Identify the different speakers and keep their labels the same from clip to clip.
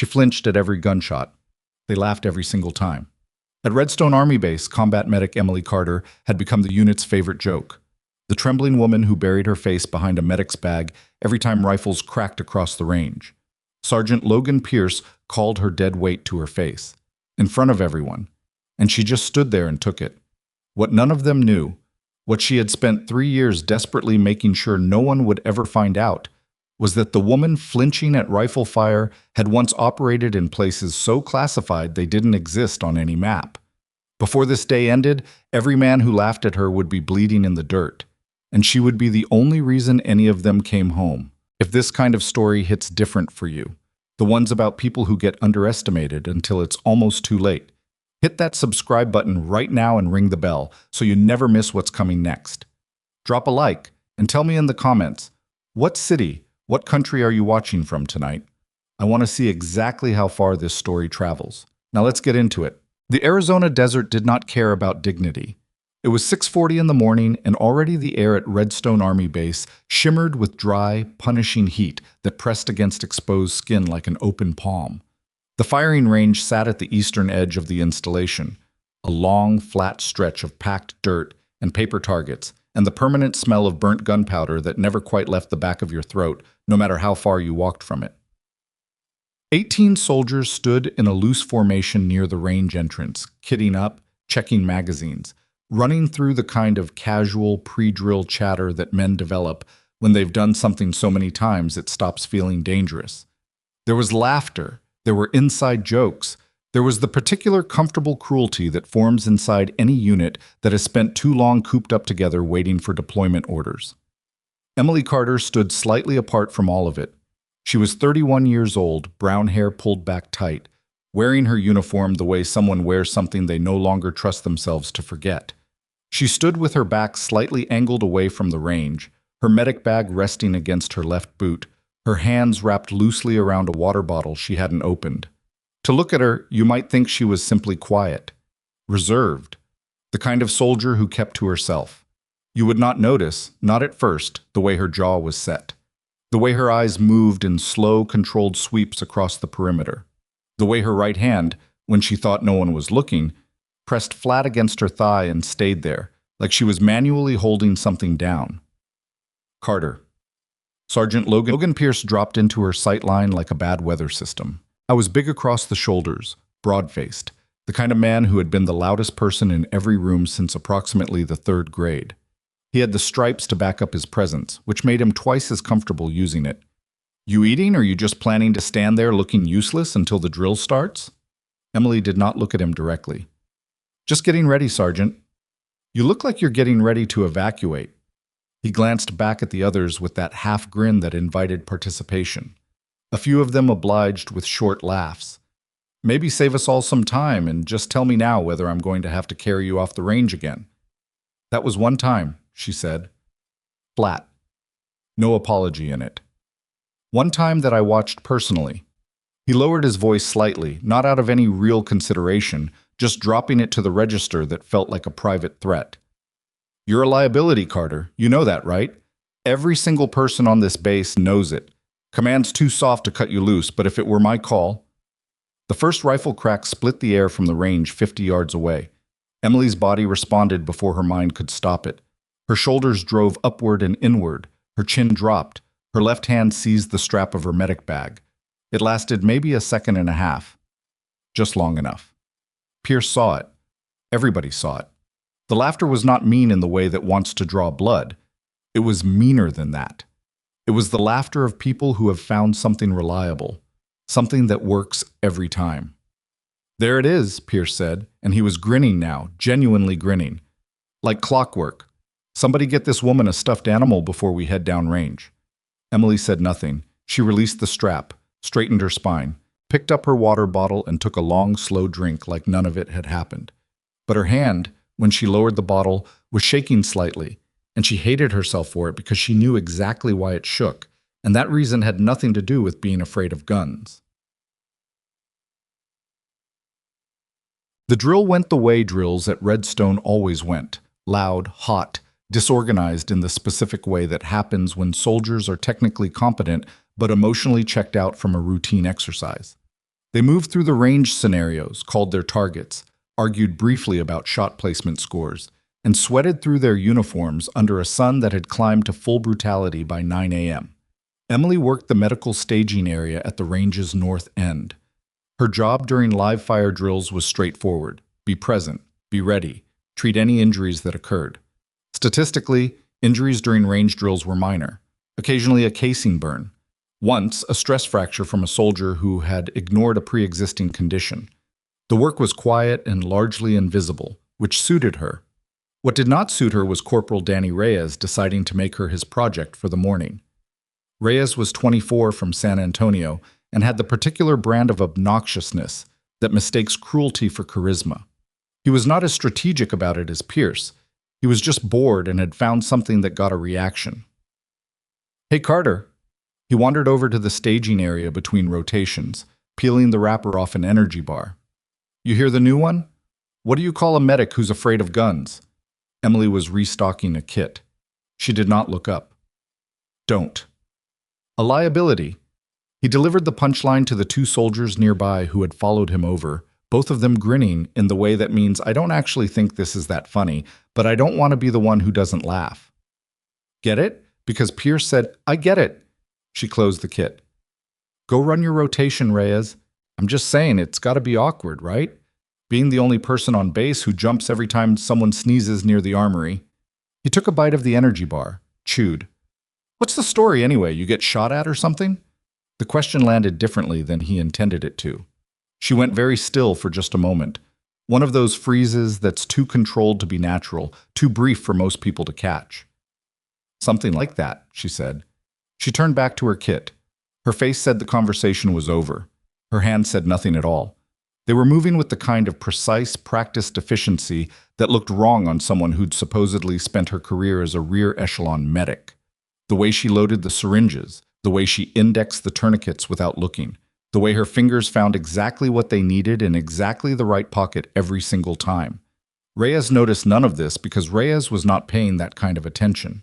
Speaker 1: She flinched at every gunshot. They laughed every single time. At Redstone Army Base, combat medic Emily Carter had become the unit's favorite joke. The trembling woman who buried her face behind a medic's bag every time rifles cracked across the range. Sergeant Logan Pierce called her dead weight to her face, in front of everyone, and she just stood there and took it. What none of them knew, what she had spent 3 years desperately making sure no one would ever find out, was that the woman flinching at rifle fire had once operated in places so classified they didn't exist on any map. Before this day ended, every man who laughed at her would be bleeding in the dirt, and she would be the only reason any of them came home. If this kind of story hits different for you, the ones about people who get underestimated until it's almost too late, hit that subscribe button right now and ring the bell so you never miss what's coming next. Drop a like and tell me in the comments, what city, what country are you watching from tonight? I want to see exactly how far this story travels. Now let's get into it. The Arizona desert did not care about dignity. It was 6:40 in the morning, and already the air at Redstone Army Base shimmered with dry, punishing heat that pressed against exposed skin like an open palm. The firing range sat at the eastern edge of the installation, a long, flat stretch of packed dirt and paper targets, and the permanent smell of burnt gunpowder that never quite left the back of your throat, no matter how far you walked from it. 18 soldiers stood in a loose formation near the range entrance, kitting up, checking magazines, running through the kind of casual pre-drill chatter that men develop when they've done something so many times it stops feeling dangerous. There was laughter, there were inside jokes, there was the particular comfortable cruelty that forms inside any unit that has spent too long cooped up together waiting for deployment orders. Emily Carter stood slightly apart from all of it. She was 31 years old, brown hair pulled back tight, wearing her uniform the way someone wears something they no longer trust themselves to forget. She stood with her back slightly angled away from the range, her medic bag resting against her left boot, her hands wrapped loosely around a water bottle she hadn't opened. To look at her, you might think she was simply quiet, reserved, the kind of soldier who kept to herself. You would not notice, not at first, the way her jaw was set, the way her eyes moved in slow, controlled sweeps across the perimeter, the way her right hand, when she thought no one was looking, pressed flat against her thigh and stayed there, like she was manually holding something down. Carter. Sergeant Logan Pierce dropped into her sight line like a bad weather system. I was big across the shoulders, broad-faced, the kind of man who had been the loudest person in every room since approximately the 3rd grade. He had the stripes to back up his presence, which made him twice as comfortable using it. You eating, or are you just planning to stand there looking useless until the drill starts? Emily did not look at him directly. Just getting ready, Sergeant. You look like you're getting ready to evacuate. He glanced back at the others with that half grin that invited participation. A few of them obliged with short laughs. Maybe save us all some time and just tell me now whether I'm going to have to carry you off the range again. That was one time, she said. Flat. No apology in it. One time that I watched personally. He lowered his voice slightly, not out of any real consideration, just dropping it to the register that felt like a private threat. You're a liability, Carter. You know that, right? Every single person on this base knows it. Command's too soft to cut you loose, but if it were my call... The first rifle crack split the air from the range 50 yards away. Emily's body responded before her mind could stop it. Her shoulders drove upward and inward. Her chin dropped. Her left hand seized the strap of her medic bag. It lasted maybe a second and a half. Just long enough. Pierce saw it. Everybody saw it. The laughter was not mean in the way that wants to draw blood. It was meaner than that. It was the laughter of people who have found something reliable, something that works every time. There it is, Pierce said, and he was grinning now, genuinely grinning. Like clockwork. Somebody get this woman a stuffed animal before we head downrange. Emily said nothing. She released the strap, straightened her spine, picked up her water bottle and took a long, slow drink like none of it had happened. But her hand, when she lowered the bottle, was shaking slightly, and she hated herself for it because she knew exactly why it shook, and that reason had nothing to do with being afraid of guns. The drill went the way drills at Redstone always went, loud, hot, disorganized in the specific way that happens when soldiers are technically competent but emotionally checked out from a routine exercise. They moved through the range scenarios, called their targets, argued briefly about shot placement scores, and sweated through their uniforms under a sun that had climbed to full brutality by 9 a.m. Emily worked the medical staging area at the range's north end. Her job during live fire drills was straightforward: be present, be ready, treat any injuries that occurred. Statistically, injuries during range drills were minor, occasionally a casing burn. Once, a stress fracture from a soldier who had ignored a pre-existing condition. The work was quiet and largely invisible, which suited her. What did not suit her was Corporal Danny Reyes deciding to make her his project for the morning. Reyes was 24 from San Antonio and had the particular brand of obnoxiousness that mistakes cruelty for charisma. He was not as strategic about it as Pierce. He was just bored and had found something that got a reaction. "Hey, Carter." He wandered over to the staging area between rotations, peeling the wrapper off an energy bar. "You hear the new one? What do you call a medic who's afraid of guns?" Emily was restocking a kit. She did not look up. "Don't." "A liability." He delivered the punchline to the two soldiers nearby who had followed him over, both of them grinning in the way that means, "I don't actually think this is that funny, but I don't want to be the one who doesn't laugh." "Get it?" Because Pierce said, "I get it." She closed the kit. "Go run your rotation, Reyes. I'm just saying, it's got to be awkward, right? Being the only person on base who jumps every time someone sneezes near the armory." He took a bite of the energy bar, chewed. "What's the story anyway? You get shot at or something?" The question landed differently than he intended it to. She went very still for just a moment. One of those freezes that's too controlled to be natural, too brief for most people to catch. "Something like that," she said. She turned back to her kit. Her face said the conversation was over. Her hand said nothing at all. They were moving with the kind of precise, practiced efficiency that looked wrong on someone who'd supposedly spent her career as a rear-echelon medic. The way she loaded the syringes, the way she indexed the tourniquets without looking, the way her fingers found exactly what they needed in exactly the right pocket every single time. Reyes noticed none of this because Reyes was not paying that kind of attention.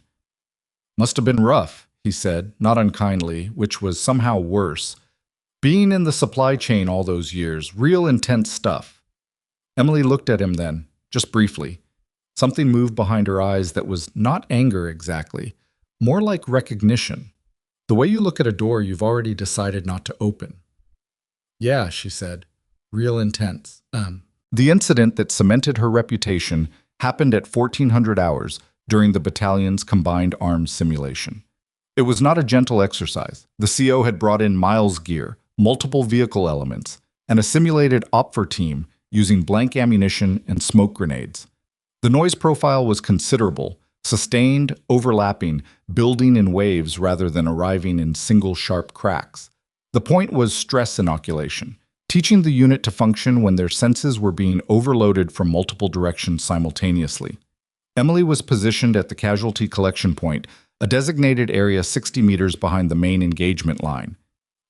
Speaker 1: "Must have been rough," he said, not unkindly, which was somehow worse. "Being in the supply chain all those years, real intense stuff." Emily looked at him then, just briefly. Something moved behind her eyes that was not anger exactly, more like recognition. "The way you look at a door you've already decided not to open." "Yeah," she said, "real intense." The incident that cemented her reputation happened at 1400 hours during the battalion's combined arms simulation. It was not a gentle exercise. The CO had brought in miles gear, multiple vehicle elements, and a simulated OPFER team using blank ammunition and smoke grenades. The noise profile was considerable, sustained, overlapping, building in waves rather than arriving in single sharp cracks. The point was stress inoculation, teaching the unit to function when their senses were being overloaded from multiple directions simultaneously. Emily was positioned at the casualty collection point, a designated area 60 meters behind the main engagement line.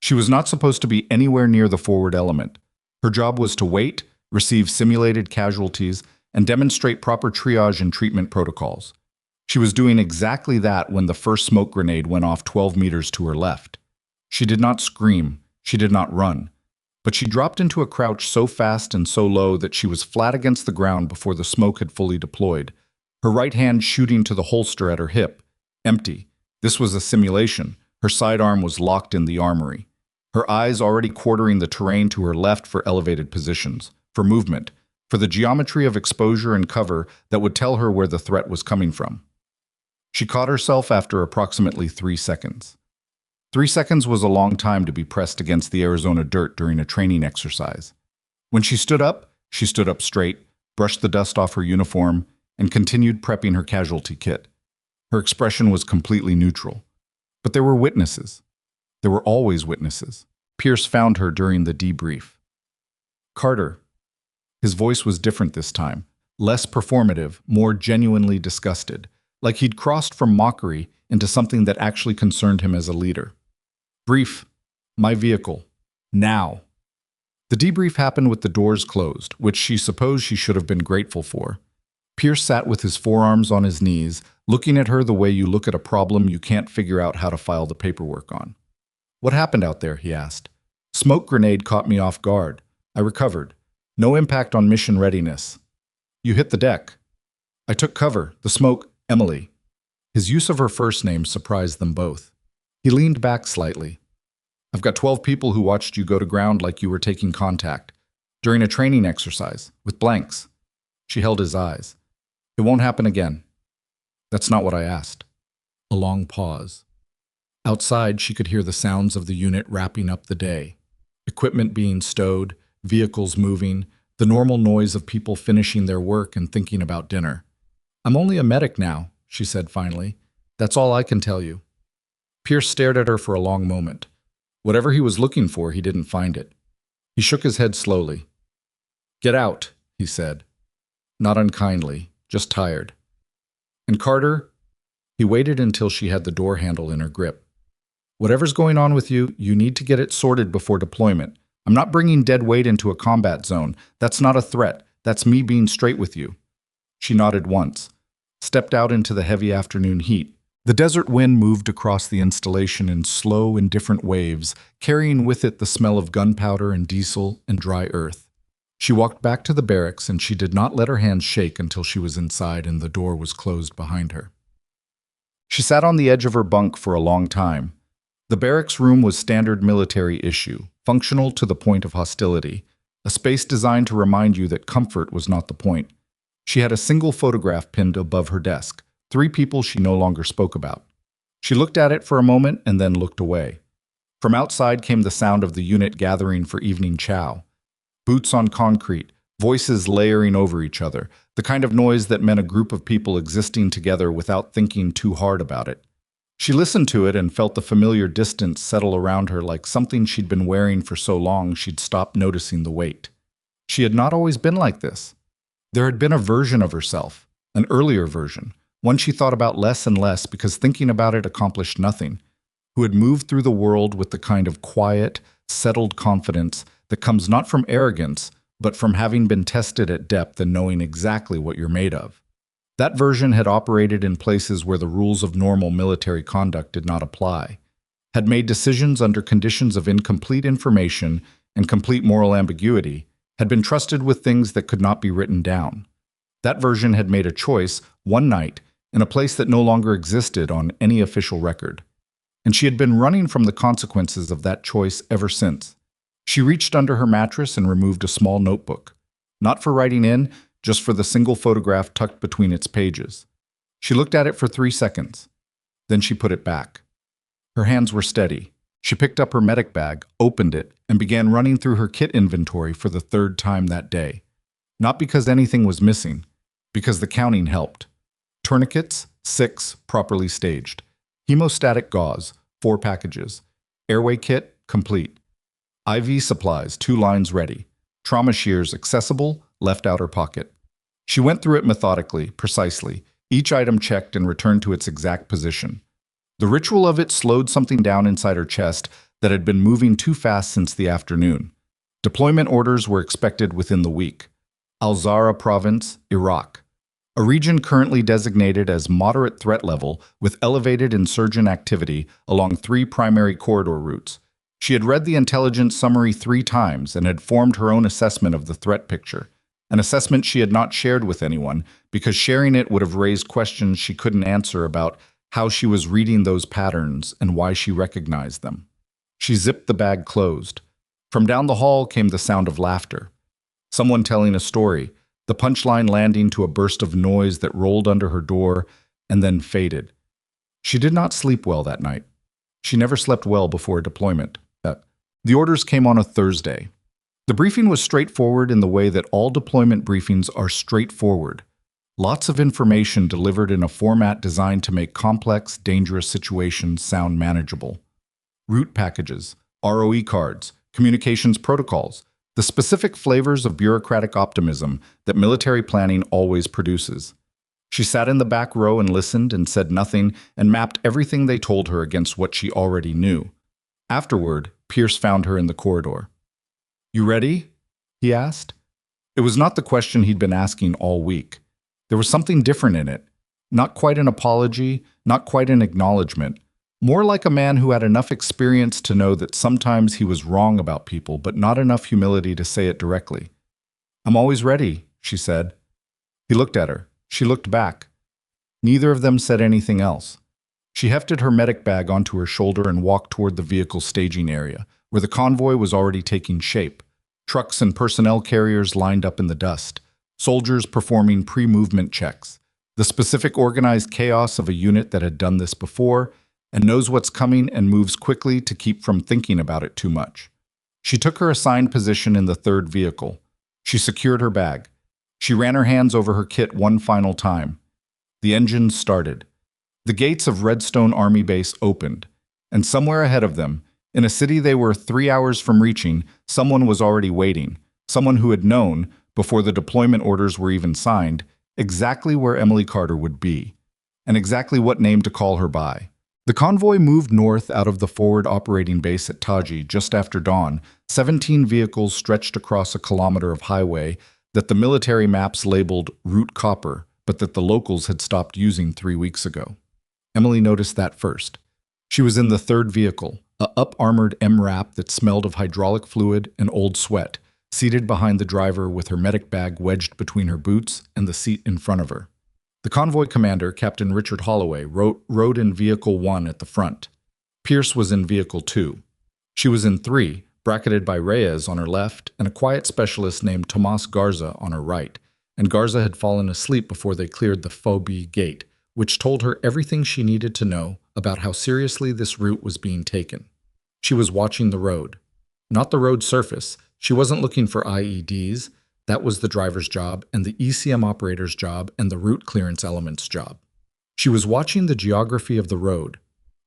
Speaker 1: She was not supposed to be anywhere near the forward element. Her job was to wait, receive simulated casualties, and demonstrate proper triage and treatment protocols. She was doing exactly that when the first smoke grenade went off 12 meters to her left. She did not scream, she did not run, but she dropped into a crouch so fast and so low that she was flat against the ground before the smoke had fully deployed, her right hand shooting to the holster at her hip. Empty. This was a simulation. Her sidearm was locked in the armory. Her eyes already quartering the terrain to her left for elevated positions, for movement, for the geometry of exposure and cover that would tell her where the threat was coming from. She caught herself after approximately 3 seconds. 3 seconds was a long time to be pressed against the Arizona dirt during a training exercise. When she stood up straight, brushed the dust off her uniform, and continued prepping her casualty kit. Her expression was completely neutral. But there were witnesses. There were always witnesses. Pierce found her during the debrief. "Carter." His voice was different this time, less performative, more genuinely disgusted, like he'd crossed from mockery into something that actually concerned him as a leader. "Brief. My vehicle. Now." The debrief happened with the doors closed, which she supposed she should have been grateful for. Pierce sat with his forearms on his knees, looking at her the way you look at a problem you can't figure out how to file the paperwork on. "What happened out there?" he asked. Smoke grenade caught me off guard. I recovered. No impact on mission readiness. You hit the deck. I took cover. The smoke, Emily. His use of her first name surprised them both. He leaned back slightly. I've got 12 people who watched you go to ground like you were taking contact. During a training exercise, with blanks. She held his eyes. It won't happen again. That's not what I asked. A long pause. Outside, she could hear the sounds of the unit wrapping up the day. Equipment being stowed, vehicles moving, the normal noise of people finishing their work and thinking about dinner. I'm only a medic now, she said finally. That's all I can tell you. Pierce stared at her for a long moment. Whatever he was looking for, he didn't find it. He shook his head slowly. Get out, he said. Not unkindly, just tired. And Carter? He waited until she had the door handle in her grip. Whatever's going on with you, you need to get it sorted before deployment. I'm not bringing dead weight into a combat zone. That's not a threat. That's me being straight with you. She nodded once, stepped out into the heavy afternoon heat. The desert wind moved across the installation in slow, indifferent waves, carrying with it the smell of gunpowder and diesel and dry earth. She walked back to the barracks, and she did not let her hands shake until she was inside and the door was closed behind her. She sat on the edge of her bunk for a long time. The barracks room was standard military issue, functional to the point of hostility, a space designed to remind you that comfort was not the point. She had a single photograph pinned above her desk, 3 people she no longer spoke about. She looked at it for a moment and then looked away. From outside came the sound of the unit gathering for evening chow. Boots on concrete, voices layering over each other, the kind of noise that meant a group of people existing together without thinking too hard about it. She listened to it and felt the familiar distance settle around her like something she'd been wearing for so long she'd stopped noticing the weight. She had not always been like this. There had been a version of herself, an earlier version, one she thought about less and less because thinking about it accomplished nothing, who had moved through the world with the kind of quiet, settled confidence that comes not from arrogance, but from having been tested at depth and knowing exactly what you're made of. That version had operated in places where the rules of normal military conduct did not apply, had made decisions under conditions of incomplete information and complete moral ambiguity, had been trusted with things that could not be written down. That version had made a choice, one night, in a place that no longer existed on any official record. And she had been running from the consequences of that choice ever since. She reached under her mattress and removed a small notebook, not for writing in, just for the single photograph tucked between its pages. She looked at it for 3 seconds. Then she put it back. Her hands were steady. She picked up her medic bag, opened it, and began running through her kit inventory for the 3rd time that day. Not because anything was missing, because the counting helped. Tourniquets, 6, properly staged. Hemostatic gauze, 4 packages. Airway kit, complete. IV supplies, 2 lines ready. Trauma shears accessible, left outer pocket. She went through it methodically, precisely, each item checked and returned to its exact position. The ritual of it slowed something down inside her chest that had been moving too fast since the afternoon. Deployment orders were expected within the week. Al-Zahra Province, Iraq. A region currently designated as moderate threat level with elevated insurgent activity along 3 primary corridor routes. She had read the intelligence summary 3 times and had formed her own assessment of the threat picture, an assessment she had not shared with anyone because sharing it would have raised questions she couldn't answer about how she was reading those patterns and why she recognized them. She zipped the bag closed. From down the hall came the sound of laughter. Someone telling a story, the punchline landing to a burst of noise that rolled under her door and then faded. She did not sleep well that night. She never slept well before deployment. The orders came on a Thursday. The briefing was straightforward in the way that all deployment briefings are straightforward. Lots of information delivered in a format designed to make complex, dangerous situations sound manageable. Route packages, ROE cards, communications protocols, the specific flavors of bureaucratic optimism that military planning always produces. She sat in the back row and listened and said nothing and mapped everything they told her against what she already knew. Afterward, Pierce found her in the corridor. "You ready?" he asked. It was not the question he'd been asking all week. There was something different in it. Not quite an apology, not quite an acknowledgement, More like a man who had enough experience to know that sometimes he was wrong about people, but not enough humility to say it directly. "I'm always ready," she said. He looked at her. She looked back. Neither of them said anything else. She hefted her medic bag onto her shoulder and walked toward the vehicle staging area, where the convoy was already taking shape. Trucks and personnel carriers lined up in the dust, soldiers performing pre-movement checks, the specific organized chaos of a unit that had done this before and knows what's coming and moves quickly to keep from thinking about it too much. She took her assigned position in the third vehicle. She secured her bag. She ran her hands over her kit one final time. The engines started. The gates of Redstone Army Base opened, and somewhere ahead of them, in a city they were 3 hours from reaching, someone was already waiting, someone who had known, before the deployment orders were even signed, exactly where Emily Carter would be, and exactly what name to call her by. The convoy moved north out of the forward operating base at Taji just after dawn. 17 vehicles stretched across a kilometer of highway that the military maps labeled Route Copper, but that the locals had stopped using 3 weeks ago. Emily noticed that first. She was in the third vehicle, a up-armored MRAP that smelled of hydraulic fluid and old sweat, seated behind the driver with her medic bag wedged between her boots and the seat in front of her. The convoy commander, Captain Richard Holloway, rode in Vehicle 1 at the front. Pierce was in Vehicle 2. She was in 3, bracketed by Reyes on her left and a quiet specialist named Tomas Garza on her right, and Garza had fallen asleep before they cleared the Phobie gate, which told her everything she needed to know about how seriously this route was being taken. She was watching the road. Not the road surface. She wasn't looking for IEDs. That was the driver's job and the ECM operator's job and the route clearance element's job. She was watching the geography of the road,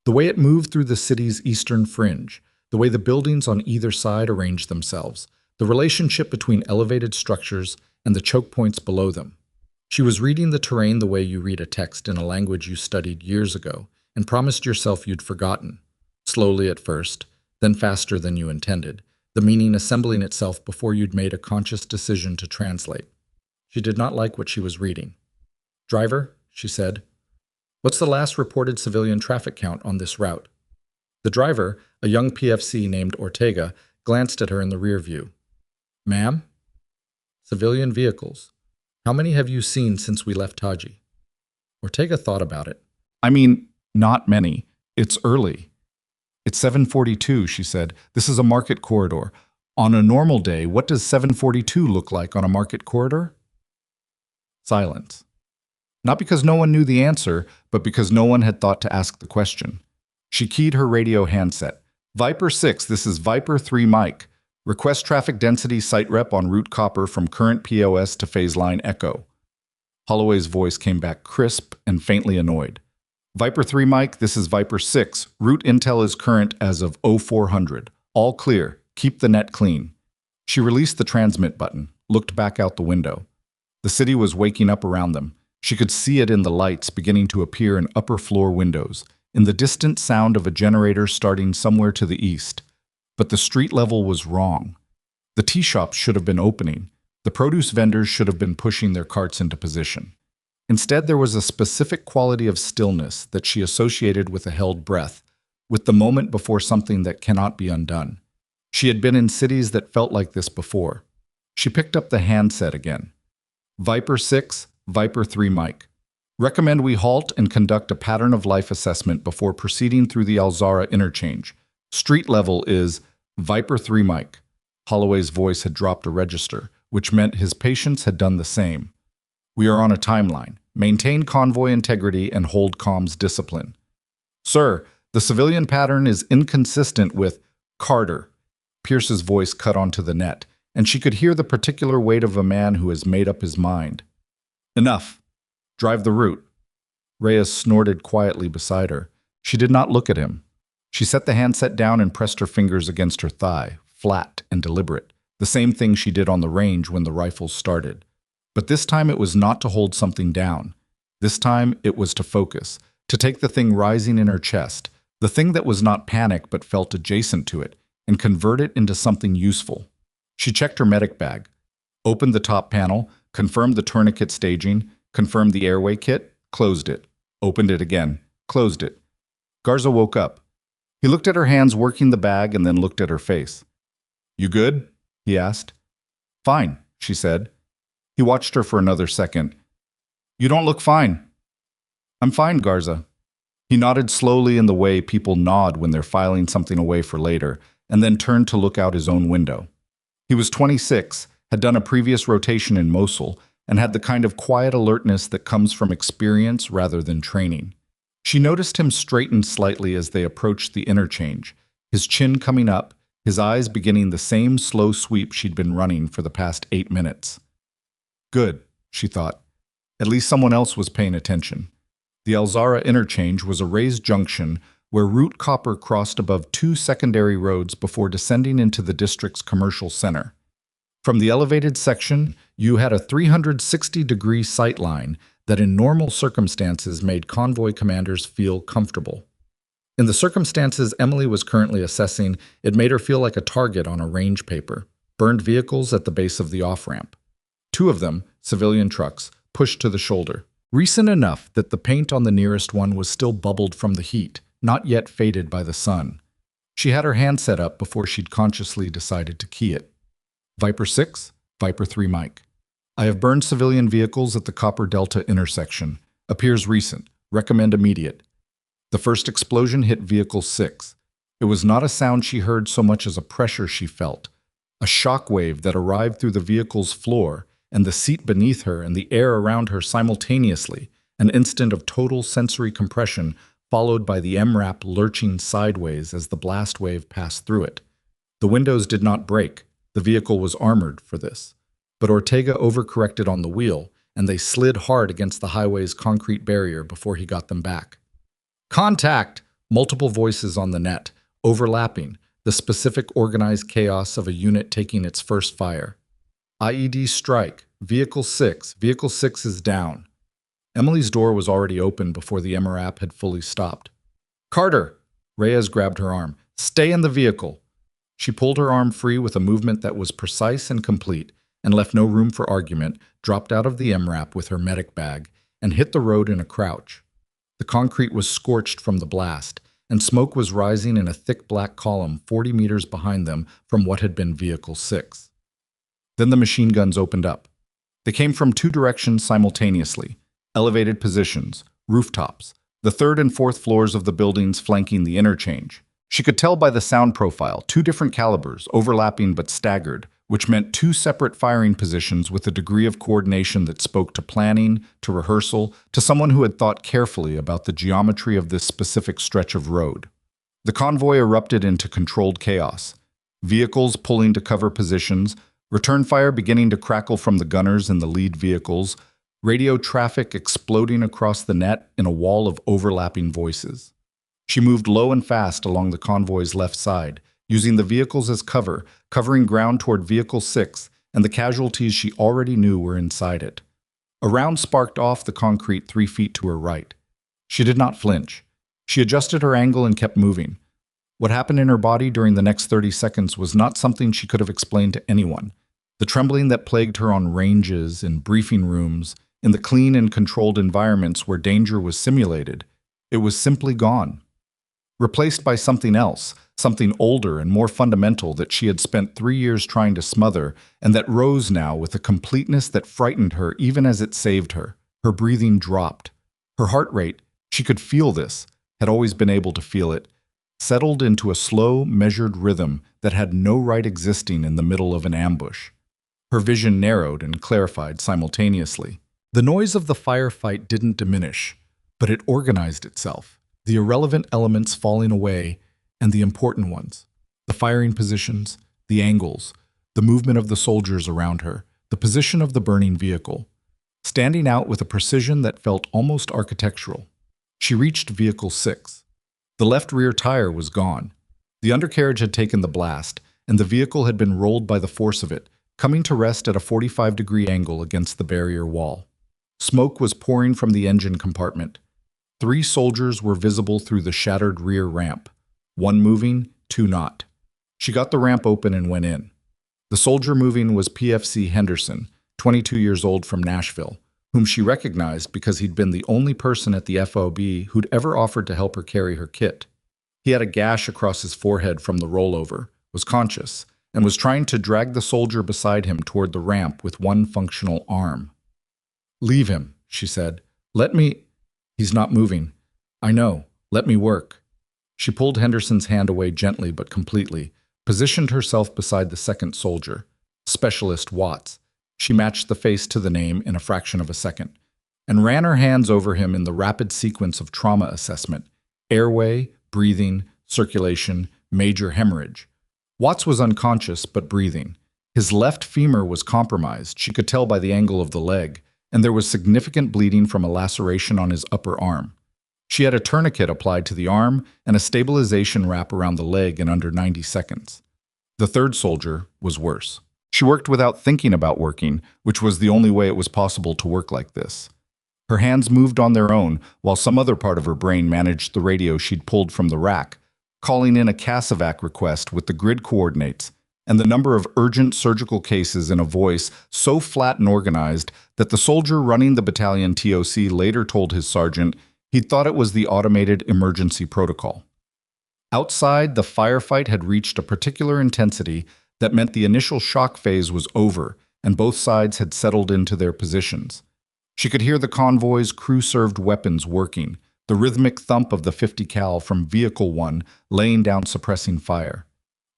Speaker 1: the way it moved through the city's eastern fringe, the way the buildings on either side arranged themselves, the relationship between elevated structures and the choke points below them. She was reading the terrain the way you read a text in a language you studied years ago and promised yourself you'd forgotten, slowly at first, then faster than you intended, the meaning assembling itself before you'd made a conscious decision to translate. She did not like what she was reading. "Driver," she said, "what's the last reported civilian traffic count on this route?" The driver, a young PFC named Ortega, glanced at her in the rear view. "Ma'am?" "Civilian vehicles. How many have you seen since we left Taji?" Ortega thought about it. "I mean, not many. It's early." "It's 7:42, she said. "This is a market corridor. On a normal day, what does 7:42 look like on a market corridor?" Silence. Not because no one knew the answer, but because no one had thought to ask the question. She keyed her radio handset. "Viper 6, this is Viper 3 Mike. Request traffic density site rep on Route Copper from current POS to phase line Echo." Holloway's voice came back crisp and faintly annoyed. "Viper 3 Mike, this is Viper 6. Route intel is current as of 0400. All clear. Keep the net clean." She released the transmit button, looked back out the window. The city was waking up around them. She could see it in the lights beginning to appear in upper floor windows, in the distant sound of a generator starting somewhere to the east. But the street level was wrong. The tea shops should have been opening. The produce vendors should have been pushing their carts into position. Instead, there was a specific quality of stillness that she associated with a held breath, with the moment before something that cannot be undone. She had been in cities that felt like this before. She picked up the handset again. "Viper 6, Viper 3 Mike. Recommend we halt and conduct a pattern of life assessment before proceeding through the Alzara interchange. Street level is Viper 3 Mike." Holloway's voice had dropped a register, which meant his patients had done the same. "We are on a timeline. Maintain convoy integrity and hold comms discipline." "Sir, the civilian pattern is inconsistent with Carter." Pierce's voice cut onto the net, and she could hear the particular weight of a man who has made up his mind. "Enough. Drive the route." Reyes snorted quietly beside her. She did not look at him. She set the handset down and pressed her fingers against her thigh, flat and deliberate, the same thing she did on the range when the rifles started. But this time it was not to hold something down. This time it was to focus, to take the thing rising in her chest, the thing that was not panic but felt adjacent to it, and convert it into something useful. She checked her medic bag, opened the top panel, confirmed the tourniquet staging, confirmed the airway kit, closed it, opened it again, closed it. Garza woke up. He looked at her hands working the bag and then looked at her face. "You good?" he asked. "Fine," she said. He watched her for another second. "You don't look fine." "I'm fine, Garza." He nodded slowly in the way people nod when they're filing something away for later, and then turned to look out his own window. He was 26, had done a previous rotation in Mosul, and had the kind of quiet alertness that comes from experience rather than training. She noticed him straighten slightly as they approached the interchange, his chin coming up, his eyes beginning the same slow sweep she'd been running for the past 8 minutes. Good, she thought. At least someone else was paying attention. The Al Zahra interchange was a raised junction where route copper crossed above 2 secondary roads before descending into the district's commercial center. From the elevated section, you had a 360-degree sight line that in normal circumstances made convoy commanders feel comfortable. In the circumstances Emily was currently assessing, it made her feel like a target on a range paper, burned vehicles at the base of the off-ramp. 2 of them, civilian trucks, pushed to the shoulder. Recent enough that the paint on the nearest one was still bubbled from the heat, not yet faded by the sun. She had her hand set up before she'd consciously decided to key it. Viper 6, Viper 3 Mike. I have burned civilian vehicles at the Copper Delta intersection. Appears recent. Recommend immediate. The first explosion hit Vehicle 6. It was not a sound she heard so much as a pressure she felt. A shock wave that arrived through the vehicle's floor and the seat beneath her and the air around her simultaneously, an instant of total sensory compression followed by the MRAP lurching sideways as the blast wave passed through it. The windows did not break. The vehicle was armored for this. But Ortega overcorrected on the wheel, and they slid hard against the highway's concrete barrier before he got them back. Contact! Multiple voices on the net, overlapping, the specific organized chaos of a unit taking its first fire. IED strike. Vehicle 6. Vehicle 6 is down. Emily's door was already open before the MRAP had fully stopped. Carter! Reyes grabbed her arm. Stay in the vehicle. She pulled her arm free with a movement that was precise and complete, and left no room for argument, dropped out of the MRAP with her medic bag, and hit the road in a crouch. The concrete was scorched from the blast, and smoke was rising in a thick black column 40 meters behind them from what had been Vehicle 6. Then the machine guns opened up. They came from 2 directions simultaneously, elevated positions, rooftops, the 3rd and 4th floors of the buildings flanking the interchange. She could tell by the sound profile, 2 different calibers, overlapping but staggered, which meant 2 separate firing positions with a degree of coordination that spoke to planning, to rehearsal, to someone who had thought carefully about the geometry of this specific stretch of road. The convoy erupted into controlled chaos. Vehicles pulling to cover positions, return fire beginning to crackle from the gunners in the lead vehicles, radio traffic exploding across the net in a wall of overlapping voices. She moved low and fast along the convoy's left side, using the vehicles as cover, covering ground toward Vehicle 6 and the casualties she already knew were inside it. A round sparked off the concrete 3 feet to her right. She did not flinch. She adjusted her angle and kept moving. What happened in her body during the next 30 seconds was not something she could have explained to anyone. The trembling that plagued her on ranges, in briefing rooms, in the clean and controlled environments where danger was simulated, it was simply gone. Replaced by something else, something older and more fundamental that she had spent 3 years trying to smother, and that rose now with a completeness that frightened her even as it saved her. Her breathing dropped. Her heart rate, she could feel this, had always been able to feel it, settled into a slow, measured rhythm that had no right existing in the middle of an ambush. Her vision narrowed and clarified simultaneously. The noise of the firefight didn't diminish, but it organized itself, the irrelevant elements falling away and the important ones, the firing positions, the angles, the movement of the soldiers around her, the position of the burning vehicle, standing out with a precision that felt almost architectural. She reached Vehicle 6. The left rear tire was gone. The undercarriage had taken the blast, and the vehicle had been rolled by the force of it, coming to rest at a 45-degree angle against the barrier wall. Smoke was pouring from the engine compartment. 3 soldiers were visible through the shattered rear ramp. 1 moving, 2 not. She got the ramp open and went in. The soldier moving was PFC Henderson, 22 years old from Nashville, whom she recognized because he'd been the only person at the FOB who'd ever offered to help her carry her kit. He had a gash across his forehead from the rollover, was conscious, and was trying to drag the soldier beside him toward the ramp with one functional arm. "Leave him," she said. "Let me—" "He's not moving." "I know. Let me work." She pulled Henderson's hand away gently but completely, positioned herself beside the second soldier, Specialist Watts. She matched the face to the name in a fraction of a second, and ran her hands over him in the rapid sequence of trauma assessment: airway, breathing, circulation, major hemorrhage. Watts was unconscious but breathing. His left femur was compromised, she could tell by the angle of the leg, and there was significant bleeding from a laceration on his upper arm. She had a tourniquet applied to the arm and a stabilization wrap around the leg in under 90 seconds. The third soldier was worse. She worked without thinking about working, which was the only way it was possible to work like this. Her hands moved on their own, while some other part of her brain managed the radio she'd pulled from the rack, calling in a CASEVAC request with the grid coordinates and the number of urgent surgical cases in a voice so flat and organized that the soldier running the battalion TOC later told his sergeant he'd thought it was the automated emergency protocol. Outside, the firefight had reached a particular intensity that meant the initial shock phase was over and both sides had settled into their positions. She could hear the convoy's crew-served weapons working, the rhythmic thump of the 50 cal from Vehicle 1 laying down suppressing fire.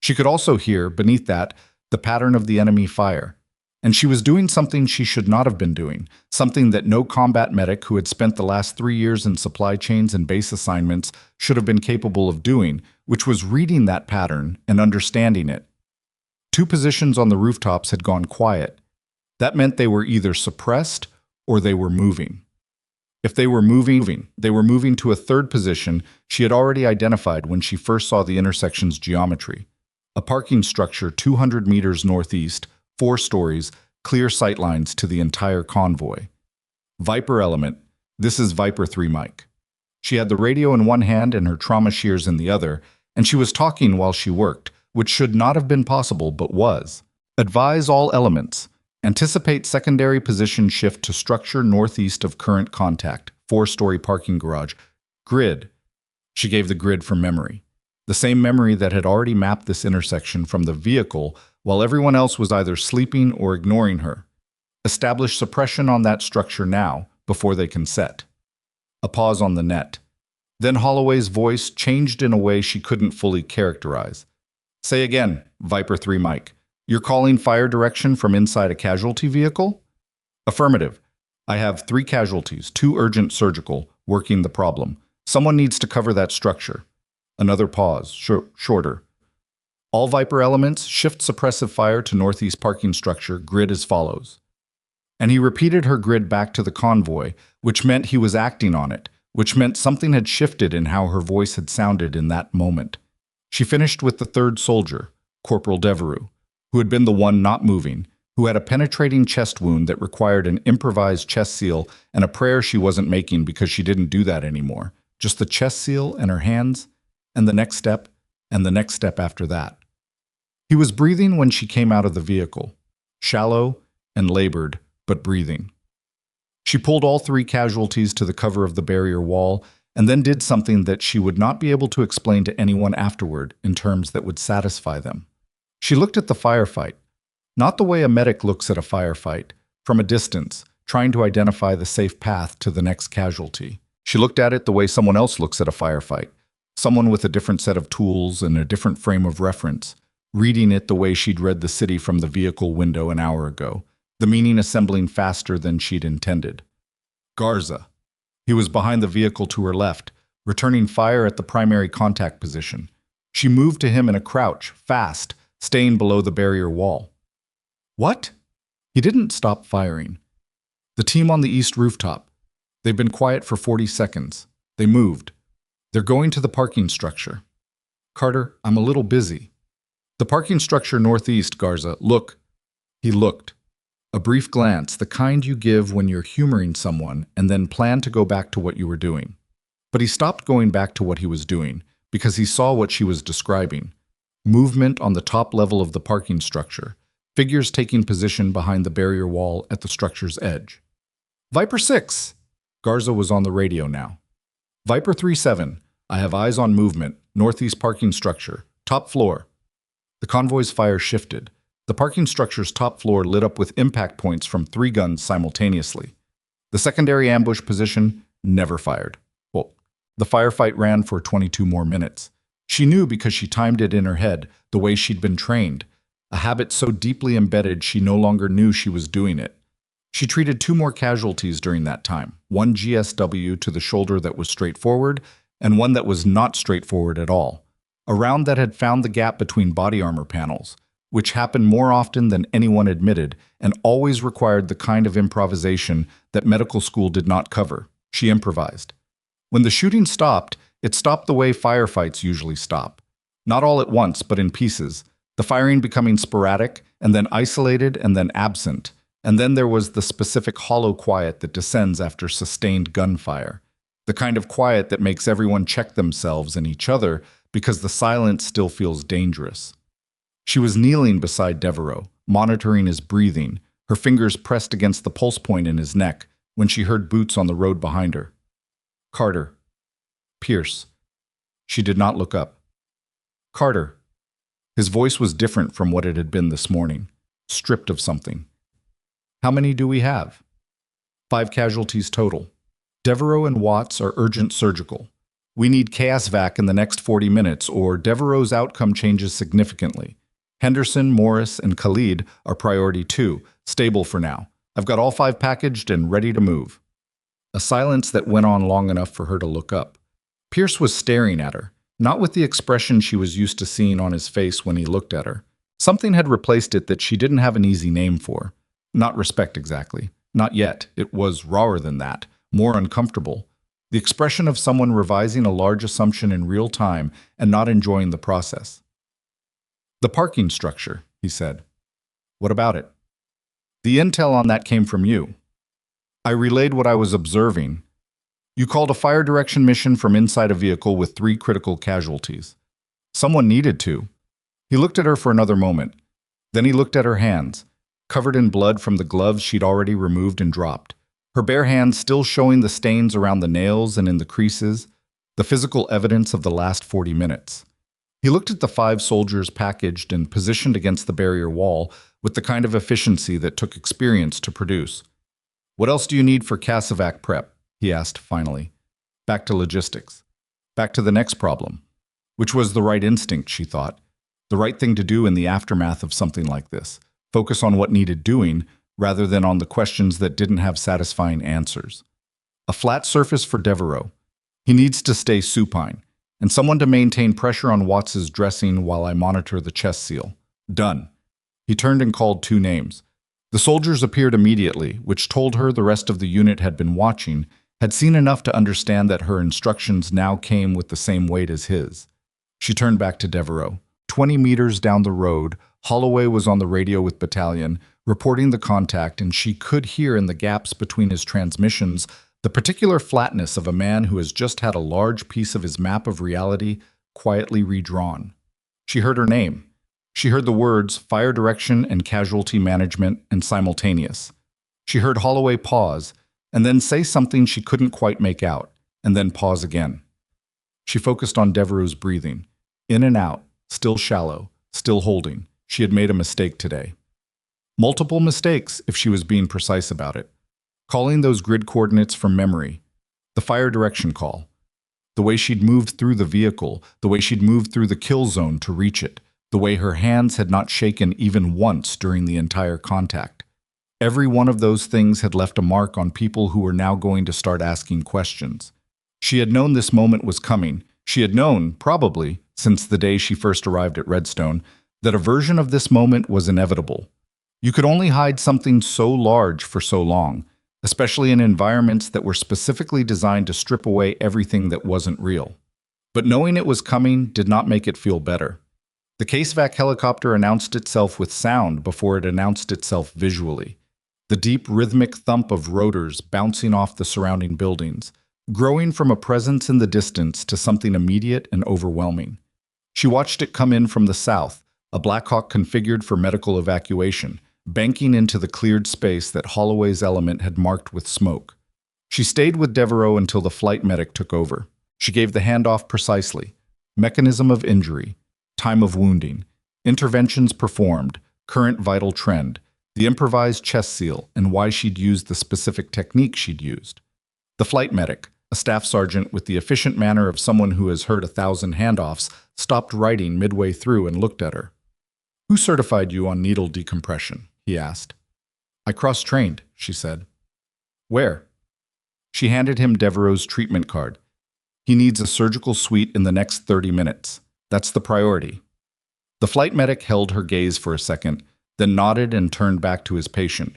Speaker 1: She could also hear, beneath that, the pattern of the enemy fire. And she was doing something she should not have been doing, something that no combat medic who had spent the last 3 years in supply chains and base assignments should have been capable of doing, which was reading that pattern and understanding it. 2 positions on the rooftops had gone quiet. That meant they were either suppressed or they were moving. If they were moving, they were moving to a third position she had already identified when she first saw the intersection's geometry. A parking structure 200 meters northeast, 4 stories, clear sightlines to the entire convoy. Viper element, this is Viper 3 Mike. She had the radio in one hand and her trauma shears in the other, and she was talking while she worked, which should not have been possible but was. Advise all elements. Anticipate secondary position shift to structure northeast of current contact, 4-story parking garage. Grid. She gave the grid from memory. The same memory that had already mapped this intersection from the vehicle while everyone else was either sleeping or ignoring her. Establish suppression on that structure now, before they can set. A pause on the net. Then Holloway's voice changed in a way she couldn't fully characterize. Say again, Viper 3 Mike. You're calling fire direction from inside a casualty vehicle? Affirmative. I have 3 casualties, 2 urgent surgical, working the problem. Someone needs to cover that structure. Another pause, shorter. All Viper elements, shift suppressive fire to northeast parking structure, grid as follows. And he repeated her grid back to the convoy, which meant he was acting on it, which meant something had shifted in how her voice had sounded in that moment. She finished with the third soldier, Corporal Devereux, who had been the one not moving, who had a penetrating chest wound that required an improvised chest seal and a prayer she wasn't making because she didn't do that anymore. Just the chest seal and her hands, and the next step, and the next step after that. He was breathing when she came out of the vehicle, shallow and labored, but breathing. She pulled all 3 casualties to the cover of the barrier wall and then did something that she would not be able to explain to anyone afterward in terms that would satisfy them. She looked at the firefight, not the way a medic looks at a firefight, from a distance, trying to identify the safe path to the next casualty. She looked at it the way someone else looks at a firefight, someone with a different set of tools and a different frame of reference, reading it the way she'd read the city from the vehicle window an hour ago, the meaning assembling faster than she'd intended. Garza. He was behind the vehicle to her left, returning fire at the primary contact position. She moved to him in a crouch, fast, staying below the barrier wall. What? He didn't stop firing. The team on the east rooftop. They've been quiet for 40 seconds. They moved. They're going to the parking structure. Carter, I'm a little busy. The parking structure northeast, Garza. Look. He looked. A brief glance, the kind you give when you're humoring someone and then plan to go back to what you were doing. But he stopped going back to what he was doing because he saw what she was describing. Movement on the top level of the parking structure, figures taking position behind the barrier wall at the structure's edge. Viper 6! Garza was on the radio now. Viper 3-7, I have eyes on movement, northeast parking structure, top floor. The convoy's fire shifted. The parking structure's top floor lit up with impact points from 3 guns simultaneously. The secondary ambush position never fired. Well, the firefight ran for 22 more minutes. She knew because she timed it in her head, the way she'd been trained. A habit so deeply embedded she no longer knew she was doing it. She treated 2 more casualties during that time, 1 GSW to the shoulder that was straightforward, and 1 that was not straightforward at all. A round that had found the gap between body armor panels, which happened more often than anyone admitted, and always required the kind of improvisation that medical school did not cover. She improvised. When the shooting stopped, it stopped the way firefights usually stop. Not all at once, but in pieces, the firing becoming sporadic, and then isolated, and then absent. And then there was the specific hollow quiet that descends after sustained gunfire. The kind of quiet that makes everyone check themselves and each other because the silence still feels dangerous. She was kneeling beside Devereaux, monitoring his breathing, her fingers pressed against the pulse point in his neck, when she heard boots on the road behind her. Carter. Pierce. She did not look up. Carter. His voice was different from what it had been this morning, stripped of something. How many do we have? 5 casualties total. Devereaux and Watts are urgent surgical. We need chaos vac in the next 40 minutes or Devereaux's outcome changes significantly. Henderson, Morris, and Khalid are priority 2, stable for now. I've got all 5 packaged and ready to move. A silence that went on long enough for her to look up. Pierce was staring at her, not with the expression she was used to seeing on his face when he looked at her. Something had replaced it that she didn't have an easy name for. Not respect exactly. Not yet. It was rawer than that, more uncomfortable. The expression of someone revising a large assumption in real time and not enjoying the process. The parking structure, he said. What about it? The intel on that came from you. I relayed what I was observing. You called a fire direction mission from inside a vehicle with 3 critical casualties. Someone needed to. He looked at her for another moment. Then he looked at her hands, covered in blood from the gloves she'd already removed and dropped. Her bare hands still showing the stains around the nails and in the creases, the physical evidence of the last 40 minutes. He looked at the 5 soldiers packaged and positioned against the barrier wall with the kind of efficiency that took experience to produce. What else do you need for Casevac prep? He asked finally. Back to logistics. Back to the next problem. Which was the right instinct, she thought. The right thing to do in the aftermath of something like this. Focus on what needed doing, rather than on the questions that didn't have satisfying answers. A flat surface for Devereaux. He needs to stay supine, and someone to maintain pressure on Watts's dressing while I monitor the chest seal. Done. He turned and called 2 names. The soldiers appeared immediately, which told her the rest of the unit had been watching, had seen enough to understand that her instructions now came with the same weight as his. She turned back to Devereaux. 20 meters down the road, Holloway was on the radio with Battalion, reporting the contact, and she could hear in the gaps between his transmissions the particular flatness of a man who has just had a large piece of his map of reality quietly redrawn. She heard her name. She heard the words fire direction and casualty management and simultaneous. She heard Holloway pause, and then say something she couldn't quite make out, and then pause again. She focused on Devereaux's breathing. In and out, still shallow, still holding. She had made a mistake today. Multiple mistakes, if she was being precise about it. Calling those grid coordinates from memory. The fire direction call. The way she'd moved through the vehicle, the way she'd moved through the kill zone to reach it, the way her hands had not shaken even once during the entire contact. Every one of those things had left a mark on people who were now going to start asking questions. She had known this moment was coming. She had known, probably, since the day she first arrived at Redstone, that a version of this moment was inevitable. You could only hide something so large for so long, especially in environments that were specifically designed to strip away everything that wasn't real. But knowing it was coming did not make it feel better. The Casevac helicopter announced itself with sound before it announced itself visually. The deep rhythmic thump of rotors bouncing off the surrounding buildings, growing from a presence in the distance to something immediate and overwhelming. She watched it come in from the south, a Blackhawk configured for medical evacuation, banking into the cleared space that Holloway's element had marked with smoke. She stayed with Devereaux until the flight medic took over. She gave the handoff precisely. Mechanism of injury, time of wounding, interventions performed, current vital trend, the improvised chest seal, and why she'd used the specific technique she'd used. The flight medic, a staff sergeant with the efficient manner of someone who has heard 1,000 handoffs, stopped writing midway through and looked at her. "Who certified you on needle decompression?" he asked. "I cross-trained," she said. "Where?" She handed him Devereaux's treatment card. "He needs a surgical suite in the next 30 minutes. That's the priority." The flight medic held her gaze for a second, then nodded and turned back to his patient.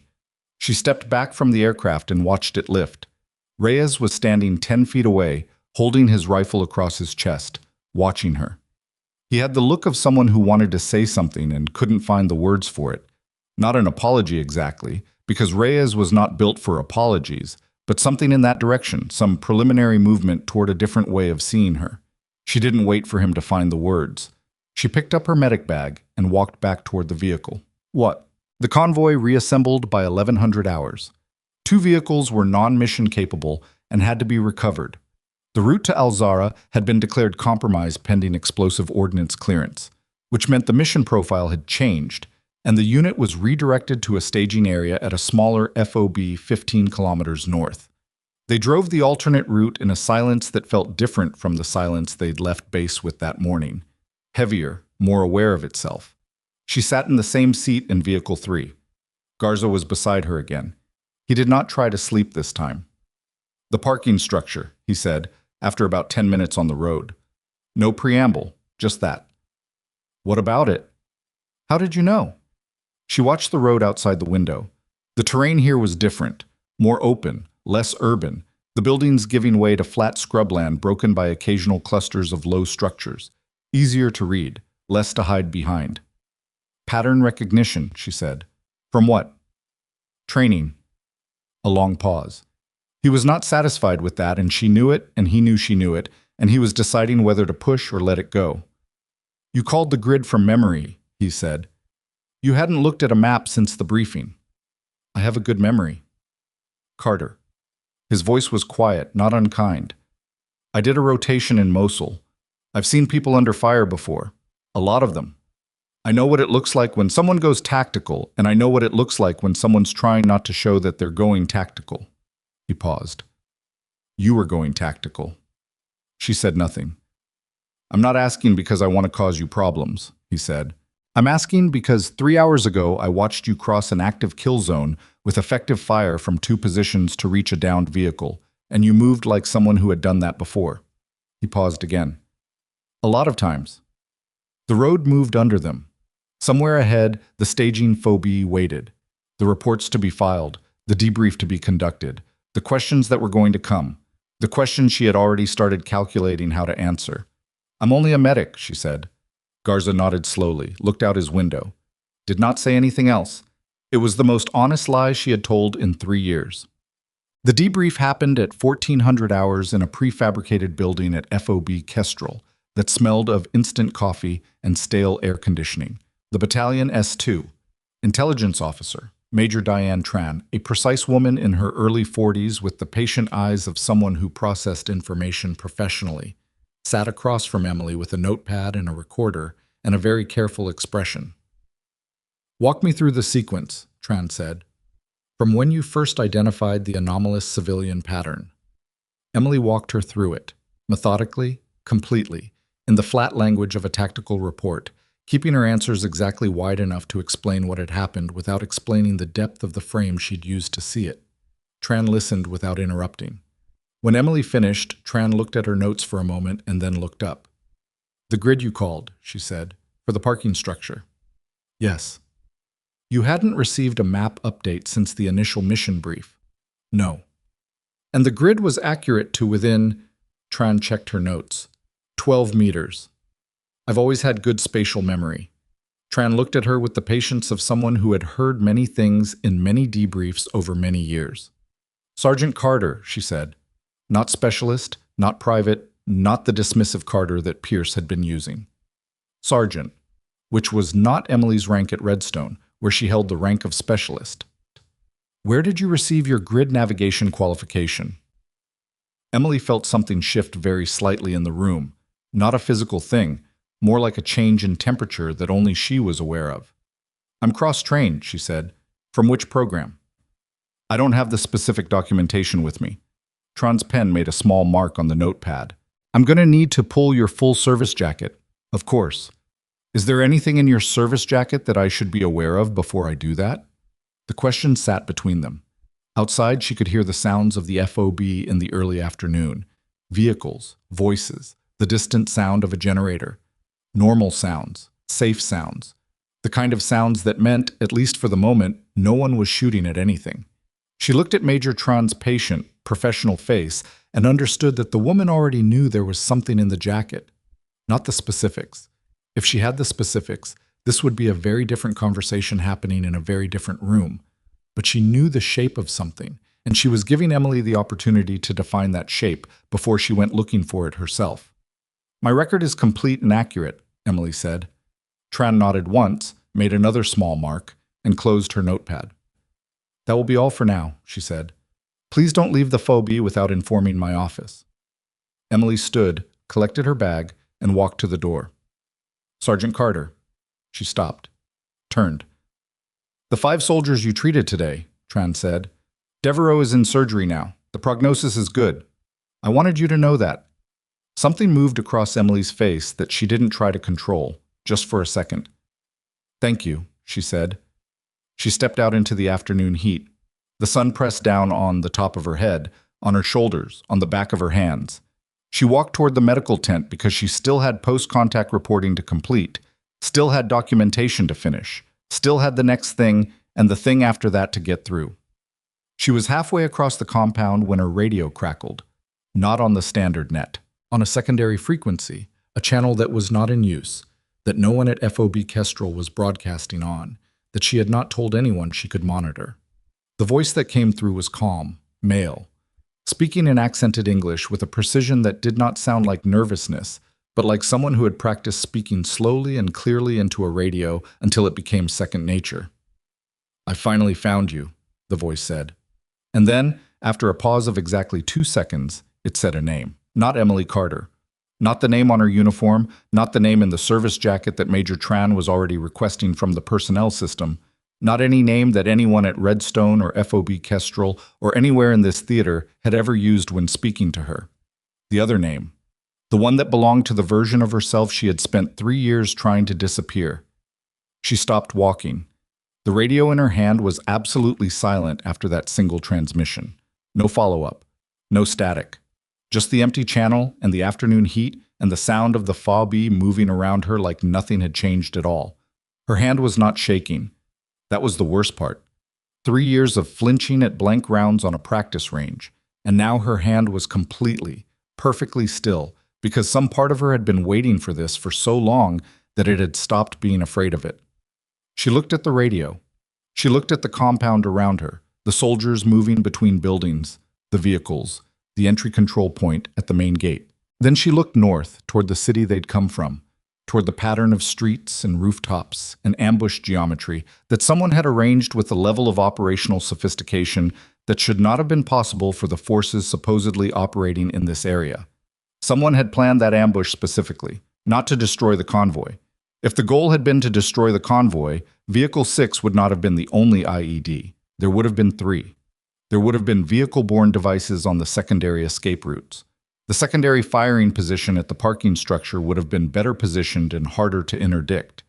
Speaker 1: She stepped back from the aircraft and watched it lift. Reyes was standing 10 feet away, holding his rifle across his chest, watching her. He had the look of someone who wanted to say something and couldn't find the words for it. Not an apology exactly, because Reyes was not built for apologies, but something in that direction, some preliminary movement toward a different way of seeing her. She didn't wait for him to find the words. She picked up her medic bag and walked back toward the vehicle. "What?" "The convoy reassembled by 1100 hours. 2 vehicles were non-mission capable and had to be recovered. The route to Al-Zahra had been declared compromised pending explosive ordnance clearance, which meant the mission profile had changed, and the unit was redirected to a staging area at a smaller FOB 15 kilometers north. They drove the alternate route in a silence that felt different from the silence they'd left base with that morning. Heavier, more aware of itself. She sat in the same seat in Vehicle 3. Garza was beside her again. He did not try to sleep this time. "The parking structure," he said, after about 10 minutes on the road. No preamble, just that. "What about it?" "How did you know?" She watched the road outside the window. The terrain here was different, more open, less urban, the buildings giving way to flat scrubland broken by occasional clusters of low structures. Easier to read, less to hide behind. "Pattern recognition," she said. "From what?" "Training." A long pause. He was not satisfied with that, and she knew it, and he knew she knew it, and he was deciding whether to push or let it go. "You called the grid from memory," he said. "You hadn't looked at a map since the briefing." "I have a good memory." "Carter." His voice was quiet, not unkind. "I did a rotation in Mosul. I've seen people under fire before. A lot of them. I know what it looks like when someone goes tactical, and I know what it looks like when someone's trying not to show that they're going tactical." He paused. "You were going tactical." She said nothing. "I'm not asking because I want to cause you problems," he said. "I'm asking because 3 hours ago I watched you cross an active kill zone with effective fire from 2 positions to reach a downed vehicle, and you moved like someone who had done that before." He paused again. "A lot of times." The road moved under them. Somewhere ahead, the staging phobie waited. The reports to be filed, the debrief to be conducted, the questions that were going to come, the questions she had already started calculating how to answer. "I'm only a medic," she said. Garza nodded slowly, looked out his window. Did not say anything else. It was the most honest lie she had told in 3 years. The debrief happened at 1400 hours in a prefabricated building at FOB Kestrel that smelled of instant coffee and stale air conditioning. The battalion S2, intelligence officer, Major Diane Tran, a precise woman in her early 40s with the patient eyes of someone who processed information professionally, sat across from Emily with a notepad and a recorder and a very careful expression. "Walk me through the sequence," Tran said, "from when you first identified the anomalous civilian pattern." Emily walked her through it, methodically, completely, in the flat language of a tactical report, keeping her answers exactly wide enough to explain what had happened without explaining the depth of the frame she'd used to see it. Tran listened without interrupting. When Emily finished, Tran looked at her notes for a moment and then looked up. "The grid you called," she said, "for the parking structure." "Yes." "You hadn't received a map update since the initial mission brief?" "No." "And the grid was accurate to within," Tran checked her notes, 12 meters. "I've always had good spatial memory." Tran looked at her with the patience of someone who had heard many things in many debriefs over many years. "Sergeant Carter," she said. Not specialist, not private, not the dismissive Carter that Pierce had been using. Sergeant, which was not Emily's rank at Redstone, where she held the rank of specialist. Where did you receive your grid navigation qualification? Emily felt something shift very slightly in the room, not a physical thing, more like a change in temperature that only she was aware of. I'm cross-trained, she said. From which program? I don't have the specific documentation with me. Tron's pen made a small mark on the notepad. I'm going to need to pull your full service jacket. Of course. Is there anything in your service jacket that I should be aware of before I do that? The question sat between them. Outside, she could hear the sounds of the FOB in the early afternoon. Vehicles, voices, the distant sound of a generator. Normal sounds, safe sounds. The kind of sounds that meant, at least for the moment, no one was shooting at anything. She looked at Major Tron's patient, professional face and understood that the woman already knew there was something in the jacket. Not the specifics. If she had the specifics, this would be a very different conversation happening in a very different room. But she knew the shape of something, and she was giving Emily the opportunity to define that shape before she went looking for it herself. My record is complete and accurate, Emily said. Tran nodded once, made another small mark, and closed her notepad. That will be all for now, she said. Please don't leave the phobie without informing my office. Emily stood, collected her bag, and walked to the door. Sergeant Carter. She stopped, turned. The 5 soldiers you treated today, Tran said. Devereaux is in surgery now. The prognosis is good. I wanted you to know that. Something moved across Emily's face that she didn't try to control, just for a second. Thank you, she said. She stepped out into the afternoon heat. The sun pressed down on the top of her head, on her shoulders, on the back of her hands. She walked toward the medical tent because she still had post-contact reporting to complete, still had documentation to finish, still had the next thing and the thing after that to get through. She was halfway across the compound when her radio crackled. Not on the standard net, on a secondary frequency, a channel that was not in use, that no one at FOB Kestrel was broadcasting on, that she had not told anyone she could monitor. The voice that came through was calm, male, speaking in accented English with a precision that did not sound like nervousness, but like someone who had practiced speaking slowly and clearly into a radio until it became second nature. I finally found you, the voice said. And then, after a pause of exactly 2 seconds, it said a name. Not Emily Carter. Not the name on her uniform, not the name in the service jacket that Major Tran was already requesting from the personnel system, not any name that anyone at Redstone or FOB Kestrel or anywhere in this theater had ever used when speaking to her. The other name. The one that belonged to the version of herself she had spent 3 years trying to disappear. She stopped walking. The radio in her hand was absolutely silent after that single transmission. No follow-up. No static. Just the empty channel and the afternoon heat and the sound of the phobie moving around her like nothing had changed at all. Her hand was not shaking. That was the worst part. 3 years of flinching at blank rounds on a practice range, and now her hand was completely, perfectly still, because some part of her had been waiting for this for so long that it had stopped being afraid of it. She looked at the radio. She looked at the compound around her, the soldiers moving between buildings, the vehicles, the entry control point at the main gate. Then she looked north toward the city they'd come from, toward the pattern of streets and rooftops and ambush geometry that someone had arranged with a level of operational sophistication that should not have been possible for the forces supposedly operating in this area. Someone had planned that ambush specifically, not to destroy the convoy. If the goal had been to destroy the convoy, Vehicle 6 would not have been the only IED. There would have been 3. There would have been vehicle-borne devices on the secondary escape routes. The secondary firing position at the parking structure would have been better positioned and harder to interdict.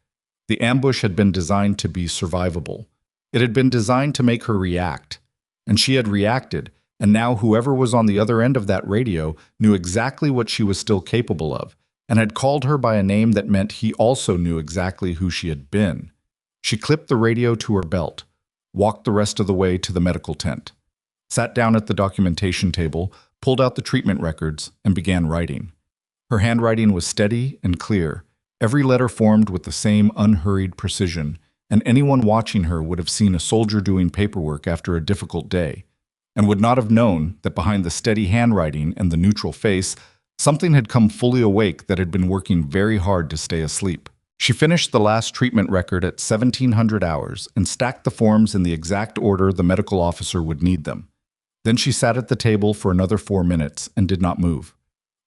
Speaker 1: The ambush had been designed to be survivable. It had been designed to make her react. And she had reacted, and now whoever was on the other end of that radio knew exactly what she was still capable of, and had called her by a name that meant he also knew exactly who she had been. She clipped the radio to her belt, walked the rest of the way to the medical tent, sat down at the documentation table, pulled out the treatment records, and began writing. Her handwriting was steady and clear, every letter formed with the same unhurried precision, and anyone watching her would have seen a soldier doing paperwork after a difficult day, and would not have known that behind the steady handwriting and the neutral face, something had come fully awake that had been working very hard to stay asleep. She finished the last treatment record at 1700 hours and stacked the forms in the exact order the medical officer would need them. Then she sat at the table for another 4 minutes and did not move.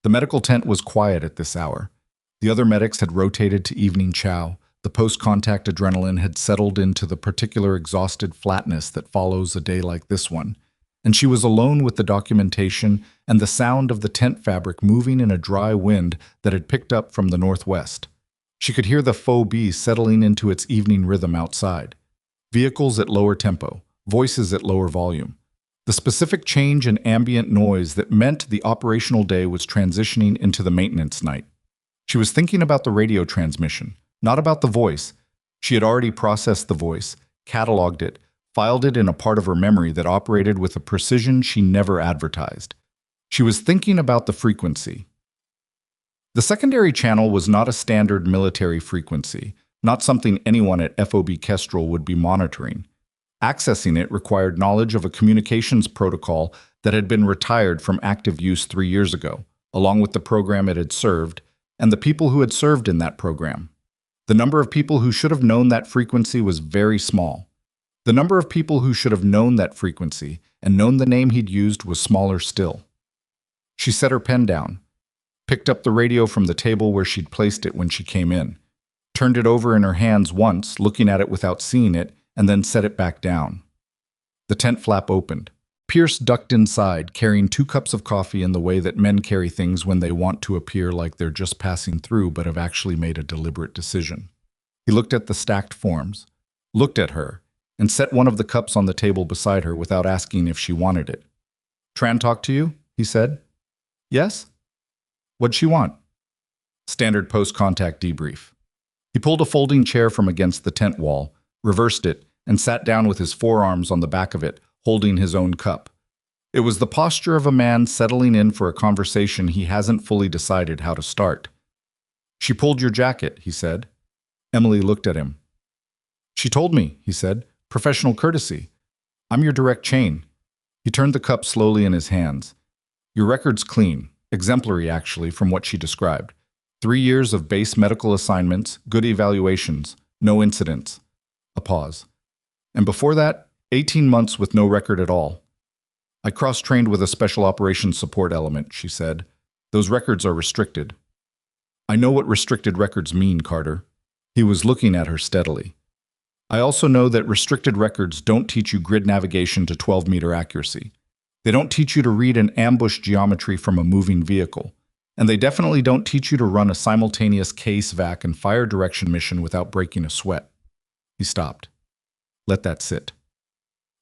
Speaker 1: The medical tent was quiet at this hour. The other medics had rotated to evening chow. The post-contact adrenaline had settled into the particular exhausted flatness that follows a day like this one, and she was alone with the documentation and the sound of the tent fabric moving in a dry wind that had picked up from the northwest. She could hear the faux bee settling into its evening rhythm outside. Vehicles at lower tempo, voices at lower volume. The specific change in ambient noise that meant the operational day was transitioning into the maintenance night. She was thinking about the radio transmission, not about the voice. She had already processed the voice, cataloged it, filed it in a part of her memory that operated with a precision she never advertised. She was thinking about the frequency. The secondary channel was not a standard military frequency, not something anyone at FOB Kestrel would be monitoring. Accessing it required knowledge of a communications protocol that had been retired from active use 3 years ago, along with the program it had served, and the people who had served in that program. The number of people who should have known that frequency was very small. The number of people who should have known that frequency and known the name he'd used was smaller still. She set her pen down, picked up the radio from the table where she'd placed it when she came in, turned it over in her hands once, looking at it without seeing it, and then set it back down. The tent flap opened. Pierce ducked inside, carrying 2 cups of coffee in the way that men carry things when they want to appear like they're just passing through but have actually made a deliberate decision. He looked at the stacked forms, looked at her, and set one of the cups on the table beside her without asking if she wanted it. "Tran talk to you?" he said. "Yes?" "What'd she want?" Standard post-contact debrief. He pulled a folding chair from against the tent wall, reversed it, and sat down with his forearms on the back of it, holding his own cup. It was the posture of a man settling in for a conversation he hasn't fully decided how to start. "She pulled your jacket," he said. Emily looked at him. "She told me," he said. "Professional courtesy. I'm your direct chain." He turned the cup slowly in his hands. "Your record's clean, exemplary actually, from what she described. 3 years of base medical assignments, good evaluations, no incidents." A pause. "And before that, 18 months with no record at all." "I cross-trained with a special operations support element," she said. "Those records are restricted." "I know what restricted records mean, Carter." He was looking at her steadily. "I also know that restricted records don't teach you grid navigation to 12-meter accuracy. They don't teach you to read an ambush geometry from a moving vehicle. And they definitely don't teach you to run a simultaneous case, vac, and fire direction mission without breaking a sweat." He stopped. "Let that sit.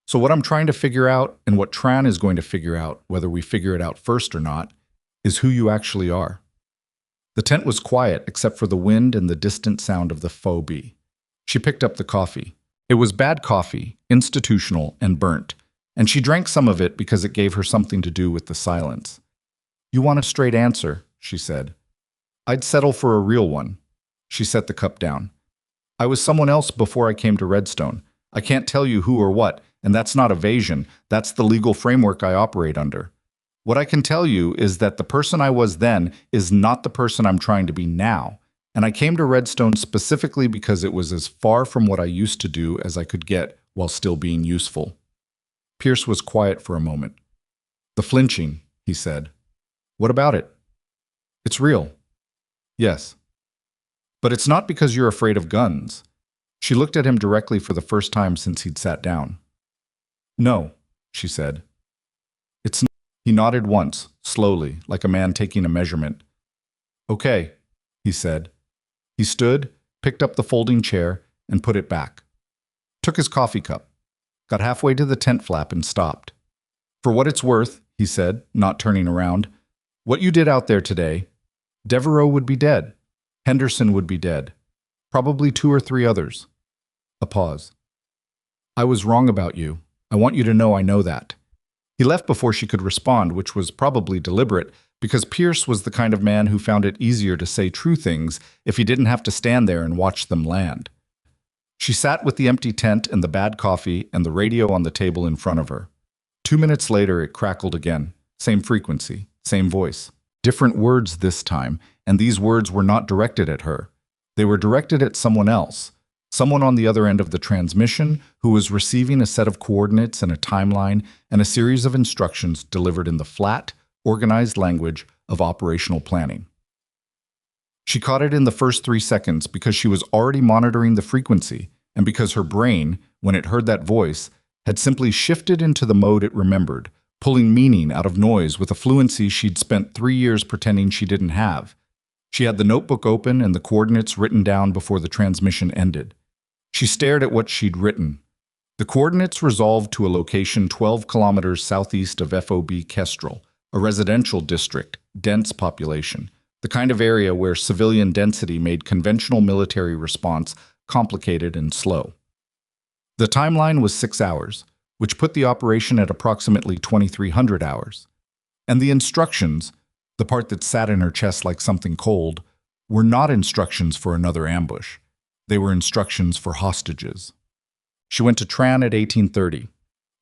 Speaker 1: So what I'm trying to figure out, and what Tran is going to figure out, whether we figure it out first or not, is who you actually are." The tent was quiet except for the wind and the distant sound of the faux bee. She picked up the coffee. It was bad coffee, institutional, and burnt, and she drank some of it because it gave her something to do with the silence. "You want a straight answer," she said. "I'd settle for a real one." She set the cup down. "I was someone else before I came to Redstone. I can't tell you who or what, and that's not evasion. That's the legal framework I operate under. What I can tell you is that the person I was then is not the person I'm trying to be now, and I came to Redstone specifically because it was as far from what I used to do as I could get while still being useful." Pierce was quiet for a moment. "The flinching," he said. "What about it?" "It's real." "Yes." "But it's not because you're afraid of guns." She looked at him directly for the first time since he'd sat down. "No," she said. "It's not." He nodded once, slowly, like a man taking a measurement. "Okay," he said. He stood, picked up the folding chair, and put it back. Took his coffee cup, got halfway to the tent flap and stopped. "For what it's worth," he said, not turning around, "what you did out there today, Devereaux would be dead. Henderson would be dead. Probably 2 or 3 others." A pause. "I was wrong about you. I want you to know I know that." He left before she could respond, which was probably deliberate, because Pierce was the kind of man who found it easier to say true things if he didn't have to stand there and watch them land. She sat with the empty tent and the bad coffee and the radio on the table in front of her. 2 minutes later, it crackled again. Same frequency, same voice. Different words this time, and these words were not directed at her. They were directed at someone else, someone on the other end of the transmission who was receiving a set of coordinates and a timeline and a series of instructions delivered in the flat, organized language of operational planning. She caught it in the first 3 seconds because she was already monitoring the frequency and because her brain, when it heard that voice, had simply shifted into the mode it remembered, pulling meaning out of noise with a fluency she'd spent 3 years pretending she didn't have. She had the notebook open and the coordinates written down before the transmission ended. She stared at what she'd written. The coordinates resolved to a location 12 kilometers southeast of FOB Kestrel, a residential district, dense population, the kind of area where civilian density made conventional military response complicated and slow. The timeline was 6 hours, which put the operation at approximately 2,300 hours. And the instructions, the part that sat in her chest like something cold, were not instructions for another ambush. They were instructions for hostages. She went to Tran at 1830.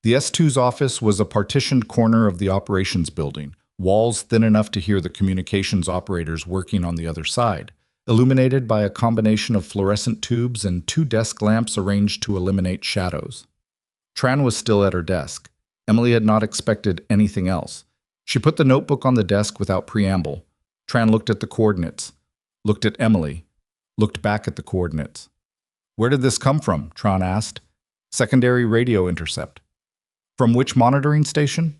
Speaker 1: The S2's office was a partitioned corner of the operations building, walls thin enough to hear the communications operators working on the other side, illuminated by a combination of fluorescent tubes and 2 desk lamps arranged to eliminate shadows. Tran was still at her desk. Emily had not expected anything else. She put the notebook on the desk without preamble. Tran looked at the coordinates, looked at Emily, looked back at the coordinates. "Where did this come from?" Tran asked. "Secondary radio intercept." "From which monitoring station?"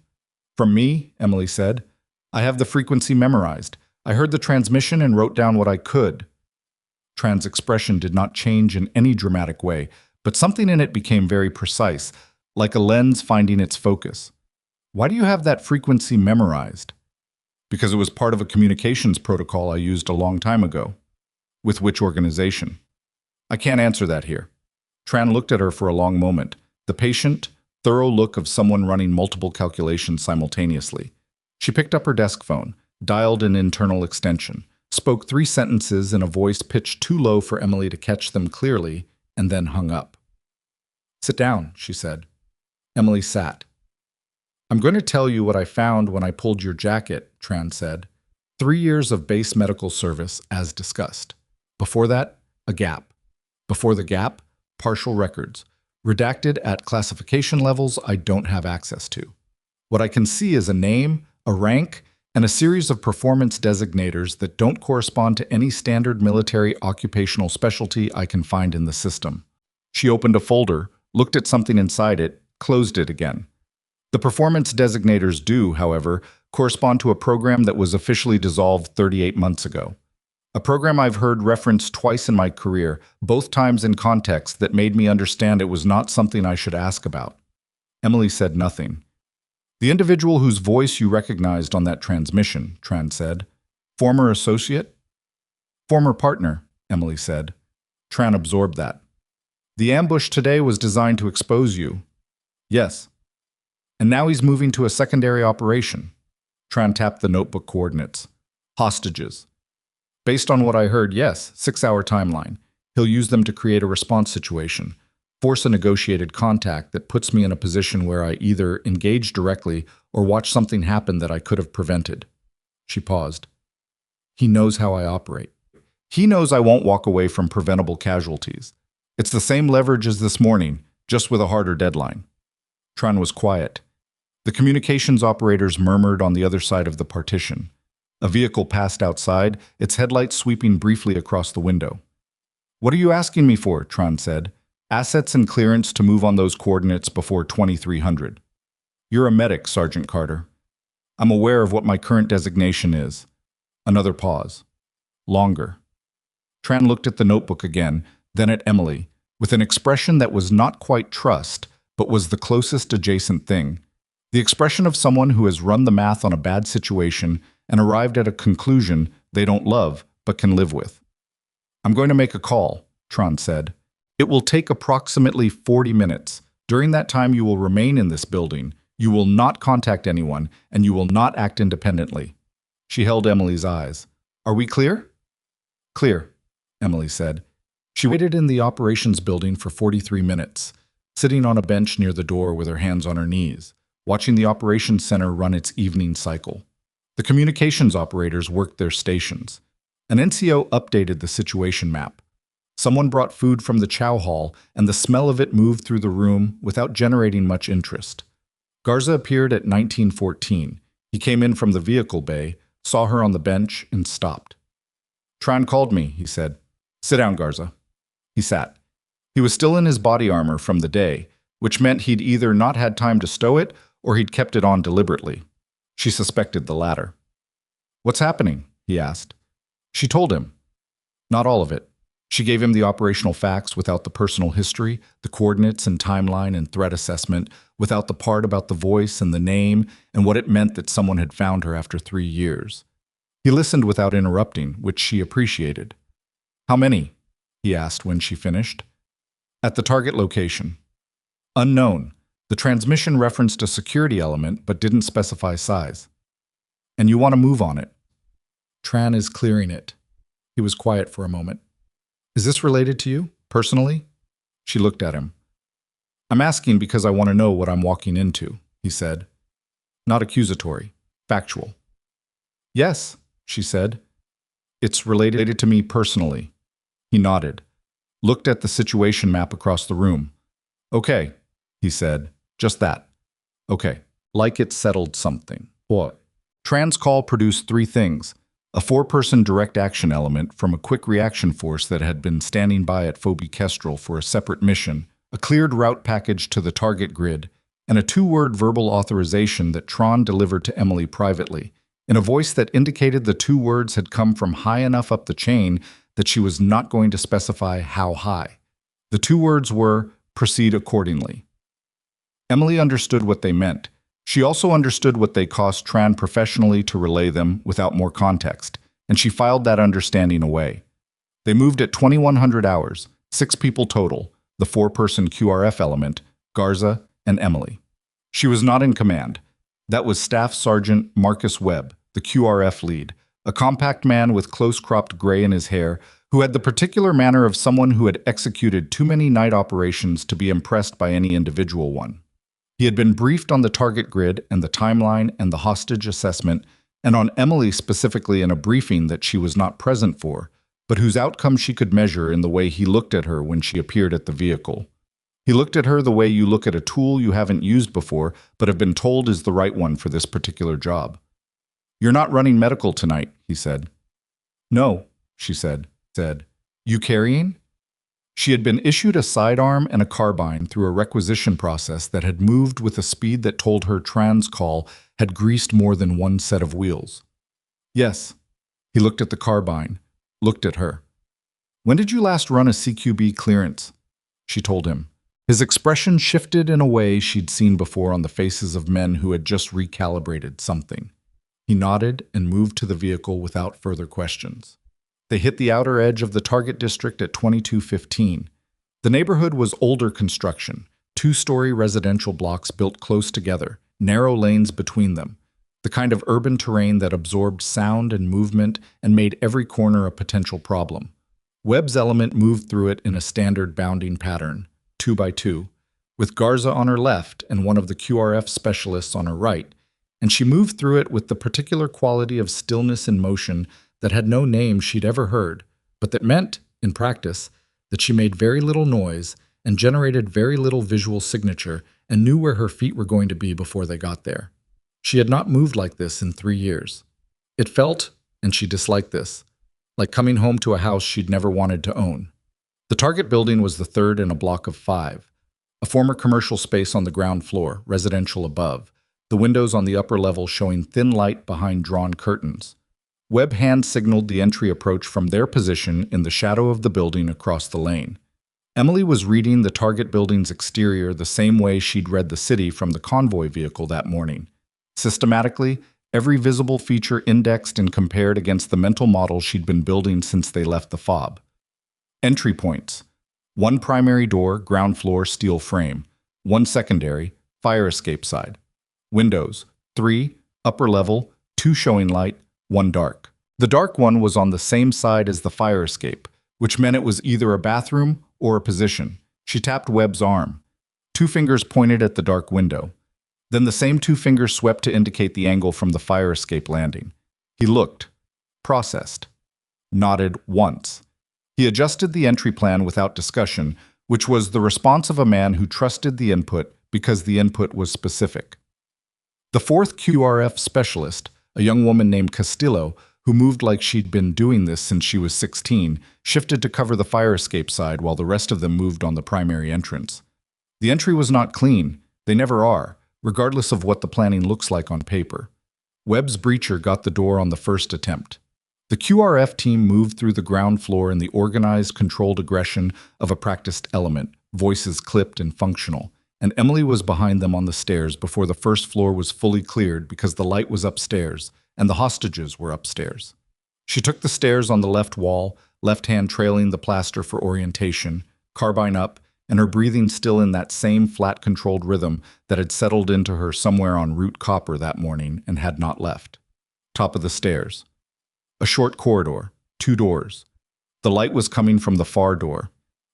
Speaker 1: "From me," Emily said. "I have the frequency memorized. I heard the transmission and wrote down what I could." Tran's expression did not change in any dramatic way, but something in it became very precise, like a lens finding its focus. "Why do you have that frequency memorized?" "Because it was part of a communications protocol I used a long time ago." "With which organization?" "I can't answer that here." Tran looked at her for a long moment, the patient, thorough look of someone running multiple calculations simultaneously. She picked up her desk phone, dialed an internal extension, spoke 3 sentences in a voice pitched too low for Emily to catch them clearly, and then hung up. "Sit down," she said. Emily sat. "I'm going to tell you what I found when I pulled your jacket," Tran said. 3 years of base medical service, as discussed. Before that, a gap. Before the gap, partial records, redacted at classification levels I don't have access to. What I can see is a name, a rank, and a series of performance designators that don't correspond to any standard military occupational specialty I can find in the system. She opened a folder, looked at something inside it, closed it again. The performance designators do, however, correspond to a program that was officially dissolved 38 months ago. A program I've heard referenced twice in my career, both times in context that made me understand it was not something I should ask about. Emily said nothing. "The individual whose voice you recognized on that transmission," Tran said. "Former associate?" "Former partner," Emily said. Tran absorbed that. "The ambush today was designed to expose you." "Yes." "And now he's moving to a secondary operation." Tran tapped the notebook coordinates. "Hostages." "Based on what I heard, yes, 6-hour timeline. He'll use them to create a response situation, force a negotiated contact that puts me in a position where I either engage directly or watch something happen that I could have prevented." She paused. "He knows how I operate. He knows I won't walk away from preventable casualties. It's the same leverage as this morning, just with a harder deadline." Tran was quiet. The communications operators murmured on the other side of the partition. A vehicle passed outside, its headlights sweeping briefly across the window. "What are you asking me for?" Tran said. "Assets and clearance to move on those coordinates before 2300. "You're a medic, Sergeant Carter." "I'm aware of what my current designation is." Another pause. Longer. Tran looked at the notebook again, then at Emily, with an expression that was not quite trust, but was the closest adjacent thing. The expression of someone who has run the math on a bad situation and arrived at a conclusion they don't love but can live with. "I'm going to make a call," Tran said. "It will take approximately 40 minutes. During that time you will remain in this building. You will not contact anyone, and you will not act independently." She held Emily's eyes. "Are we clear?" "Clear," Emily said. She waited in the operations building for 43 minutes, sitting on a bench near the door with her hands on her knees, watching the operations center run its evening cycle. The communications operators worked their stations. An NCO updated the situation map, Someone brought food from the chow hall, and the smell of it moved through the room without generating much interest. Garza appeared at 1914. He came in from the vehicle bay, saw her on the bench, and stopped. "Tran called me," he said. "Sit down, Garza." He sat. He was still in his body armor from the day, which meant he'd either not had time to stow it or he'd kept it on deliberately. She suspected the latter. "What's happening?" he asked. She told him. Not all of it. She gave him the operational facts without the personal history, the coordinates and timeline and threat assessment, without the part about the voice and the name and what it meant that someone had found her after 3 years. He listened without interrupting, which she appreciated. "How many?" he asked when she finished. "At the target location." "Unknown." The transmission referenced a security element but didn't specify size. "And you want to move on it?" "Tran is clearing it." He was quiet for a moment. "Is this related to you, personally?" She looked at him. "I'm asking because I want to know what I'm walking into," he said. Not accusatory, factual. "Yes," she said. "It's related to me personally." He nodded, looked at the situation map across the room. "Okay," he said, "just that. Okay, like it settled something." What? Tran's call produced 3 things. A 4-person direct action element from a quick reaction force that had been standing by at Phoebe Kestrel for a separate mission, a cleared route package to the target grid, and a 2-word verbal authorization that Tron delivered to Emily privately, in a voice that indicated the 2 words had come from high enough up the chain that she was not going to specify how high. The 2 words were, "proceed accordingly." Emily understood what they meant. She also understood what they cost Tran professionally to relay them without more context, and she filed that understanding away. They moved at 2100 hours, 6 people total, the 4-person QRF element, Garza and Emily. She was not in command. That was Staff Sergeant Marcus Webb, the QRF lead, a compact man with close-cropped gray in his hair who had the particular manner of someone who had executed too many night operations to be impressed by any individual one. He had been briefed on the target grid and the timeline and the hostage assessment, and on Emily specifically in a briefing that she was not present for, but whose outcome she could measure in the way he looked at her when she appeared at the vehicle. He looked at her the way you look at a tool you haven't used before but have been told is the right one for this particular job. "You're not running medical tonight," he said. "No," she said. "You carrying?" She had been issued a sidearm and a carbine through a requisition process that had moved with a speed that told her Tran's call had greased more than one set of wheels. "Yes." He looked at the carbine, looked at her. "When did you last run a CQB clearance?" She told him. His expression shifted in a way she'd seen before on the faces of men who had just recalibrated something. He nodded and moved to the vehicle without further questions. They hit the outer edge of the target district at 22:15. The neighborhood was older construction, 2-story residential blocks built close together, narrow lanes between them, the kind of urban terrain that absorbed sound and movement and made every corner a potential problem. Webb's element moved through it in a standard bounding pattern, 2 by 2, with Garza on her left and one of the QRF specialists on her right, and she moved through it with the particular quality of stillness and motion that had no name she'd ever heard, but that meant, in practice, that she made very little noise and generated very little visual signature and knew where her feet were going to be before they got there. She had not moved like this in 3 years. It felt, and she disliked this, like coming home to a house she'd never wanted to own. The target building was the 3rd in a block of 5, a former commercial space on the ground floor, residential above, the windows on the upper level showing thin light behind drawn curtains. Webb hand-signaled the entry approach from their position in the shadow of the building across the lane. Emily was reading the target building's exterior the same way she'd read the city from the convoy vehicle that morning. Systematically, every visible feature indexed and compared against the mental model she'd been building since they left the fob. Entry points. 1 primary door, ground floor, steel frame. 1 secondary, fire escape side. Windows. 3, upper level, 2 showing light, 1 dark. The dark one was on the same side as the fire escape, which meant it was either a bathroom or a position. She tapped Webb's arm. 2 fingers pointed at the dark window. Then the same 2 fingers swept to indicate the angle from the fire escape landing. He looked, processed, nodded once. He adjusted the entry plan without discussion, which was the response of a man who trusted the input because the input was specific. The fourth QRF specialist, a young woman named Castillo, who moved like she'd been doing this since she was 16, shifted to cover the fire escape side while the rest of them moved on the primary entrance. The entry was not clean. They never are, regardless of what the planning looks like on paper. Webb's breacher got the door on the first attempt. The QRF team moved through the ground floor in the organized, controlled aggression of a practiced element, voices clipped and functional, and Emily was behind them on the stairs before the first floor was fully cleared because the light was upstairs and the hostages were upstairs. She took the stairs on the left wall, left hand trailing the plaster for orientation, carbine up, and her breathing still in that same flat, controlled rhythm that had settled into her somewhere on Route Copper that morning and had not left. Top of the stairs. A short corridor, 2 doors. The light was coming from the far door,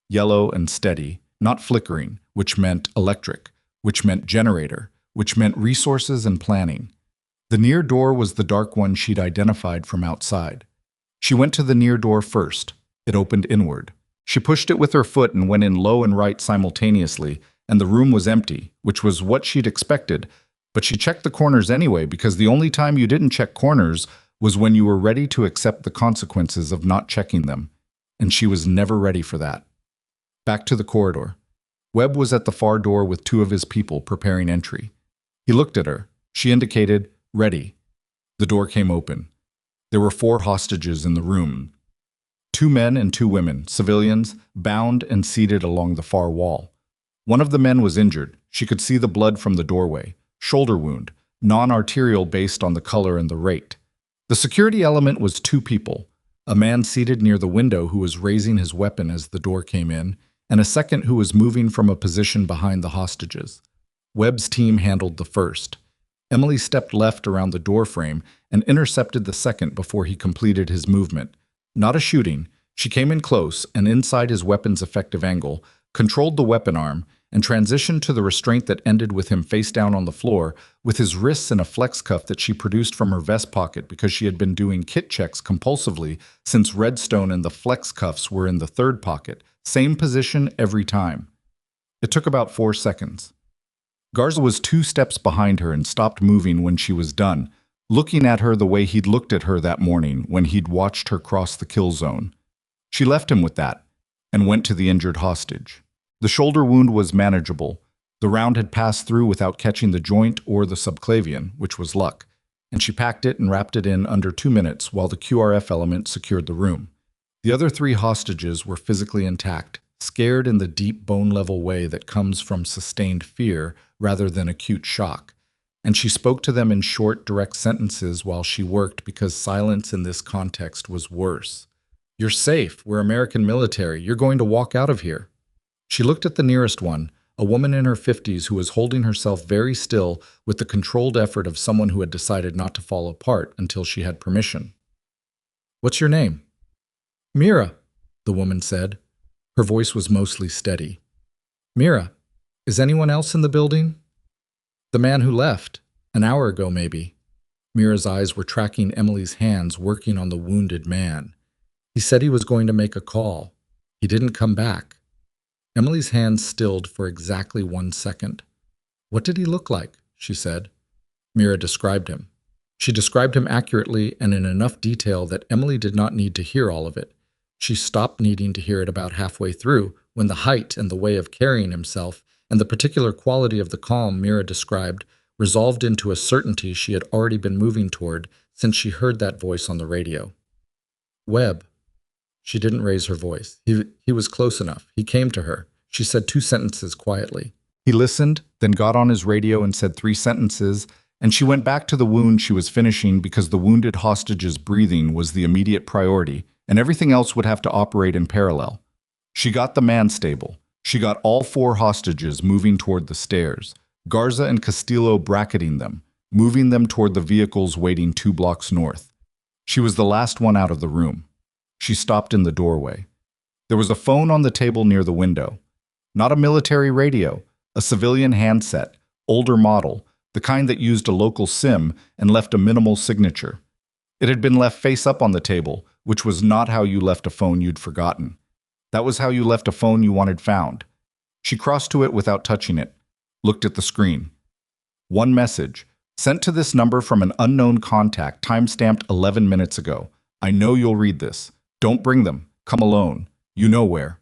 Speaker 1: yellow and steady, not flickering, which meant electric, which meant generator, which meant resources and planning. The near door was the dark one she'd identified from outside. She went to the near door first. It opened inward. She pushed it with her foot and went in low and right simultaneously, and the room was empty, which was what she'd expected, but she checked the corners anyway because the only time you didn't check corners was when you were ready to accept the consequences of not checking them, and she was never ready for that. Back to the corridor. Webb was at the far door with 2 of his people preparing entry. He looked at her. She indicated, "Ready." The door came open. There were 4 hostages in the room. 2 men and 2 women, civilians, bound and seated along the far wall. One of the men was injured. She could see the blood from the doorway. Shoulder wound, non-arterial based on the color and the rate. The security element was 2 people, a man seated near the window who was raising his weapon as the door came in, and a second who was moving from a position behind the hostages. Webb's team handled the first. Emily stepped left around the door frame and intercepted the second before he completed his movement. Not a shooting. She came in close and inside his weapon's effective angle, controlled the weapon arm, and transitioned to the restraint that ended with him face down on the floor, with his wrists in a flex cuff that she produced from her vest pocket because she had been doing kit checks compulsively since Redstone and the flex cuffs were in the 3rd pocket, same position every time. It took about 4 seconds. Garza was 2 steps behind her and stopped moving when she was done, looking at her the way he'd looked at her that morning when he'd watched her cross the kill zone. She left him with that and went to the injured hostage. The shoulder wound was manageable. The round had passed through without catching the joint or the subclavian, which was luck, and she packed it and wrapped it in under 2 minutes while the QRF element secured the room. The other 3 hostages were physically intact, scared in the deep bone-level way that comes from sustained fear rather than acute shock, and she spoke to them in short, direct sentences while she worked because silence in this context was worse. "You're safe. We're American military. You're going to walk out of here." She looked at the nearest one, a woman in her 50s who was holding herself very still with the controlled effort of someone who had decided not to fall apart until she had permission. "What's your name?" "Mira," the woman said. Her voice was mostly steady. "Mira, is anyone else in the building?" "The man who left. An hour ago, maybe." Mira's eyes were tracking Emily's hands working on the wounded man. "He said he was going to make a call. He didn't come back." Emily's hands stilled for exactly 1 second. "What did he look like?" she said. Mira described him. She described him accurately and in enough detail that Emily did not need to hear all of it. She stopped needing to hear it about halfway through, when the height and the way of carrying himself and the particular quality of the calm Mira described resolved into a certainty she had already been moving toward since she heard that voice on the radio. "Webb." She didn't raise her voice. He was close enough. He came to her. She said 2 sentences quietly. He listened, then got on his radio and said 3 sentences, and she went back to the wound she was finishing because the wounded hostage's breathing was the immediate priority, and everything else would have to operate in parallel. She got the man stable. She got all 4 hostages moving toward the stairs, Garza and Castillo bracketing them, moving them toward the vehicles waiting 2 blocks north. She was the last one out of the room. She stopped in the doorway. There was a phone on the table near the window. Not a military radio, a civilian handset, older model, the kind that used a local SIM and left a minimal signature. It had been left face up on the table, which was not how you left a phone you'd forgotten. That was how you left a phone you wanted found. She crossed to it without touching it, looked at the screen. One message, sent to this number from an unknown contact, time-stamped 11 minutes ago. I know you'll read this. Don't bring them. Come alone. You know where.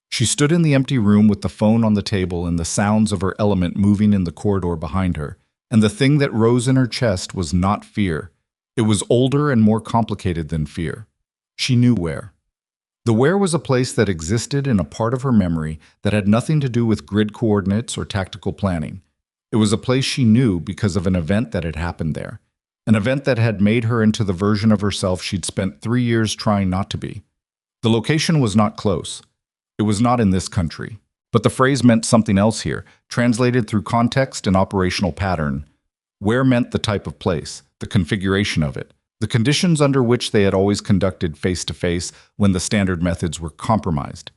Speaker 1: She stood in the empty room with the phone on the table and the sounds of her element moving in the corridor behind her. And the thing that rose in her chest was not fear. It was older and more complicated than fear. She knew where. The where was a place that existed in a part of her memory that had nothing to do with grid coordinates or tactical planning. It was a place she knew because of an event that had happened there. An event that had made her into the version of herself she'd spent 3 years trying not to be. The location was not close. It was not in this country. But the phrase meant something else here, translated through context and operational pattern. Where meant the type of place, the configuration of it, the conditions under which they had always conducted face-to-face when the standard methods were compromised.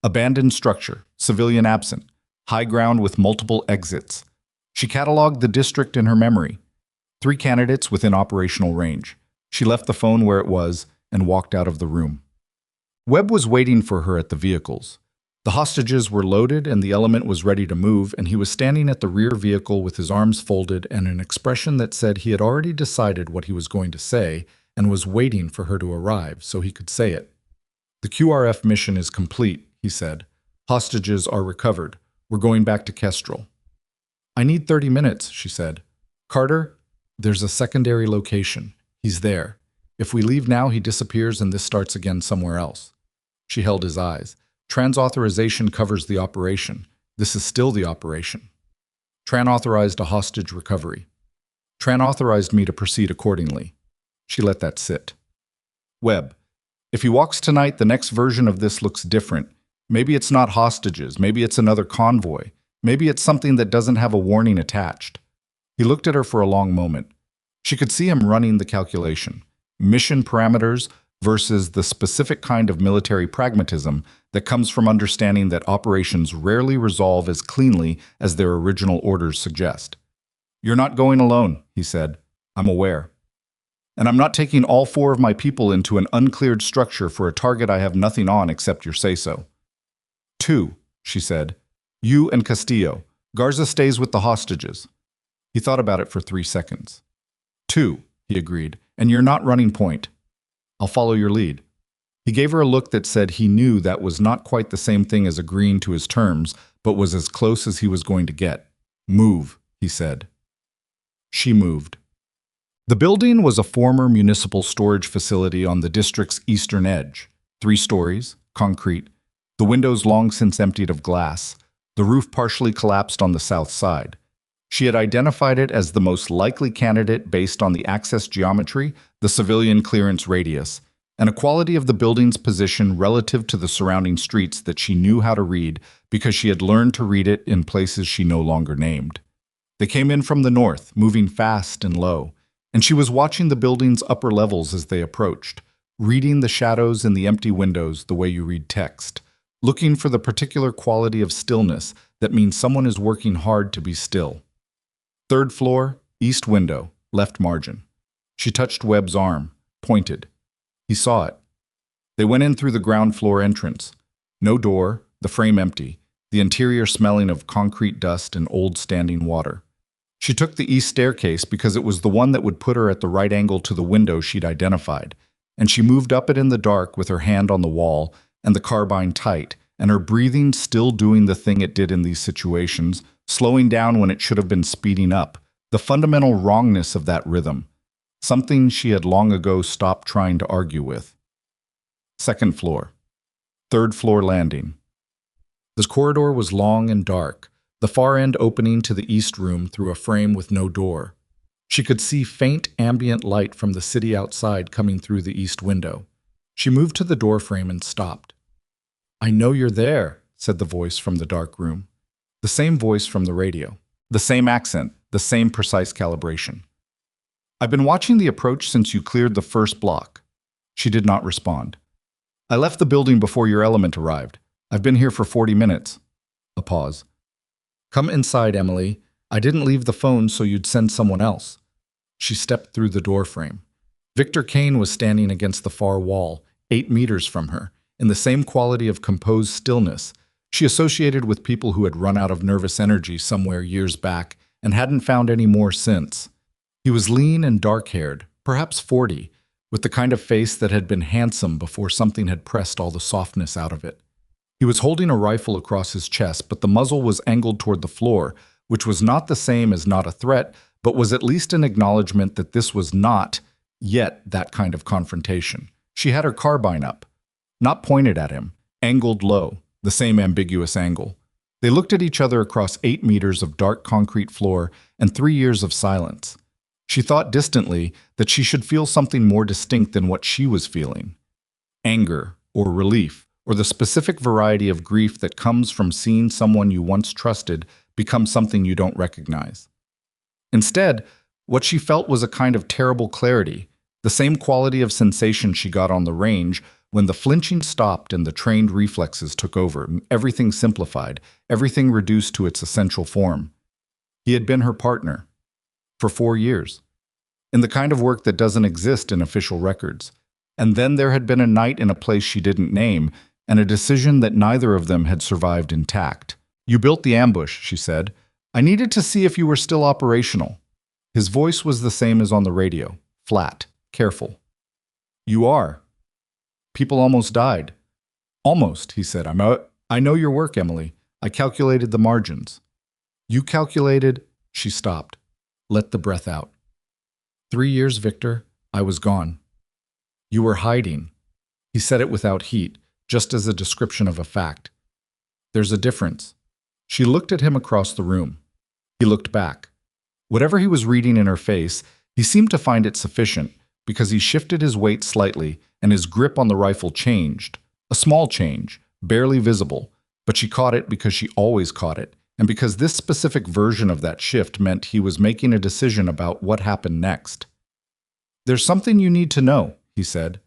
Speaker 1: Abandoned structure, civilian absent, high ground with multiple exits. She cataloged the district in her memory. 3 candidates within operational range. She left the phone where it was and walked out of the room. Webb was waiting for her at the vehicles. The hostages were loaded and the element was ready to move, and he was standing at the rear vehicle with his arms folded and an expression that said he had already decided what he was going to say and was waiting for her to arrive so he could say it. The QRF mission is complete, he said. Hostages are recovered. We're going back to Kestrel. I need 30 minutes, she said. Carter, there's a secondary location. He's there. If we leave now, he disappears and this starts again somewhere else. She held his eyes. Trans-authorization covers the operation. This is still the operation. Tran authorized a hostage recovery. Tran authorized me to proceed accordingly. She let that sit. Webb, if he walks tonight, the next version of this looks different. Maybe it's not hostages. Maybe it's another convoy. Maybe it's something that doesn't have a warning attached. He looked at her for a long moment. She could see him running the calculation. Mission parameters versus the specific kind of military pragmatism that comes from understanding that operations rarely resolve as cleanly as their original orders suggest. You're not going alone, he said. I'm aware. And I'm not taking all 4 of my people into an uncleared structure for a target I have nothing on except your say-so. 2, she said. You and Castillo. Garza stays with the hostages. He thought about it for 3 seconds. 2, he agreed, and you're not running point. I'll follow your lead. He gave her a look that said he knew that was not quite the same thing as agreeing to his terms, but was as close as he was going to get. Move, he said. She moved. The building was a former municipal storage facility on the district's eastern edge. 3 stories, concrete, the windows long since emptied of glass, the roof partially collapsed on the south side. She had identified it as the most likely candidate based on the access geometry, the civilian clearance radius, and a quality of the building's position relative to the surrounding streets that she knew how to read because she had learned to read it in places she no longer named. They came in from the north, moving fast and low, and she was watching the building's upper levels as they approached, reading the shadows in the empty windows the way you read text, looking for the particular quality of stillness that means someone is working hard to be still. 3rd floor, east window, left margin. She touched Webb's arm, pointed. He saw it. They went in through the ground floor entrance. No door, the frame empty, the interior smelling of concrete dust and old standing water. She took the east staircase because it was the one that would put her at the right angle to the window she'd identified, and she moved up it in the dark with her hand on the wall and the carbine tight, and her breathing still doing the thing it did in these situations, slowing down when it should have been speeding up, the fundamental wrongness of that rhythm, something she had long ago stopped trying to argue with. 2nd floor. 3rd floor landing. The corridor was long and dark, the far end opening to the east room through a frame with no door. She could see faint ambient light from the city outside coming through the east window. She moved to the door frame and stopped. I know you're there, said the voice from the dark room. The same voice from the radio. The same accent, the same precise calibration. I've been watching the approach since you cleared the first block. She did not respond. I left the building before your element arrived. I've been here for 40 minutes. A pause. Come inside, Emily. I didn't leave the phone so you'd send someone else. She stepped through the door frame. Victor Kane was standing against the far wall, 8 meters from her, in the same quality of composed stillness she associated with people who had run out of nervous energy somewhere years back and hadn't found any more since. He was lean and dark-haired, perhaps 40, with the kind of face that had been handsome before something had pressed all the softness out of it. He was holding a rifle across his chest, but the muzzle was angled toward the floor, which was not the same as not a threat, but was at least an acknowledgement that this was not yet that kind of confrontation. She had her carbine up, not pointed at him, angled low, the same ambiguous angle. They looked at each other across 8 meters of dark concrete floor and 3 years of silence. She thought distantly that she should feel something more distinct than what she was feeling. Anger, or relief, or the specific variety of grief that comes from seeing someone you once trusted become something you don't recognize. Instead, what she felt was a kind of terrible clarity, the same quality of sensation she got on the range when the flinching stopped and the trained reflexes took over, everything simplified, everything reduced to its essential form. He had been her partner for 4 years, in the kind of work that doesn't exist in official records. And then there had been a night in a place she didn't name, and a decision that neither of them had survived intact. "You built the ambush," she said. "I needed to see if you were still operational." His voice was the same as on the radio, flat, careful. "You are. People almost died." "Almost," he said. I know your work, Emily. I calculated the margins." "You calculated—" She stopped. Let the breath out. 3 years, Victor. I was gone. You were hiding. He said it without heat, just as a description of a fact. "There's a difference." She looked at him across the room. He looked back. Whatever he was reading in her face, he seemed to find it sufficient, because he shifted his weight slightly and his grip on the rifle changed. A small change, barely visible, but she caught it because she always caught it, and because this specific version of that shift meant he was making a decision about what happened next. "There's something you need to know," he said,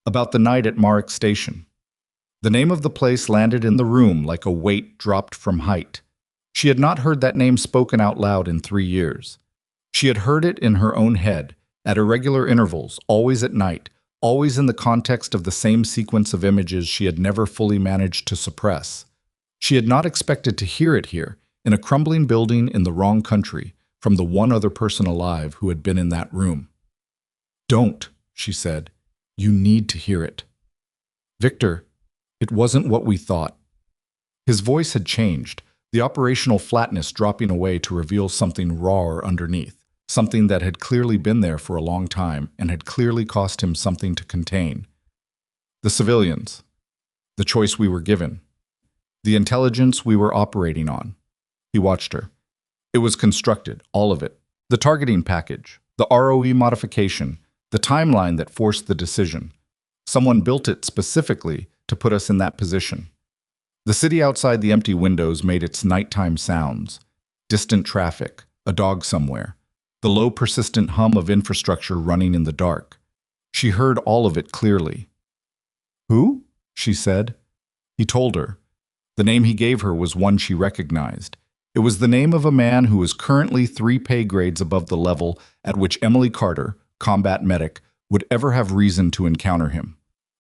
Speaker 1: "about the night at Marek Station." The name of the place landed in the room like a weight dropped from height. She had not heard that name spoken out loud in 3 years. She had heard it in her own head, at irregular intervals, always at night, always in the context of the same sequence of images she had never fully managed to suppress. She had not expected to hear it here, in a crumbling building in the wrong country, from the one other person alive who had been in that room. "Don't," she said. "You need to hear it." "Victor, it wasn't what we thought." His voice had changed, the operational flatness dropping away to reveal something rawer underneath, something that had clearly been there for a long time and had clearly cost him something to contain. "The civilians. The choice we were given. The intelligence we were operating on." He watched her. "It was constructed, all of it. The targeting package, the ROE modification, the timeline that forced the decision. Someone built it specifically to put us in that position." The city outside the empty windows made its nighttime sounds. Distant traffic, a dog somewhere, the low persistent hum of infrastructure running in the dark. She heard all of it clearly. "Who?" she said. He told her. The name he gave her was one she recognized. It was the name of a man who was currently 3 pay grades above the level at which Emily Carter, combat medic, would ever have reason to encounter him.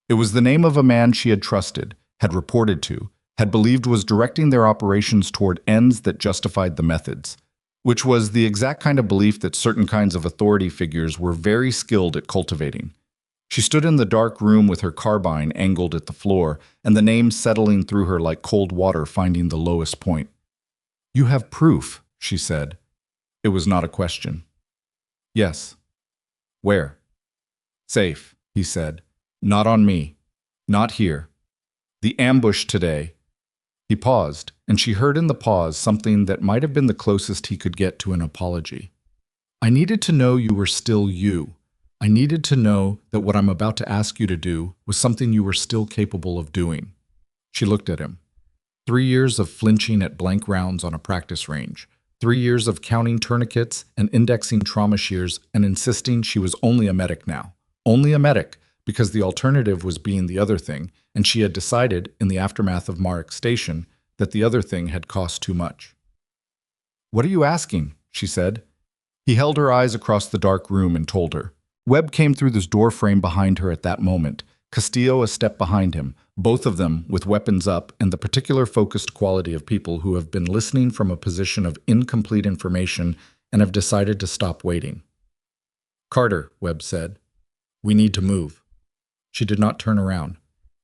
Speaker 1: It was the name of a man she had trusted, had reported to, had believed was directing their operations toward ends that justified the methods, which was the exact kind of belief that certain kinds of authority figures were very skilled at cultivating. She stood in the dark room with her carbine angled at the floor, and the name settling through her like cold water finding the lowest point. "You have proof," she said. It was not a question. "Yes." "Where?" "Safe," he said. "Not on me. Not here. The ambush today." He paused, and she heard in the pause something that might have been the closest he could get to an apology. "I needed to know you were still you. I needed to know that what I'm about to ask you to do was something you were still capable of doing." She looked at him. 3 years of flinching at blank rounds on a practice range. 3 years of counting tourniquets and indexing trauma shears and insisting she was only a medic now. Only a medic, because the alternative was being the other thing, and she had decided, in the aftermath of Marek Station, that the other thing had cost too much. "What are you asking?" she said. He held her eyes across the dark room and told her. Webb came through this door frame behind her at that moment, Castillo a step behind him, both of them with weapons up and the particular focused quality of people who have been listening from a position of incomplete information and have decided to stop waiting. "Carter," Webb said, "we need to move." She did not turn around.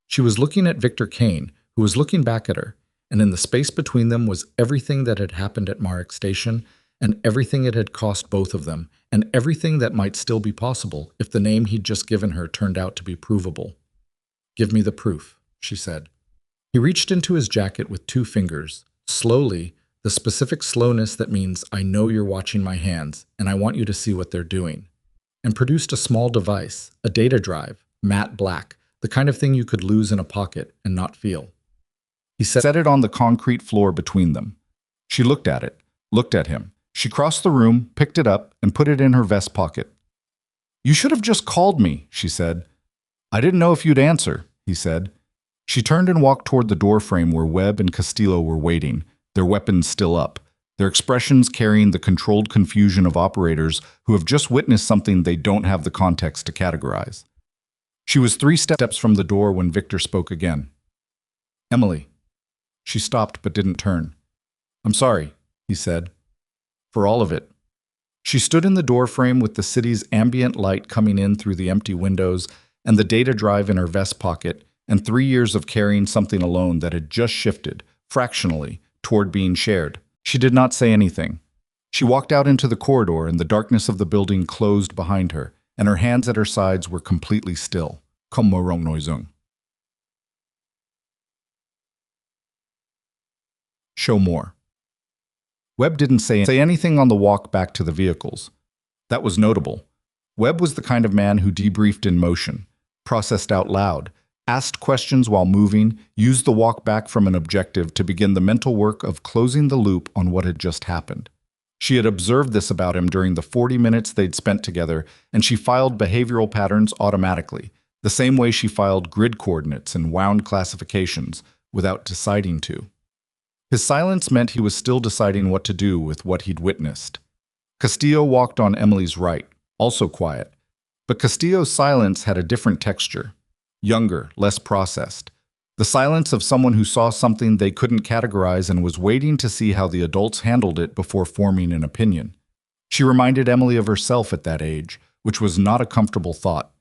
Speaker 1: She was looking at Victor Kane, who was looking back at her, and in the space between them was everything that had happened at Marek Station, and everything it had cost both of them, and everything that might still be possible if the name he'd just given her turned out to be provable. "Give me the proof," she said. He reached into his jacket with 2 fingers, slowly, the specific slowness that means I know you're watching my hands, and I want you to see what they're doing, and produced a small device, a data drive, matte black, the kind of thing you could lose in a pocket and not feel. He set it on the concrete floor between them. She looked at it, looked at him. She crossed the room, picked it up, and put it in her vest pocket. "You should have just called me," she said. "I didn't know if you'd answer," he said. She turned and walked toward the doorframe where Webb and Castillo were waiting, their weapons still up, their expressions carrying the controlled confusion of operators who have just witnessed something they don't have the context to categorize. She was 3 steps from the door when Victor spoke again. "Emily." She stopped but didn't turn. "I'm sorry," he said. "For all of it." She stood in the doorframe with the city's ambient light coming in through the empty windows and the data drive in her vest pocket, and 3 years of carrying something alone that had just shifted, fractionally, toward being shared. She did not say anything. She walked out into the corridor and the darkness of the building closed behind her, and her hands at her sides were completely still. Comme morong noisung. Show more. Webb didn't say anything on the walk back to the vehicles. That was notable. Webb was the kind of man who debriefed in motion, processed out loud, asked questions while moving, used the walk back from an objective to begin the mental work of closing the loop on what had just happened. She had observed this about him during the 40 minutes they'd spent together, and she filed behavioral patterns automatically, the same way she filed grid coordinates and wound classifications, without deciding to. His silence meant he was still deciding what to do with what he'd witnessed. Castillo walked on Emily's right, also quiet. But Castillo's silence had a different texture. Younger, less processed. The silence of someone who saw something they couldn't categorize and was waiting to see how the adults handled it before forming an opinion. She reminded Emily of herself at that age, which was not a comfortable thought.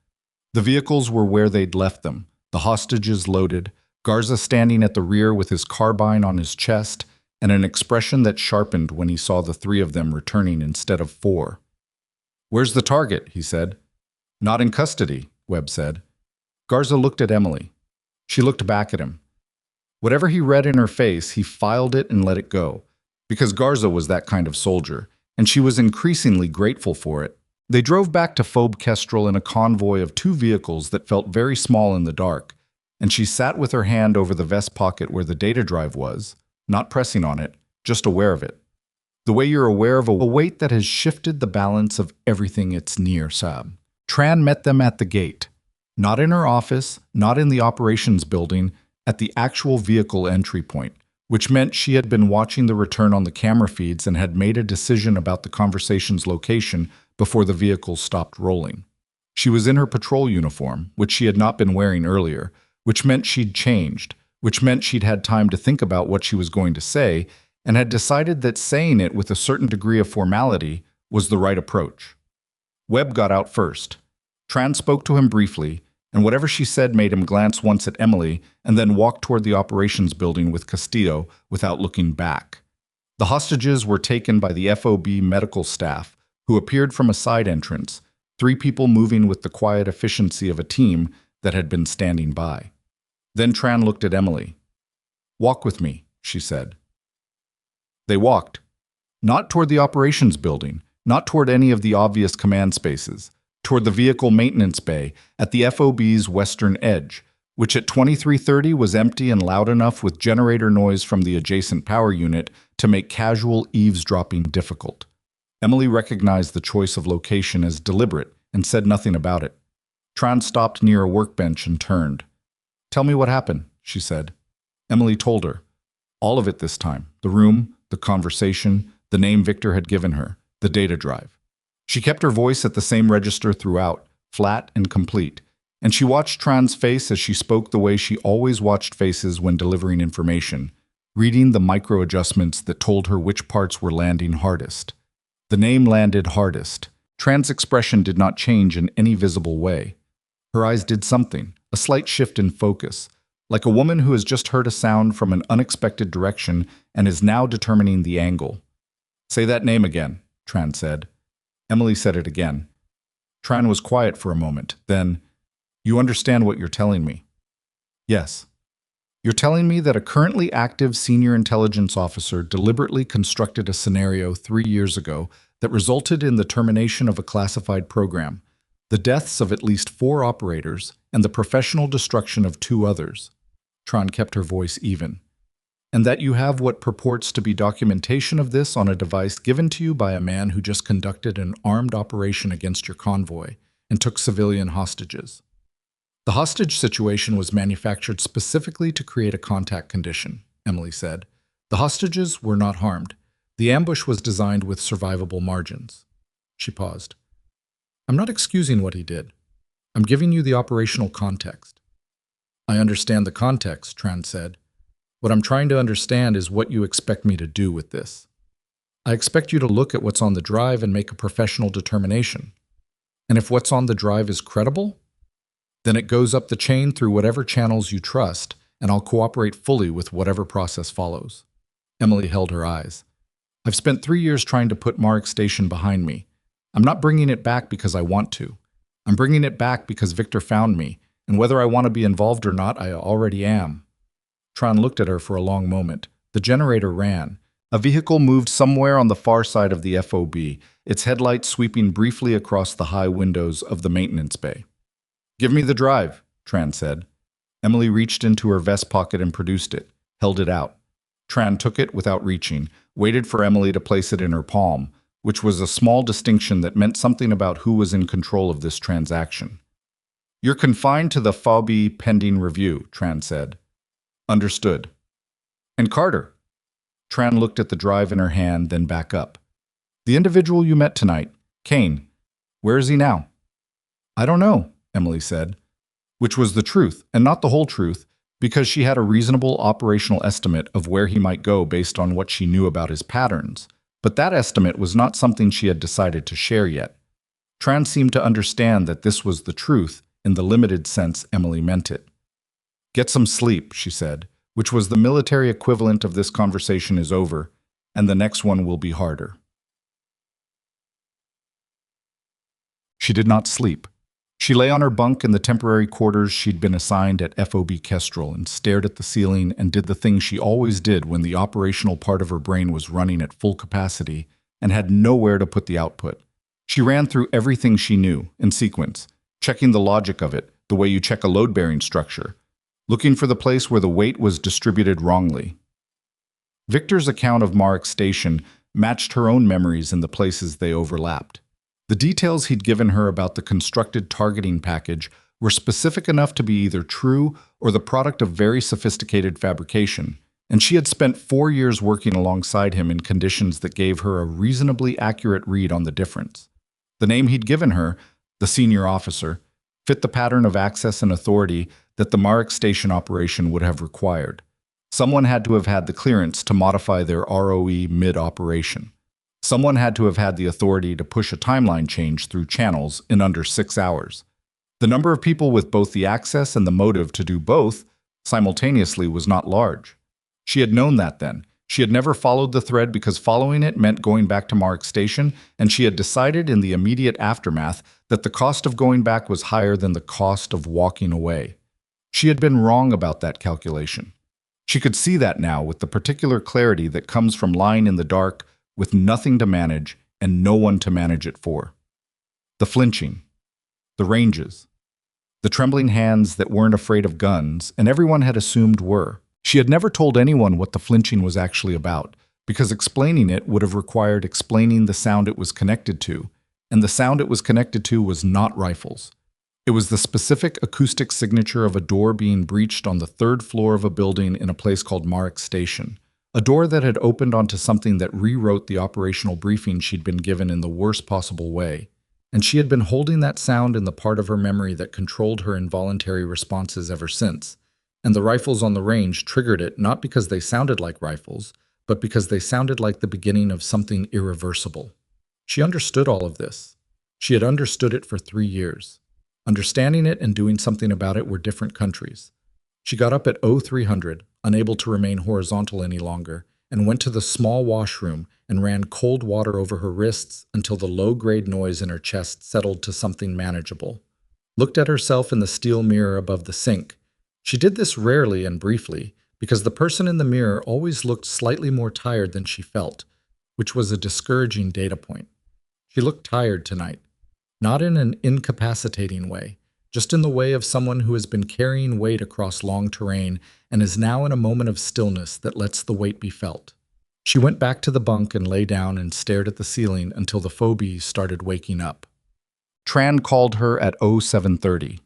Speaker 1: The vehicles were where they'd left them, the hostages loaded, Garza standing at the rear with his carbine on his chest, and an expression that sharpened when he saw the 3 of them returning instead of 4. "Where's the target?" he said. "Not in custody," Webb said. Garza looked at Emily. She looked back at him. Whatever he read in her face, he filed it and let it go, because Garza was that kind of soldier, and she was increasingly grateful for it. They drove back to Phobe Kestrel in a convoy of 2 vehicles that felt very small in the dark, and she sat with her hand over the vest pocket where the data drive was, not pressing on it, just aware of it. The way you're aware of a weight that has shifted the balance of everything it's near, Sab. Tran met them at the gate. Not in her office, not in the operations building, at the actual vehicle entry point, which meant she had been watching the return on the camera feeds and had made a decision about the conversation's location before the vehicles stopped rolling. She was in her patrol uniform, which she had not been wearing earlier, which meant she'd changed, which meant she'd had time to think about what she was going to say, and had decided that saying it with a certain degree of formality was the right approach. Webb got out first. Tran spoke to him briefly, and whatever she said made him glance once at Emily and then walk toward the operations building with Castillo without looking back. The hostages were taken by the FOB medical staff, who appeared from a side entrance, 3 people moving with the quiet efficiency of a team that had been standing by. Then Tran looked at Emily. "Walk with me," she said. They walked. Not toward the operations building, not toward any of the obvious command spaces, toward the vehicle maintenance bay at the FOB's western edge, which at 23:30 was empty and loud enough with generator noise from the adjacent power unit to make casual eavesdropping difficult. Emily recognized the choice of location as deliberate and said nothing about it. Tran stopped near a workbench and turned. "Tell me what happened," she said. Emily told her. All of it this time. The room, the conversation, the name Victor had given her, the data drive. She kept her voice at the same register throughout, flat and complete, and she watched Tran's face as she spoke the way she always watched faces when delivering information, reading the micro-adjustments that told her which parts were landing hardest. The name landed hardest. Tran's expression did not change in any visible way. Her eyes did something, a slight shift in focus, like a woman who has just heard a sound from an unexpected direction and is now determining the angle. "Say that name again," Tran said. Emily said it again. Tran was quiet for a moment. Then, "You understand what you're telling me?" "Yes." "You're telling me that a currently active senior intelligence officer deliberately constructed a scenario 3 years ago that resulted in the termination of a classified program, the deaths of at least 4 operators, and the professional destruction of 2 others." Tran kept her voice even. "And that you have what purports to be documentation of this on a device given to you by a man who just conducted an armed operation against your convoy and took civilian hostages." "The hostage situation was manufactured specifically to create a contact condition," Emily said. "The hostages were not harmed. The ambush was designed with survivable margins." She paused. "I'm not excusing what he did. I'm giving you the operational context." "I understand the context," Tran said. "What I'm trying to understand is what you expect me to do with this." "I expect you to look at what's on the drive and make a professional determination. And if what's on the drive is credible, then it goes up the chain through whatever channels you trust, and I'll cooperate fully with whatever process follows." Emily held her eyes. "I've spent 3 years trying to put Marek Station behind me. I'm not bringing it back because I want to. I'm bringing it back because Victor found me, and whether I want to be involved or not, I already am." Tran looked at her for a long moment. The generator ran. A vehicle moved somewhere on the far side of the FOB, its headlights sweeping briefly across the high windows of the maintenance bay. "Give me the drive," Tran said. Emily reached into her vest pocket and produced it, held it out. Tran took it without reaching, waited for Emily to place it in her palm, which was a small distinction that meant something about who was in control of this transaction. "You're confined to the FOB pending review," Tran said. "Understood." "And Carter?" Tran looked at the drive in her hand, then back up. "The individual you met tonight, Kane, where is he now?" "I don't know," Emily said, which was the truth, and not the whole truth, because she had a reasonable operational estimate of where he might go based on what she knew about his patterns. But that estimate was not something she had decided to share yet. Tran seemed to understand that this was the truth in the limited sense Emily meant it. "Get some sleep," she said, which was the military equivalent of "this conversation is over, and the next one will be harder." She did not sleep. She lay on her bunk in the temporary quarters she'd been assigned at FOB Kestrel and stared at the ceiling and did the thing she always did when the operational part of her brain was running at full capacity and had nowhere to put the output. She ran through everything she knew, in sequence, checking the logic of it, the way you check a load-bearing structure, looking for the place where the weight was distributed wrongly. Victor's account of Marek Station matched her own memories in the places they overlapped. The details he'd given her about the constructed targeting package were specific enough to be either true or the product of very sophisticated fabrication, and she had spent 4 years working alongside him in conditions that gave her a reasonably accurate read on the difference. The name he'd given her, the senior officer, fit the pattern of access and authority that the Marek Station operation would have required. Someone had to have had the clearance to modify their ROE mid-operation. Someone had to have had the authority to push a timeline change through channels in under 6 hours. The number of people with both the access and the motive to do both simultaneously was not large. She had known that then. She had never followed the thread because following it meant going back to Marek Station, and she had decided in the immediate aftermath that the cost of going back was higher than the cost of walking away. She had been wrong about that calculation. She could see that now with the particular clarity that comes from lying in the dark with nothing to manage and no one to manage it for. The flinching, the ranges, the trembling hands that weren't afraid of guns, and everyone had assumed were. She had never told anyone what the flinching was actually about, because explaining it would have required explaining the sound it was connected to, and the sound it was connected to was not rifles. It was the specific acoustic signature of a door being breached on the 3rd floor of a building in a place called Marek Station. A door that had opened onto something that rewrote the operational briefing she'd been given in the worst possible way. and she had been holding that sound in the part of her memory that controlled her involuntary responses ever since. And the rifles on the range triggered it not because they sounded like rifles, but because they sounded like the beginning of something irreversible. She understood all of this. She had understood it for 3 years. Understanding it and doing something about it were different countries. She got up at 0300, unable to remain horizontal any longer, and went to the small washroom and ran cold water over her wrists until the low-grade noise in her chest settled to something manageable. Looked at herself in the steel mirror above the sink. She did this rarely and briefly, because the person in the mirror always looked slightly more tired than she felt, which was a discouraging data point. She looked tired tonight, not in an incapacitating way, just in the way of someone who has been carrying weight across long terrain and is now in a moment of stillness that lets the weight be felt. She went back to the bunk and lay down and stared at the ceiling until the phobies started waking up. Tran called her at 0730.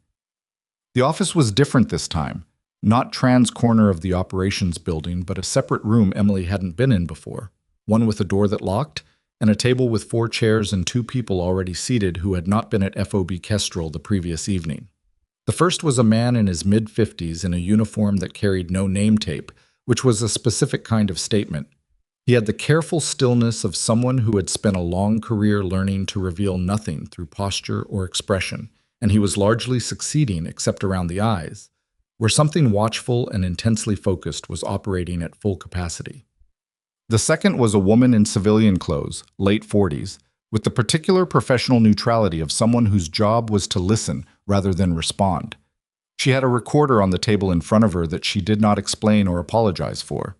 Speaker 1: The office was different this time. Not Tran's corner of the operations building, but a separate room Emily hadn't been in before. One with a door that locked, and a table with 4 chairs and 2 people already seated who had not been at FOB Kestrel the previous evening. The first was a man in his mid-50s in a uniform that carried no name tape, which was a specific kind of statement. He had the careful stillness of someone who had spent a long career learning to reveal nothing through posture or expression, and he was largely succeeding except around the eyes, where something watchful and intensely focused was operating at full capacity. The second was a woman in civilian clothes, late 40s, with the particular professional neutrality of someone whose job was to listen rather than respond. She had a recorder on the table in front of her that she did not explain or apologize for.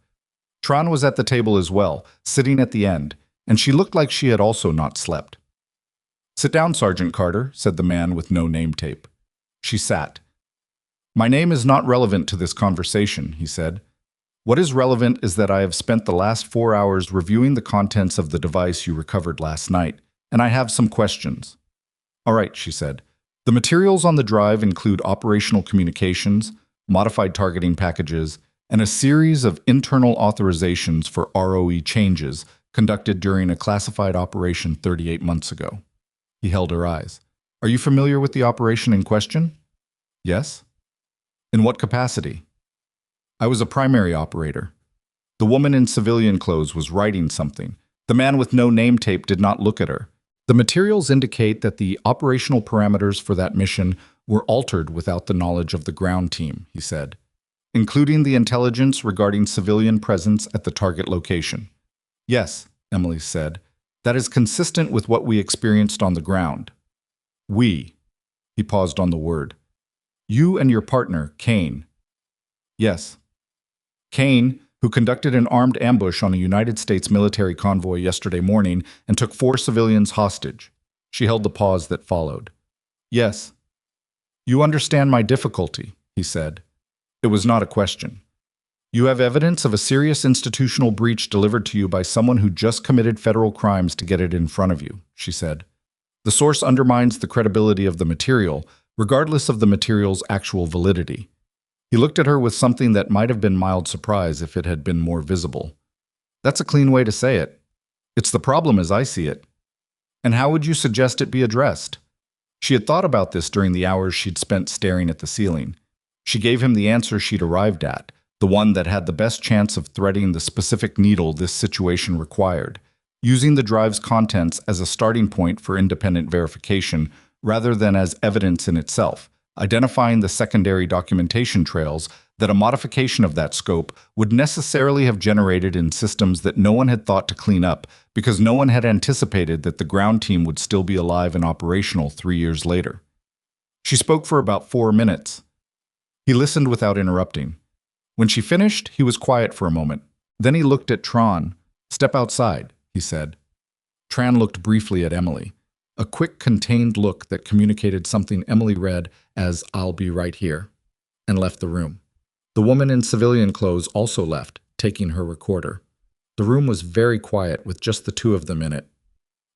Speaker 1: Tran was at the table as well, sitting at the end, and she looked like she had also not slept. "Sit down, Sergeant Carter," said the man with no name tape. She sat. "My name is not relevant to this conversation," he said. "What is relevant is that I have spent the last 4 hours reviewing the contents of the device you recovered last night, and I have some questions." "All right," she said. "The materials on the drive include operational communications, modified targeting packages, and a series of internal authorizations for ROE changes conducted during a classified operation 38 months ago." He held her eyes. "Are you familiar with the operation in question?" "Yes." "In what capacity?" "I was a primary operator." The woman in civilian clothes was writing something. The man with no name tape did not look at her. "The materials indicate that the operational parameters for that mission were altered without the knowledge of the ground team," he said, "including the intelligence regarding civilian presence at the target location." "Yes," Emily said, "that is consistent with what we experienced on the ground." "We." He paused on the word. "You and your partner, Kane." "Yes." "Kane, who conducted an armed ambush on a United States military convoy yesterday morning and took 4 civilians hostage." She held the pause that followed. "Yes." "You understand my difficulty," he said. It was not a question. "You have evidence of a serious institutional breach delivered to you by someone who just committed federal crimes to get it in front of you," she said. "The source undermines the credibility of the material, regardless of the material's actual validity." He looked at her with something that might have been mild surprise if it had been more visible. "That's a clean way to say it. It's the problem as I see it. And how would you suggest it be addressed?" She had thought about this during the hours she'd spent staring at the ceiling. She gave him the answer she'd arrived at, the one that had the best chance of threading the specific needle this situation required, using the drive's contents as a starting point for independent verification rather than as evidence in itself, identifying the secondary documentation trails that a modification of that scope would necessarily have generated in systems that no one had thought to clean up because no one had anticipated that the ground team would still be alive and operational 3 years later. She spoke for about 4 minutes. He listened without interrupting. When she finished, he was quiet for a moment. Then he looked at Tran. "Step outside," he said. Tran looked briefly at Emily. A quick, contained look that communicated something Emily read as "I'll be right here," and left the room. The woman in civilian clothes also left, taking her recorder. The room was very quiet with just the 2 of them in it.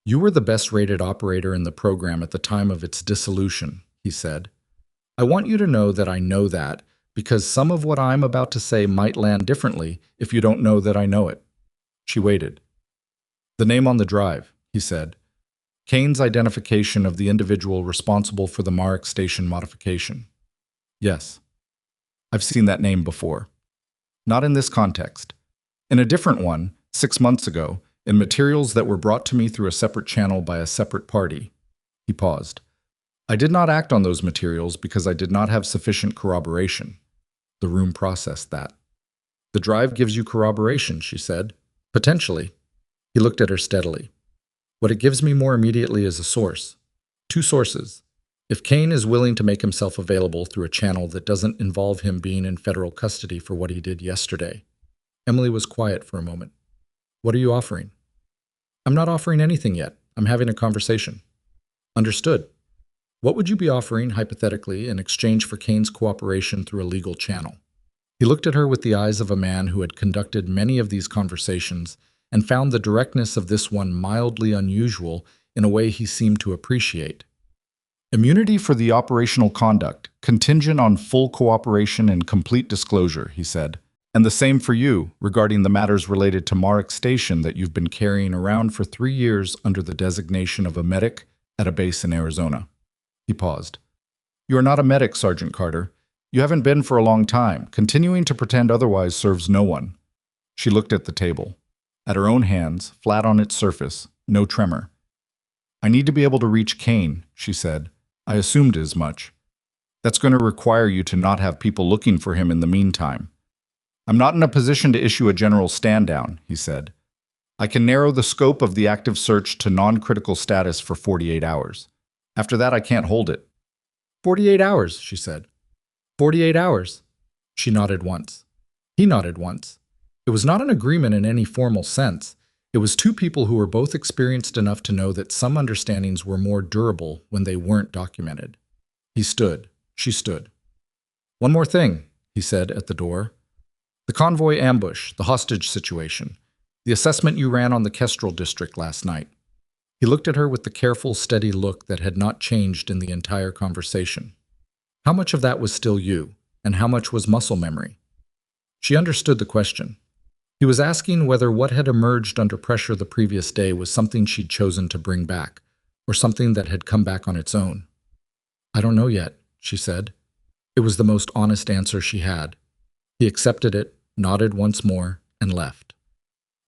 Speaker 1: "You were the best-rated operator in the program at the time of its dissolution," he said. "I want you to know that I know that, because some of what I'm about to say might land differently if you don't know that I know it." She waited. "The name on the drive," he said. Kane's identification of the individual responsible for the Marek Station modification. Yes. I've seen that name before. Not in this context. In a different one, 6 months ago, in materials that were brought to me through a separate channel by a separate party. He paused. I did not act on those materials because I did not have sufficient corroboration. The room processed that. The drive gives you corroboration, she said. Potentially. He looked at her steadily. What it gives me more immediately is a source. 2 sources. If Kane is willing to make himself available through a channel that doesn't involve him being in federal custody for what he did yesterday. Emily was quiet for a moment. What are you offering? I'm not offering anything yet. I'm having a conversation. Understood. What would you be offering, hypothetically, in exchange for Kane's cooperation through a legal channel? He looked at her with the eyes of a man who had conducted many of these conversations and found the directness of this one mildly unusual in a way he seemed to appreciate. Immunity for the operational conduct, contingent on full cooperation and complete disclosure, he said. And the same for you, regarding the matters related to Marek Station that you've been carrying around for 3 years under the designation of a medic at a base in Arizona. He paused. You are not a medic, Sergeant Carter. You haven't been for a long time. Continuing to pretend otherwise serves no one. She looked at the table. At her own hands, flat on its surface, no tremor. I need to be able to reach Kane, she said. I assumed as much. That's going to require you to not have people looking for him in the meantime. I'm not in a position to issue a general stand-down, he said. I can narrow the scope of the active search to non-critical status for 48 hours. After that, I can't hold it. 48 hours, she said. 48 hours. She nodded once. He nodded once. It was not an agreement in any formal sense. It was 2 people who were both experienced enough to know that some understandings were more durable when they weren't documented. He stood. She stood. One more thing, he said at the door. The convoy ambush, the hostage situation, the assessment you ran on the Kestrel district last night. He looked at her with the careful, steady look that had not changed in the entire conversation. How much of that was still you, and how much was muscle memory? She understood the question. He was asking whether what had emerged under pressure the previous day was something she'd chosen to bring back, or something that had come back on its own. I don't know yet, she said. It was the most honest answer she had. He accepted it, nodded once more, and left.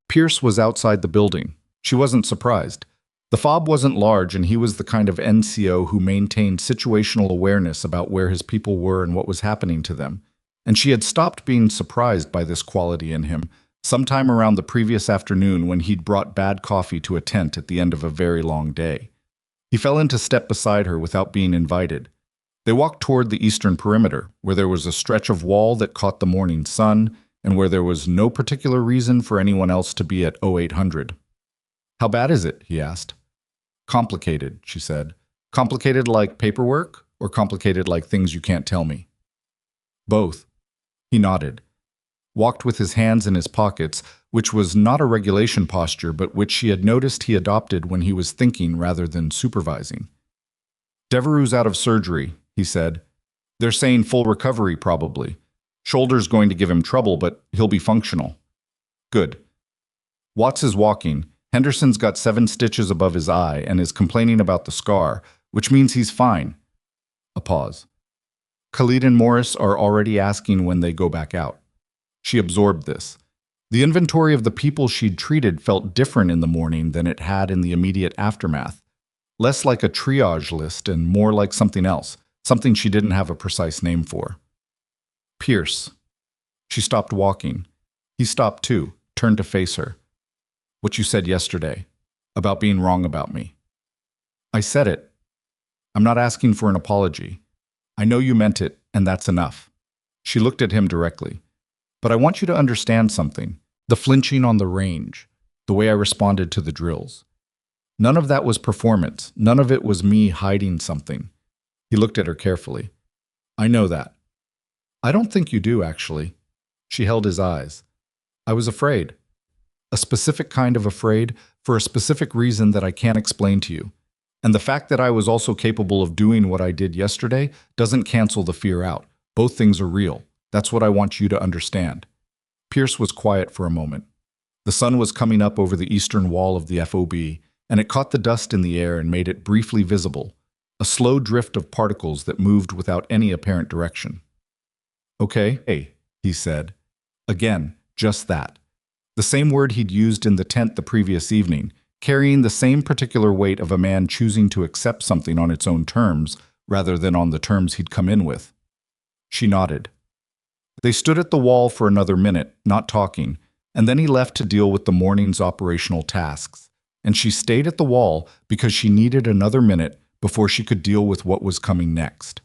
Speaker 1: Pierce was outside the building. She wasn't surprised. The fob wasn't large, and he was the kind of NCO who maintained situational awareness about where his people were and what was happening to them. And she had stopped being surprised by this quality in him sometime around the previous afternoon when he'd brought bad coffee to a tent at the end of a very long day. He fell into step beside her without being invited. They walked toward the eastern perimeter, where there was a stretch of wall that caught the morning sun, and where there was no particular reason for anyone else to be at 0800. How bad is it? He asked. Complicated, she said. Complicated like paperwork, or complicated like things you can't tell me? Both. He nodded. Walked with his hands in his pockets, which was not a regulation posture, but which she had noticed he adopted when he was thinking rather than supervising. Devereaux's out of surgery, he said. They're saying full recovery, probably. Shoulder's going to give him trouble, but he'll be functional. Good. Watts is walking. Henderson's got 7 stitches above his eye and is complaining about the scar, which means he's fine. A pause. Khalid and Morris are already asking when they go back out. She absorbed this. The inventory of the people she'd treated felt different in the morning than it had in the immediate aftermath. Less like a triage list and more like something else, something she didn't have a precise name for. Pierce. She stopped walking. He stopped too, turned to face her. What you said yesterday, about being wrong about me. I said it. I'm not asking for an apology. I know you meant it, and that's enough. She looked at him directly. But I want you to understand something. The flinching on the range, the way I responded to the drills. None of that was performance. None of it was me hiding something. He looked at her carefully. I know that. I don't think you do, actually. She held his eyes. I was afraid. A specific kind of afraid for a specific reason that I can't explain to you. And the fact that I was also capable of doing what I did yesterday doesn't cancel the fear out. Both things are real. That's what I want you to understand. Pierce was quiet for a moment. The sun was coming up over the eastern wall of the FOB, and it caught the dust in the air and made it briefly visible, a slow drift of particles that moved without any apparent direction. "Okay, hey," he said. Again, just that. The same word he'd used in the tent the previous evening, carrying the same particular weight of a man choosing to accept something on its own terms rather than on the terms he'd come in with. She nodded. They stood at the wall for another minute, not talking, and then he left to deal with the morning's operational tasks. And she stayed at the wall because she needed another minute before she could deal with what was coming next.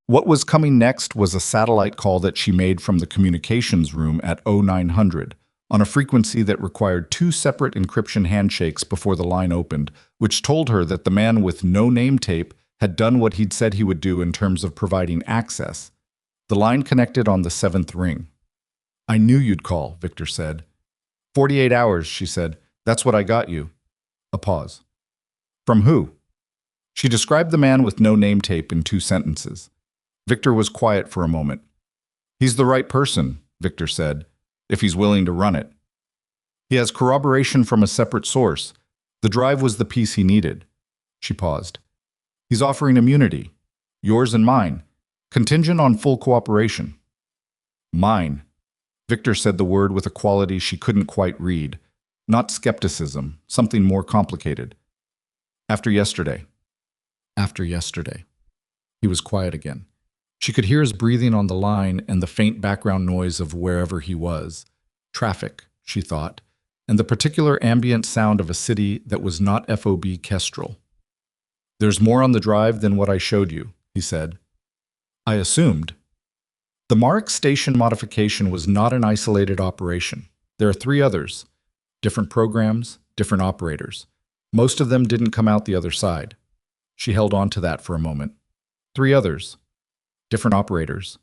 Speaker 1: What was coming next was a satellite call that she made from the communications room at 0900 on a frequency that required two separate encryption handshakes before the line opened, which told her that the man with no name tape had done what he'd said he would do in terms of providing access. The line connected on the 7th ring. "I knew you'd call," Victor said. 48 hours, she said. "That's what I got you." A pause. "From who?" She described the man with no name tape in 2 sentences. Victor was quiet for a moment. "He's the right person," Victor said, "if he's willing to run it. He has corroboration from a separate source. The drive was the piece he needed." She paused. "He's offering immunity, yours and mine, contingent on full cooperation." "Mine." Victor said the word with a quality she couldn't quite read. Not skepticism, something more complicated. "After yesterday." "After yesterday." He was quiet again. She could hear his breathing on the line and the faint background noise of wherever he was. Traffic, she thought, and the particular ambient sound of a city that was not FOB Kestrel. "There's more on the drive than what I showed you," he said. "I assumed." The Mark station modification was not an isolated operation. There are 3 others. Different programs, different operators. Most of them didn't come out the other side. She held on to that for a moment. 3 others. Different operators.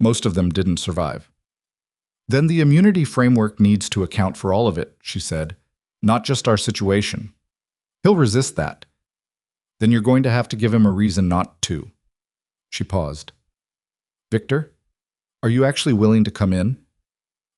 Speaker 1: Most of them didn't survive. "Then the immunity framework needs to account for all of it," she said. "Not just our situation. He'll resist that. Then you're going to have to give him a reason not to." She paused. "Victor, are you actually willing to come in?"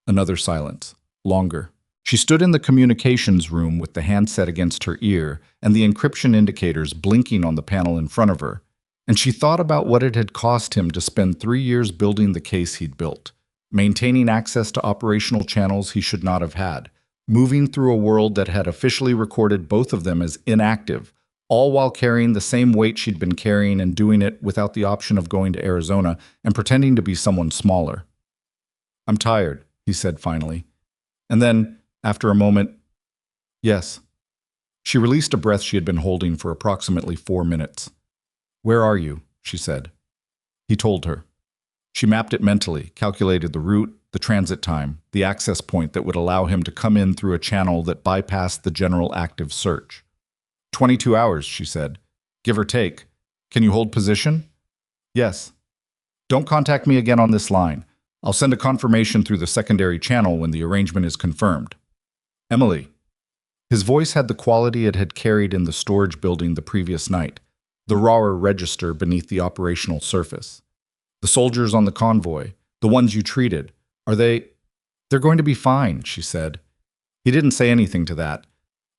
Speaker 1: Another silence. Longer. She stood in the communications room with the handset against her ear and the encryption indicators blinking on the panel in front of her, and she thought about what it had cost him to spend 3 years building the case he'd built, maintaining access to operational channels he should not have had, moving through a world that had officially recorded both of them as inactive, all while carrying the same weight she'd been carrying and doing it without the option of going to Arizona and pretending to be someone smaller. "I'm tired," he said finally. And then, after a moment, "Yes." She released a breath she had been holding for approximately 4 minutes. "Where are you?" she said. He told her. She mapped it mentally, calculated the route, the transit time, the access point that would allow him to come in through a channel that bypassed the general active search. 22 hours, she said. "Give or take. Can you hold position?" "Yes." "Don't contact me again on this line. I'll send a confirmation through the secondary channel when the arrangement is confirmed." "Emily." His voice had the quality it had carried in the storage building the previous night, the rawer register beneath the operational surface. "The soldiers on the convoy, the ones you treated, are they—" "They're going to be fine," she said. He didn't say anything to that,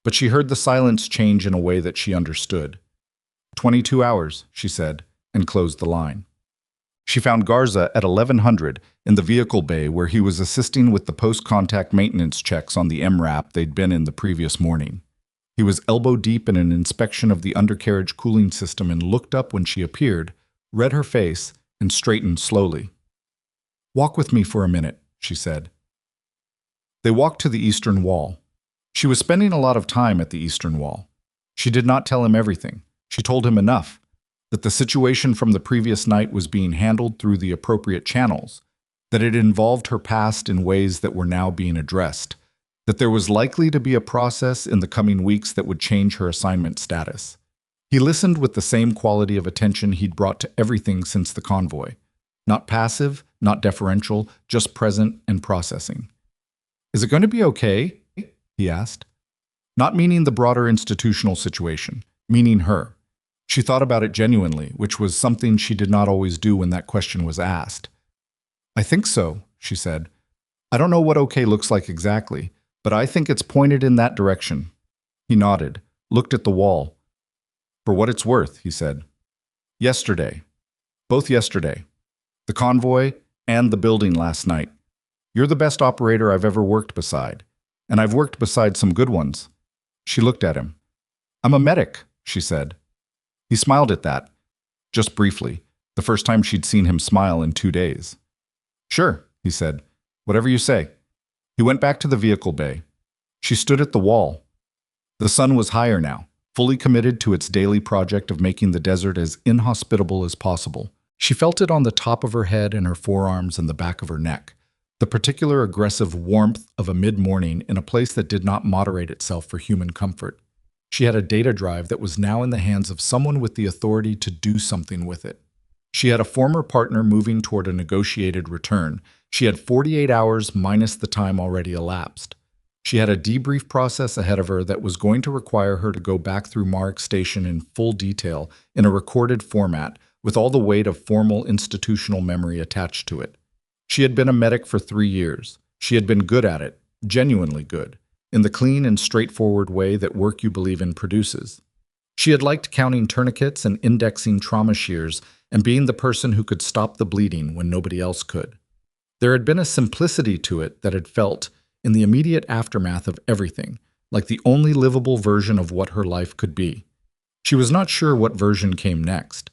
Speaker 1: but she heard the silence change in a way that she understood. 22 hours, she said, and closed the line. She found Garza at 1100 in the vehicle bay where he was assisting with the post-contact maintenance checks on the MRAP they'd been in the previous morning. He was elbow-deep in an inspection of the undercarriage cooling system and looked up when she appeared, read her face, and straightened slowly. "Walk with me for a minute," she said. They walked to the eastern wall. She was spending a lot of time at the eastern wall. She did not tell him everything. She told him enough, that the situation from the previous night was being handled through the appropriate channels, that it involved her past in ways that were now being addressed, that there was likely to be a process in the coming weeks that would change her assignment status. He listened with the same quality of attention he'd brought to everything since the convoy. Not passive, not deferential, just present and processing. "Is it going to be okay?" he asked. Not meaning the broader institutional situation, meaning her. She thought about it genuinely, which was something she did not always do when that question was asked. "I think so," she said. "I don't know what okay looks like exactly, but I think it's pointed in that direction." He nodded, looked at the wall. For what it's worth, he said. Yesterday. Both yesterday. The convoy and the building last night. You're the best operator I've ever worked beside. And I've worked beside some good ones. She looked at him. I'm a medic, she said. He smiled at that. Just briefly. The first time she'd seen him smile in 2 days. Sure, he said. Whatever you say. He went back to the vehicle bay. She stood at the wall. The sun was higher now, fully committed to its daily project of making the desert as inhospitable as possible. She felt it on the top of her head and her forearms and the back of her neck, the particular aggressive warmth of a mid-morning in a place that did not moderate itself for human comfort. She had a data drive that was now in the hands of someone with the authority to do something with it. She had a former partner moving toward a negotiated return. She had 48 hours minus the time already elapsed. She had a debrief process ahead of her that was going to require her to go back through Mark Station in full detail in a recorded format with all the weight of formal institutional memory attached to it. She had been a medic for 3 years. She had been good at it, genuinely good, in the clean and straightforward way that work you believe in produces. She had liked counting tourniquets and indexing trauma shears and being the person who could stop the bleeding when nobody else could. There had been a simplicity to it that had felt, in the immediate aftermath of everything, like the only livable version of what her life could be. She was not sure what version came next.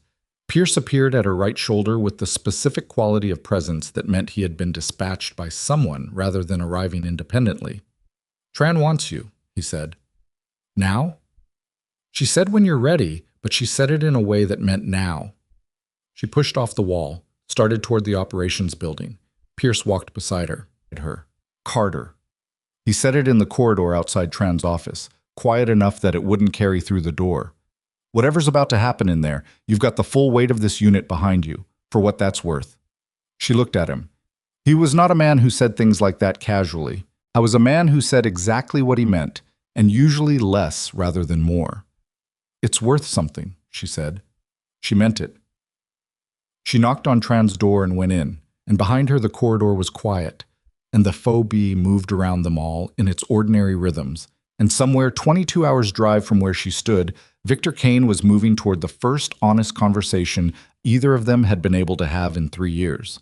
Speaker 1: Pierce appeared at her right shoulder with the specific quality of presence that meant he had been dispatched by someone rather than arriving independently. Tran wants you, he said. Now? She said when you're ready, but she said it in a way that meant now. She pushed off the wall, started toward the operations building. Pierce walked beside her. Carter. He said it in the corridor outside Tran's office, quiet enough that it wouldn't carry through the door. Whatever's about to happen in there, you've got the full weight of this unit behind you, for what that's worth. She looked at him. He was not a man who said things like that casually. I was a man who said exactly what he meant, and usually less rather than more. It's worth something, she said. She meant it. She knocked on Tran's door and went in, and behind her the corridor was quiet, and the faux bee moved around them all in its ordinary rhythms, and somewhere 22 hours' drive from where she stood, Victor Kane was moving toward the first honest conversation either of them had been able to have in 3 years.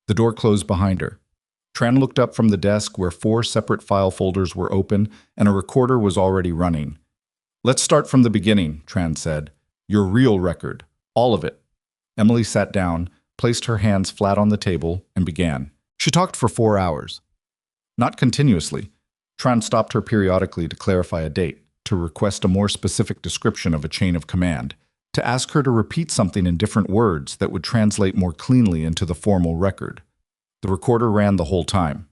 Speaker 1: The door closed behind her. Tran looked up from the desk where 4 separate file folders were open and a recorder was already running. Let's start from the beginning, Tran said. Your real record. All of it. Emily sat down, placed her hands flat on the table, and began. She talked for 4 hours. Not continuously. Tran stopped her periodically to clarify a date, to request a more specific description of a chain of command, to ask her to repeat something in different words that would translate more cleanly into the formal record. The recorder ran the whole time.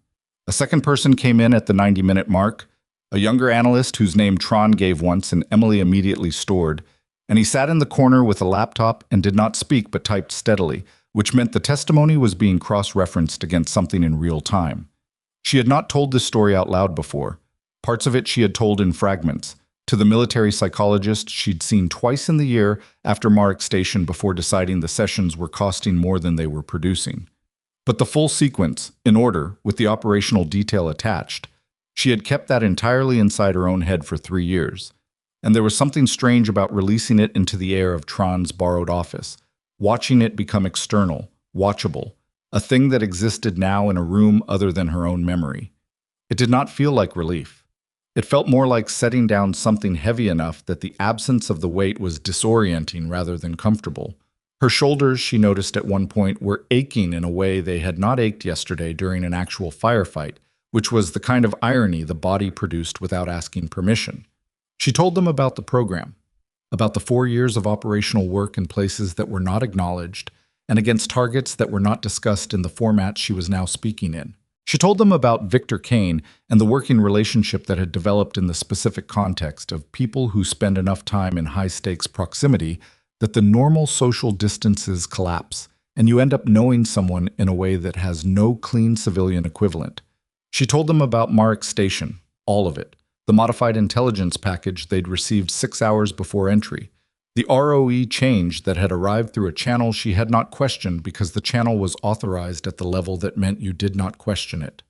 Speaker 1: A second person came in at the 90-minute mark, a younger analyst whose name Tron gave once and Emily immediately stored, and he sat in the corner with a laptop and did not speak but typed steadily, which meant the testimony was being cross-referenced against something in real time. She had not told this story out loud before. Parts of it she had told in fragments, to the military psychologist she'd seen twice in the year after Marek Station before deciding the sessions were costing more than they were producing. But the full sequence, in order, with the operational detail attached, she had kept that entirely inside her own head for 3 years. And there was something strange about releasing it into the air of Tron's borrowed office, watching it become external, watchable, a thing that existed now in a room other than her own memory. It did not feel like relief. It felt more like setting down something heavy enough that the absence of the weight was disorienting rather than comfortable. Her shoulders, she noticed at one point, were aching in a way they had not ached yesterday during an actual firefight, which was the kind of irony the body produced without asking permission. She told them about the program, about the 4 years of operational work in places that were not acknowledged, and against targets that were not discussed in the format she was now speaking in. She told them about Victor Kane and the working relationship that had developed in the specific context of people who spend enough time in high-stakes proximity that the normal social distances collapse, and you end up knowing someone in a way that has no clean civilian equivalent. She told them about Marek Station, all of it, the modified intelligence package they'd received 6 hours before entry, the ROE change that had arrived through a channel she had not questioned because the channel was authorized at the level that meant you did not question it,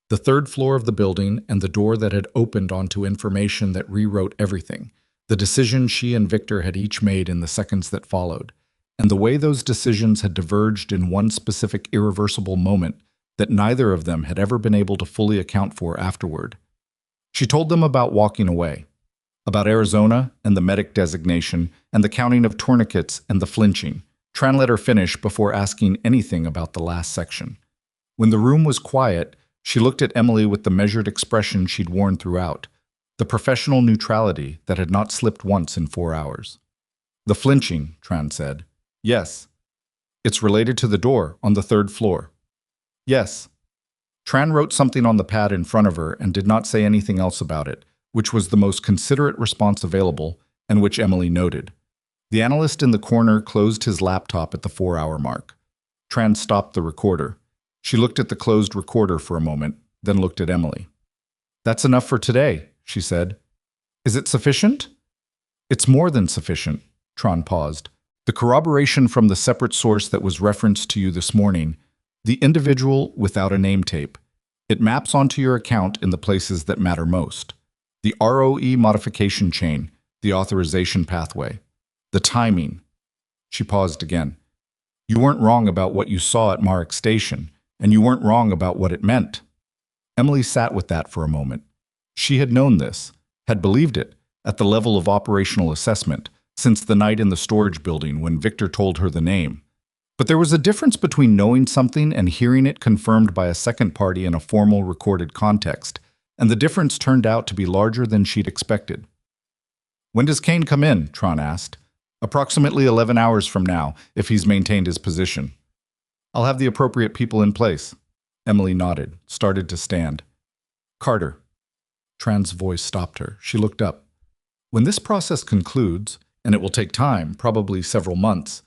Speaker 1: the 3rd floor of the building and the door that had opened onto information that rewrote everything, the decision she and Victor had each made in the seconds that followed, and the way those decisions had diverged in one specific irreversible moment that neither of them had ever been able to fully account for afterward. She told them about walking away, about Arizona and the medic designation and the counting of tourniquets and the flinching. Tran let her finish before asking anything about the last section. When the room was quiet, she looked at Emily with the measured expression she'd worn throughout, the professional neutrality that had not slipped once in 4 hours. The flinching, Tran said. Yes. It's related to the door on the 3rd floor. Yes. Tran wrote something on the pad in front of her and did not say anything else about it, which was the most considerate response available and which Emily noted. The analyst in the corner closed his laptop at the 4-hour mark. Tran stopped the recorder. She looked at the closed recorder for a moment, then looked at Emily. That's enough for today, she said. Is it sufficient? It's more than sufficient, Tran paused. The corroboration from the separate source that was referenced to you this morning, the individual without a name tape, it maps onto your account in the places that matter most. The ROE modification chain, the authorization pathway, the timing. She paused again. You weren't wrong about what you saw at Marek Station, and you weren't wrong about what it meant. Emily sat with that for a moment. She had known this, had believed it, at the level of operational assessment, since the night in the storage building when Victor told her the name. But there was a difference between knowing something and hearing it confirmed by a second party in a formal recorded context, and the difference turned out to be larger than she'd expected. When does Kane come in? Tran asked. Approximately 11 hours from now, if he's maintained his position. I'll have the appropriate people in place. Emily nodded, started to stand. Carter. Tran's voice stopped her. She looked up. When this process concludes, and it will take time, probably several months,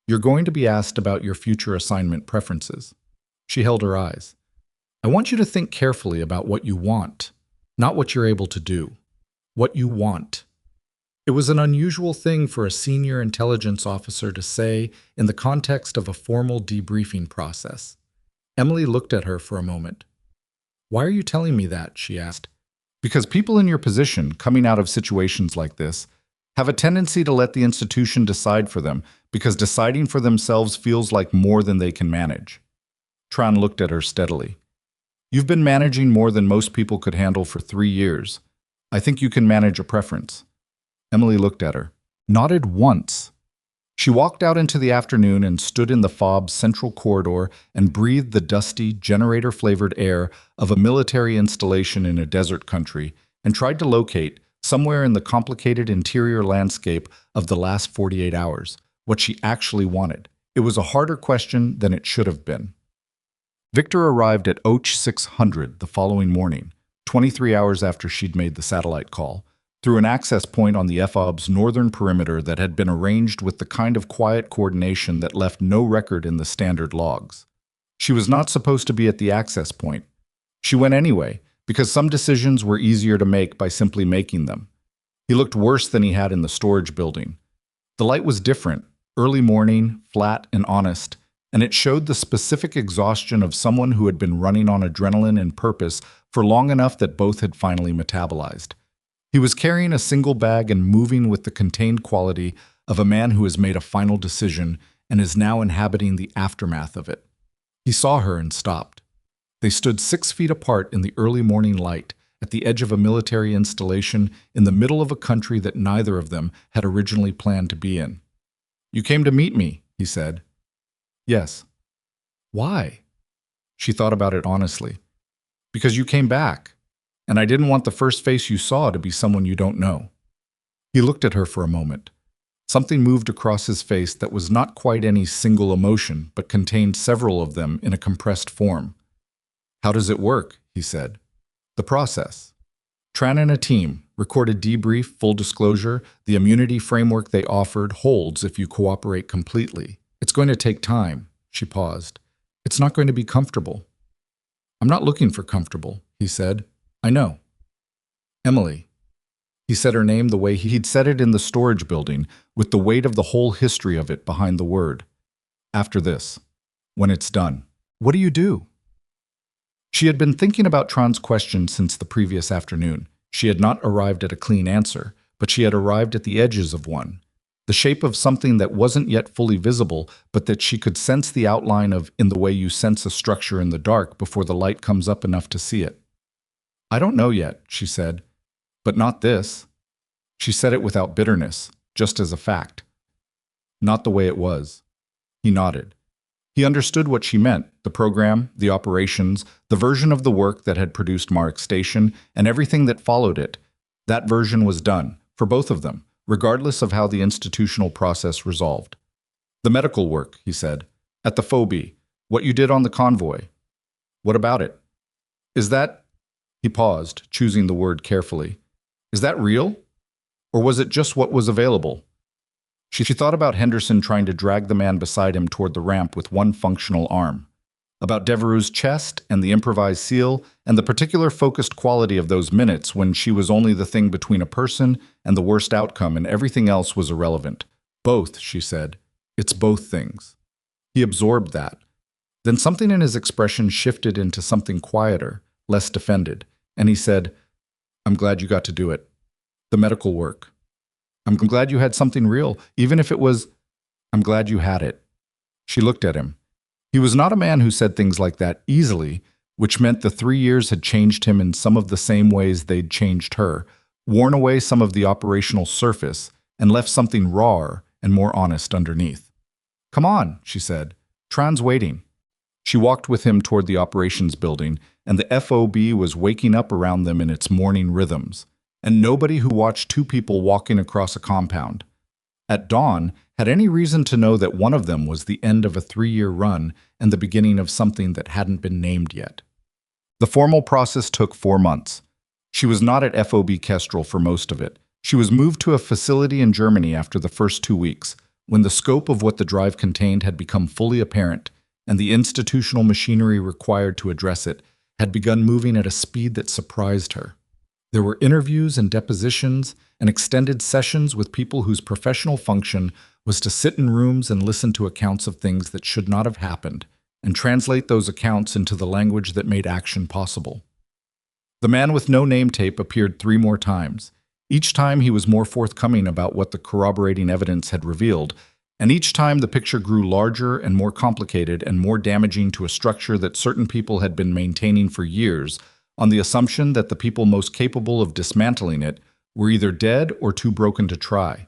Speaker 1: you're going to be asked about your future assignment preferences. She held her eyes. I want you to think carefully about what you want, not what you're able to do. What you want. It was an unusual thing for a senior intelligence officer to say in the context of a formal debriefing process. Emily looked at her for a moment. Why are you telling me that? She asked. Because people in your position, coming out of situations like this, have a tendency to let the institution decide for them because deciding for themselves feels like more than they can manage. Tran looked at her steadily. You've been managing more than most people could handle for 3 years. I think you can manage a preference. Emily looked at her, nodded once. She walked out into the afternoon and stood in the FOB's central corridor and breathed the dusty, generator-flavored air of a military installation in a desert country and tried to locate, somewhere in the complicated interior landscape of the last 48 hours, what she actually wanted. It was a harder question than it should have been. Victor arrived at OCH 600 the following morning, 23 hours after she'd made the satellite call, through an access point on the FOB's northern perimeter that had been arranged with the kind of quiet coordination that left no record in the standard logs. She was not supposed to be at the access point. She went anyway, because some decisions were easier to make by simply making them. He looked worse than he had in the storage building. The light was different, early morning, flat and honest, and it showed the specific exhaustion of someone who had been running on adrenaline and purpose for long enough that both had finally metabolized. He was carrying a single bag and moving with the contained quality of a man who has made a final decision and is now inhabiting the aftermath of it. He saw her and stopped. They stood 6 feet apart in the early morning light at the edge of a military installation in the middle of a country that neither of them had originally planned to be in. You came to meet me, he said. Yes. Why? She thought about it honestly. Because you came back, and I didn't want the first face you saw to be someone you don't know. He looked at her for a moment. Something moved across his face that was not quite any single emotion, but contained several of them in a compressed form. How does it work? He said. The process. Tran and a team, recorded debrief, full disclosure, the immunity framework they offered holds if you cooperate completely. It's going to take time. She paused. It's not going to be comfortable. I'm not looking for comfortable, he said. I know. Emily. He said her name the way he'd said it in the storage building, with the weight of the whole history of it behind the word. After this, when it's done, what do you do? She had been thinking about Tran's question since the previous afternoon. She had not arrived at a clean answer, but she had arrived at the edges of one, the shape of something that wasn't yet fully visible, but that she could sense the outline of in the way you sense a structure in the dark before the light comes up enough to see it. "I don't know yet," she said, "but not this." She said it without bitterness, just as a fact. "Not the way it was." He nodded. He understood what she meant: the program, the operations, the version of the work that had produced Mark Station, and everything that followed it. That version was done, for both of them, regardless of how the institutional process resolved. "The medical work," he said, "at the phobie, what you did on the convoy. What about it? Is that—" He paused, choosing the word carefully. "Is that real? Or was it just what was available?" She thought about Henderson trying to drag the man beside him toward the ramp with one functional arm, about Devereaux's chest and the improvised seal, and the particular focused quality of those minutes when she was only the thing between a person and the worst outcome and everything else was irrelevant. "Both," she said. "It's both things." He absorbed that. Then something in his expression shifted into something quieter, less defended, and he said, "I'm glad you got to do it. The medical work. I'm glad you had something real, even if it was— I'm glad you had it." She looked at him. He was not a man who said things like that easily, which meant the 3 years had changed him in some of the same ways they'd changed her, worn away some of the operational surface, and left something rawer and more honest underneath. "Come on," she said. "Tran's waiting." She walked with him toward the operations building, and the FOB was waking up around them in its morning rhythms, and nobody who watched two people walking across a compound at dawn had any reason to know that one of them was the end of a 3-year run and the beginning of something that hadn't been named yet. The formal process took 4 months. She was not at FOB Kestrel for most of it. She was moved to a facility in Germany after the first 2 weeks, when the scope of what the drive contained had become fully apparent, and the institutional machinery required to address it had begun moving at a speed that surprised her. There were interviews and depositions and extended sessions with people whose professional function was to sit in rooms and listen to accounts of things that should not have happened, and translate those accounts into the language that made action possible. The man with no name tape appeared 3 more times. Each time he was more forthcoming about what the corroborating evidence had revealed, and each time the picture grew larger and more complicated and more damaging to a structure that certain people had been maintaining for years, on the assumption that the people most capable of dismantling it were either dead or too broken to try.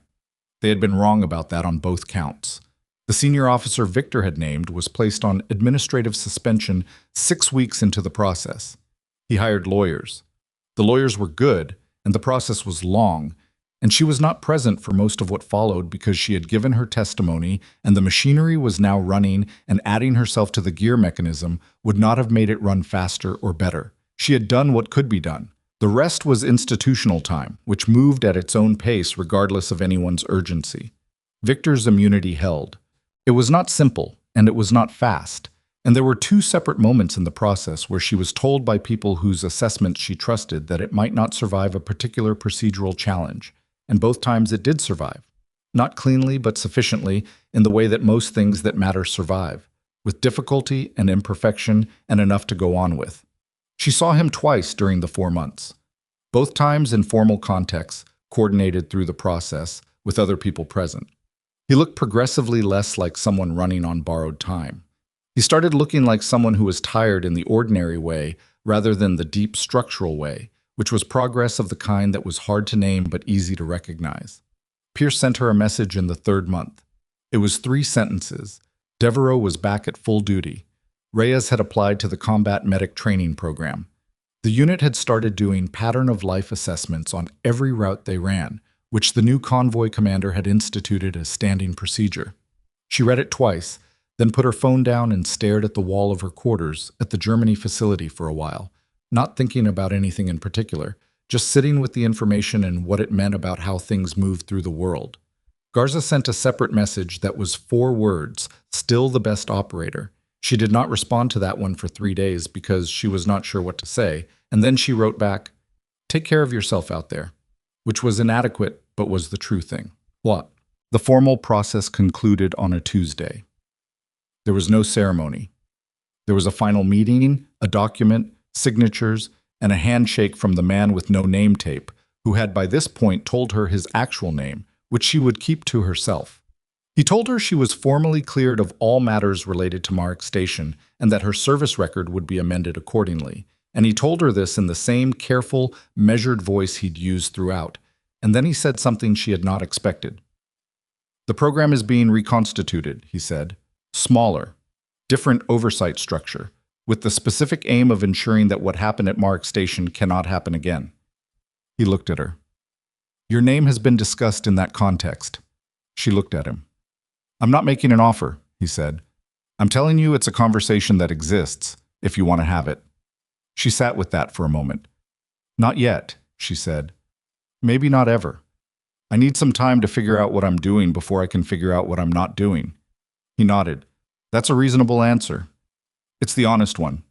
Speaker 1: They had been wrong about that on both counts. The senior officer Victor had named was placed on administrative suspension 6 weeks into the process. He hired lawyers. The lawyers were good, and the process was long, and she was not present for most of what followed because she had given her testimony, and the machinery was now running, and adding herself to the gear mechanism would not have made it run faster or better. She had done what could be done. The rest was institutional time, which moved at its own pace regardless of anyone's urgency. Victor's immunity held. It was not simple, and it was not fast, and there were 2 separate moments in the process where she was told by people whose assessments she trusted that it might not survive a particular procedural challenge, and both times it did survive. Not cleanly, but sufficiently, in the way that most things that matter survive, with difficulty and imperfection and enough to go on with. She saw him twice during the 4 months, both times in formal contexts, coordinated through the process, with other people present. He looked progressively less like someone running on borrowed time. He started looking like someone who was tired in the ordinary way rather than the deep structural way, which was progress of the kind that was hard to name but easy to recognize. Pierce sent her a message in the 3rd month. It was 3 sentences. Devereaux was back at full duty. Reyes had applied to the combat medic training program. The unit had started doing pattern-of-life assessments on every route they ran, which the new convoy commander had instituted as standing procedure. She read it twice, then put her phone down and stared at the wall of her quarters at the Germany facility for a while, not thinking about anything in particular, just sitting with the information and what it meant about how things moved through the world. Garza sent a separate message that was 4 words, still the best operator. She did not respond to that one for 3 days because she was not sure what to say, and then she wrote back, "Take care of yourself out there," which was inadequate but was the true thing. What? The formal process concluded on a Tuesday. There was no ceremony. There was a final meeting, a document, signatures, and a handshake from the man with no name tape, who had by this point told her his actual name, which she would keep to herself. He told her she was formally cleared of all matters related to Mark Station and that her service record would be amended accordingly. And he told her this in the same careful, measured voice he'd used throughout. And then he said something she had not expected. "The program is being reconstituted," he said. "Smaller, different oversight structure, with the specific aim of ensuring that what happened at Mark Station cannot happen again." He looked at her. "Your name has been discussed in that context." She looked at him. "I'm not making an offer," he said. "I'm telling you it's a conversation that exists, if you want to have it." She sat with that for a moment. "Not yet," she said. "Maybe not ever. I need some time to figure out what I'm doing before I can figure out what I'm not doing." He nodded. "That's a reasonable answer. It's the honest one."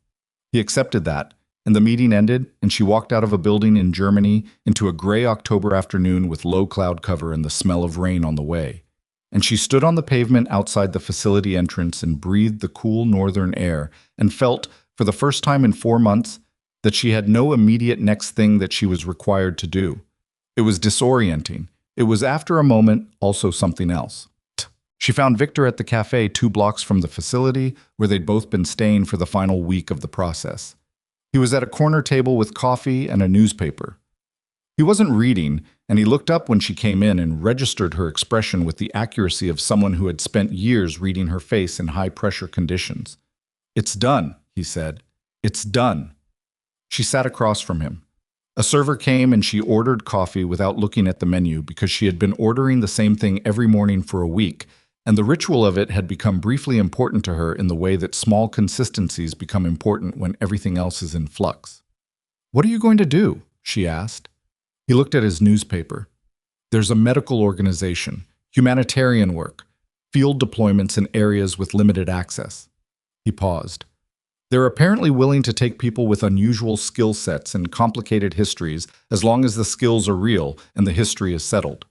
Speaker 1: He accepted that, and the meeting ended, and she walked out of a building in Germany into a gray October afternoon with low cloud cover and the smell of rain on the way. And she stood on the pavement outside the facility entrance and breathed the cool northern air and felt, for the first time in 4 months, that she had no immediate next thing that she was required to do. It was disorienting. It was, after a moment, also something else. She found Victor at the cafe 2 blocks from the facility, where they'd both been staying for the final week of the process. He was at a corner table with coffee and a newspaper. He wasn't reading, and he looked up when she came in and registered her expression with the accuracy of someone who had spent years reading her face in high-pressure conditions. "It's done," he said. "It's done." She sat across from him. A server came and she ordered coffee without looking at the menu because she had been ordering the same thing every morning for a week, and the ritual of it had become briefly important to her in the way that small consistencies become important when everything else is in flux. "What are you going to do?" she asked. He looked at his newspaper. "There's a medical organization, humanitarian work, field deployments in areas with limited access." He paused. "They're apparently willing to take people with unusual skill sets and complicated histories as long as the skills are real and the history is settled."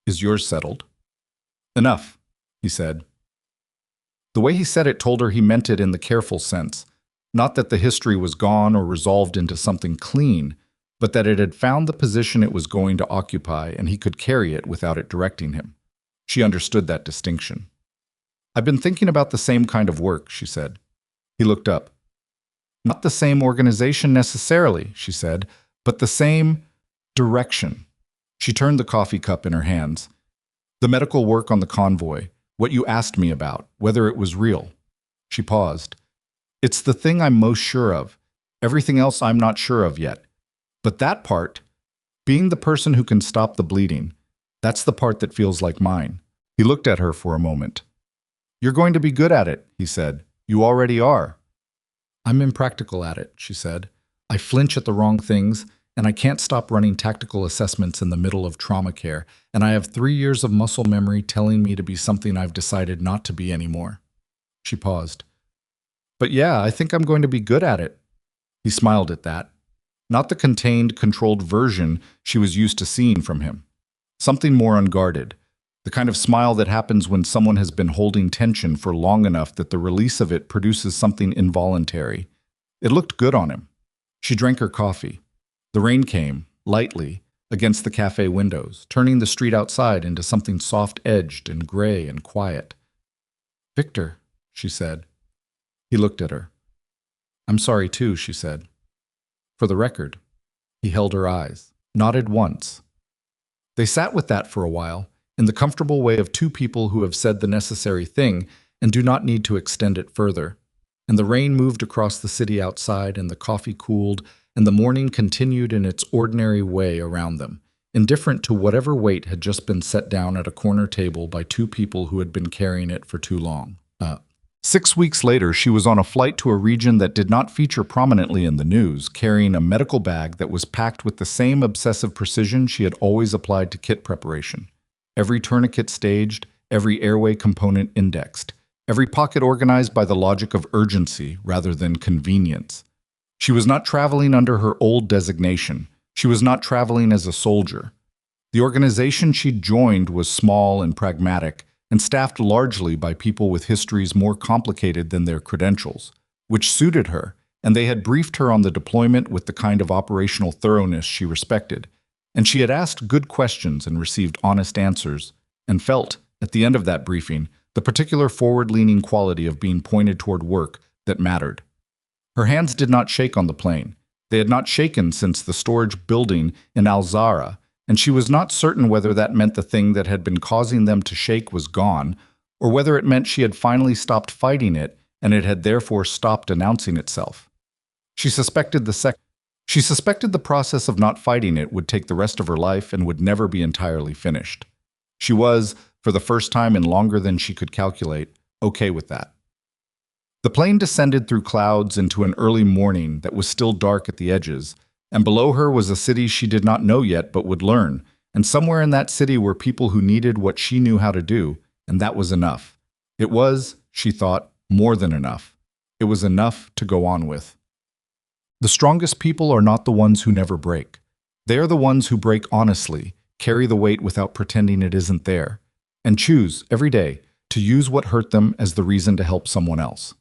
Speaker 1: "Is yours settled?" "Enough," he said. The way he said it told her he meant it in the careful sense, not that the history was gone or resolved into something clean, but that it had found the position it was going to occupy and he could carry it without it directing him. She understood that distinction. "I've been thinking about the same kind of work," she said. He looked up. "Not the same organization necessarily," she said, "but the same direction." She turned the coffee cup in her hands. "The medical work on the convoy, what you asked me about, whether it was real." She paused. "It's the thing I'm most sure of. Everything else I'm not sure of yet. But that part, being the person who can stop the bleeding, that's the part that feels like mine." He looked at her for a moment. "You're going to be good at it," he said. "You already are." "I'm impractical at it," she said. "I flinch at the wrong things, and I can't stop running tactical assessments in the middle of trauma care, and I have 3 years of muscle memory telling me to be something I've decided not to be anymore." She paused. "But yeah, I think I'm going to be good at it." He smiled at that. Not the contained, controlled version she was used to seeing from him. Something more unguarded. The kind of smile that happens when someone has been holding tension for long enough that the release of it produces something involuntary. It looked good on him. She drank her coffee. The rain came, lightly, against the cafe windows, turning the street outside into something soft-edged and gray and quiet. "Victor," she said. He looked at her. "I'm sorry too," she said. "For the record." He held her eyes, nodded once. They sat with that for a while, in the comfortable way of 2 people who have said the necessary thing and do not need to extend it further. And the rain moved across the city outside, and the coffee cooled, and the morning continued in its ordinary way around them, indifferent to whatever weight had just been set down at a corner table by 2 people who had been carrying it for too long. 6 weeks later, she was on a flight to a region that did not feature prominently in the news, carrying a medical bag that was packed with the same obsessive precision she had always applied to kit preparation. Every tourniquet staged, every airway component indexed, every pocket organized by the logic of urgency rather than convenience. She was not traveling under her old designation. She was not traveling as a soldier. The organization she'd joined was small and pragmatic, and staffed largely by people with histories more complicated than their credentials, which suited her, and they had briefed her on the deployment with the kind of operational thoroughness she respected. And she had asked good questions and received honest answers, and felt, at the end of that briefing, the particular forward-leaning quality of being pointed toward work that mattered. Her hands did not shake on the plane. They had not shaken since the storage building in Alzara, and she was not certain whether that meant the thing that had been causing them to shake was gone, or whether it meant she had finally stopped fighting it and it had therefore stopped announcing itself. She suspected the process of not fighting it would take the rest of her life and would never be entirely finished. She was, for the first time in longer than she could calculate, okay with that. The plane descended through clouds into an early morning that was still dark at the edges, and below her was a city she did not know yet but would learn, and somewhere in that city were people who needed what she knew how to do, and that was enough. It was, she thought, more than enough. It was enough to go on with. The strongest people are not the ones who never break. They are the ones who break honestly, carry the weight without pretending it isn't there, and choose, every day, to use what hurt them as the reason to help someone else.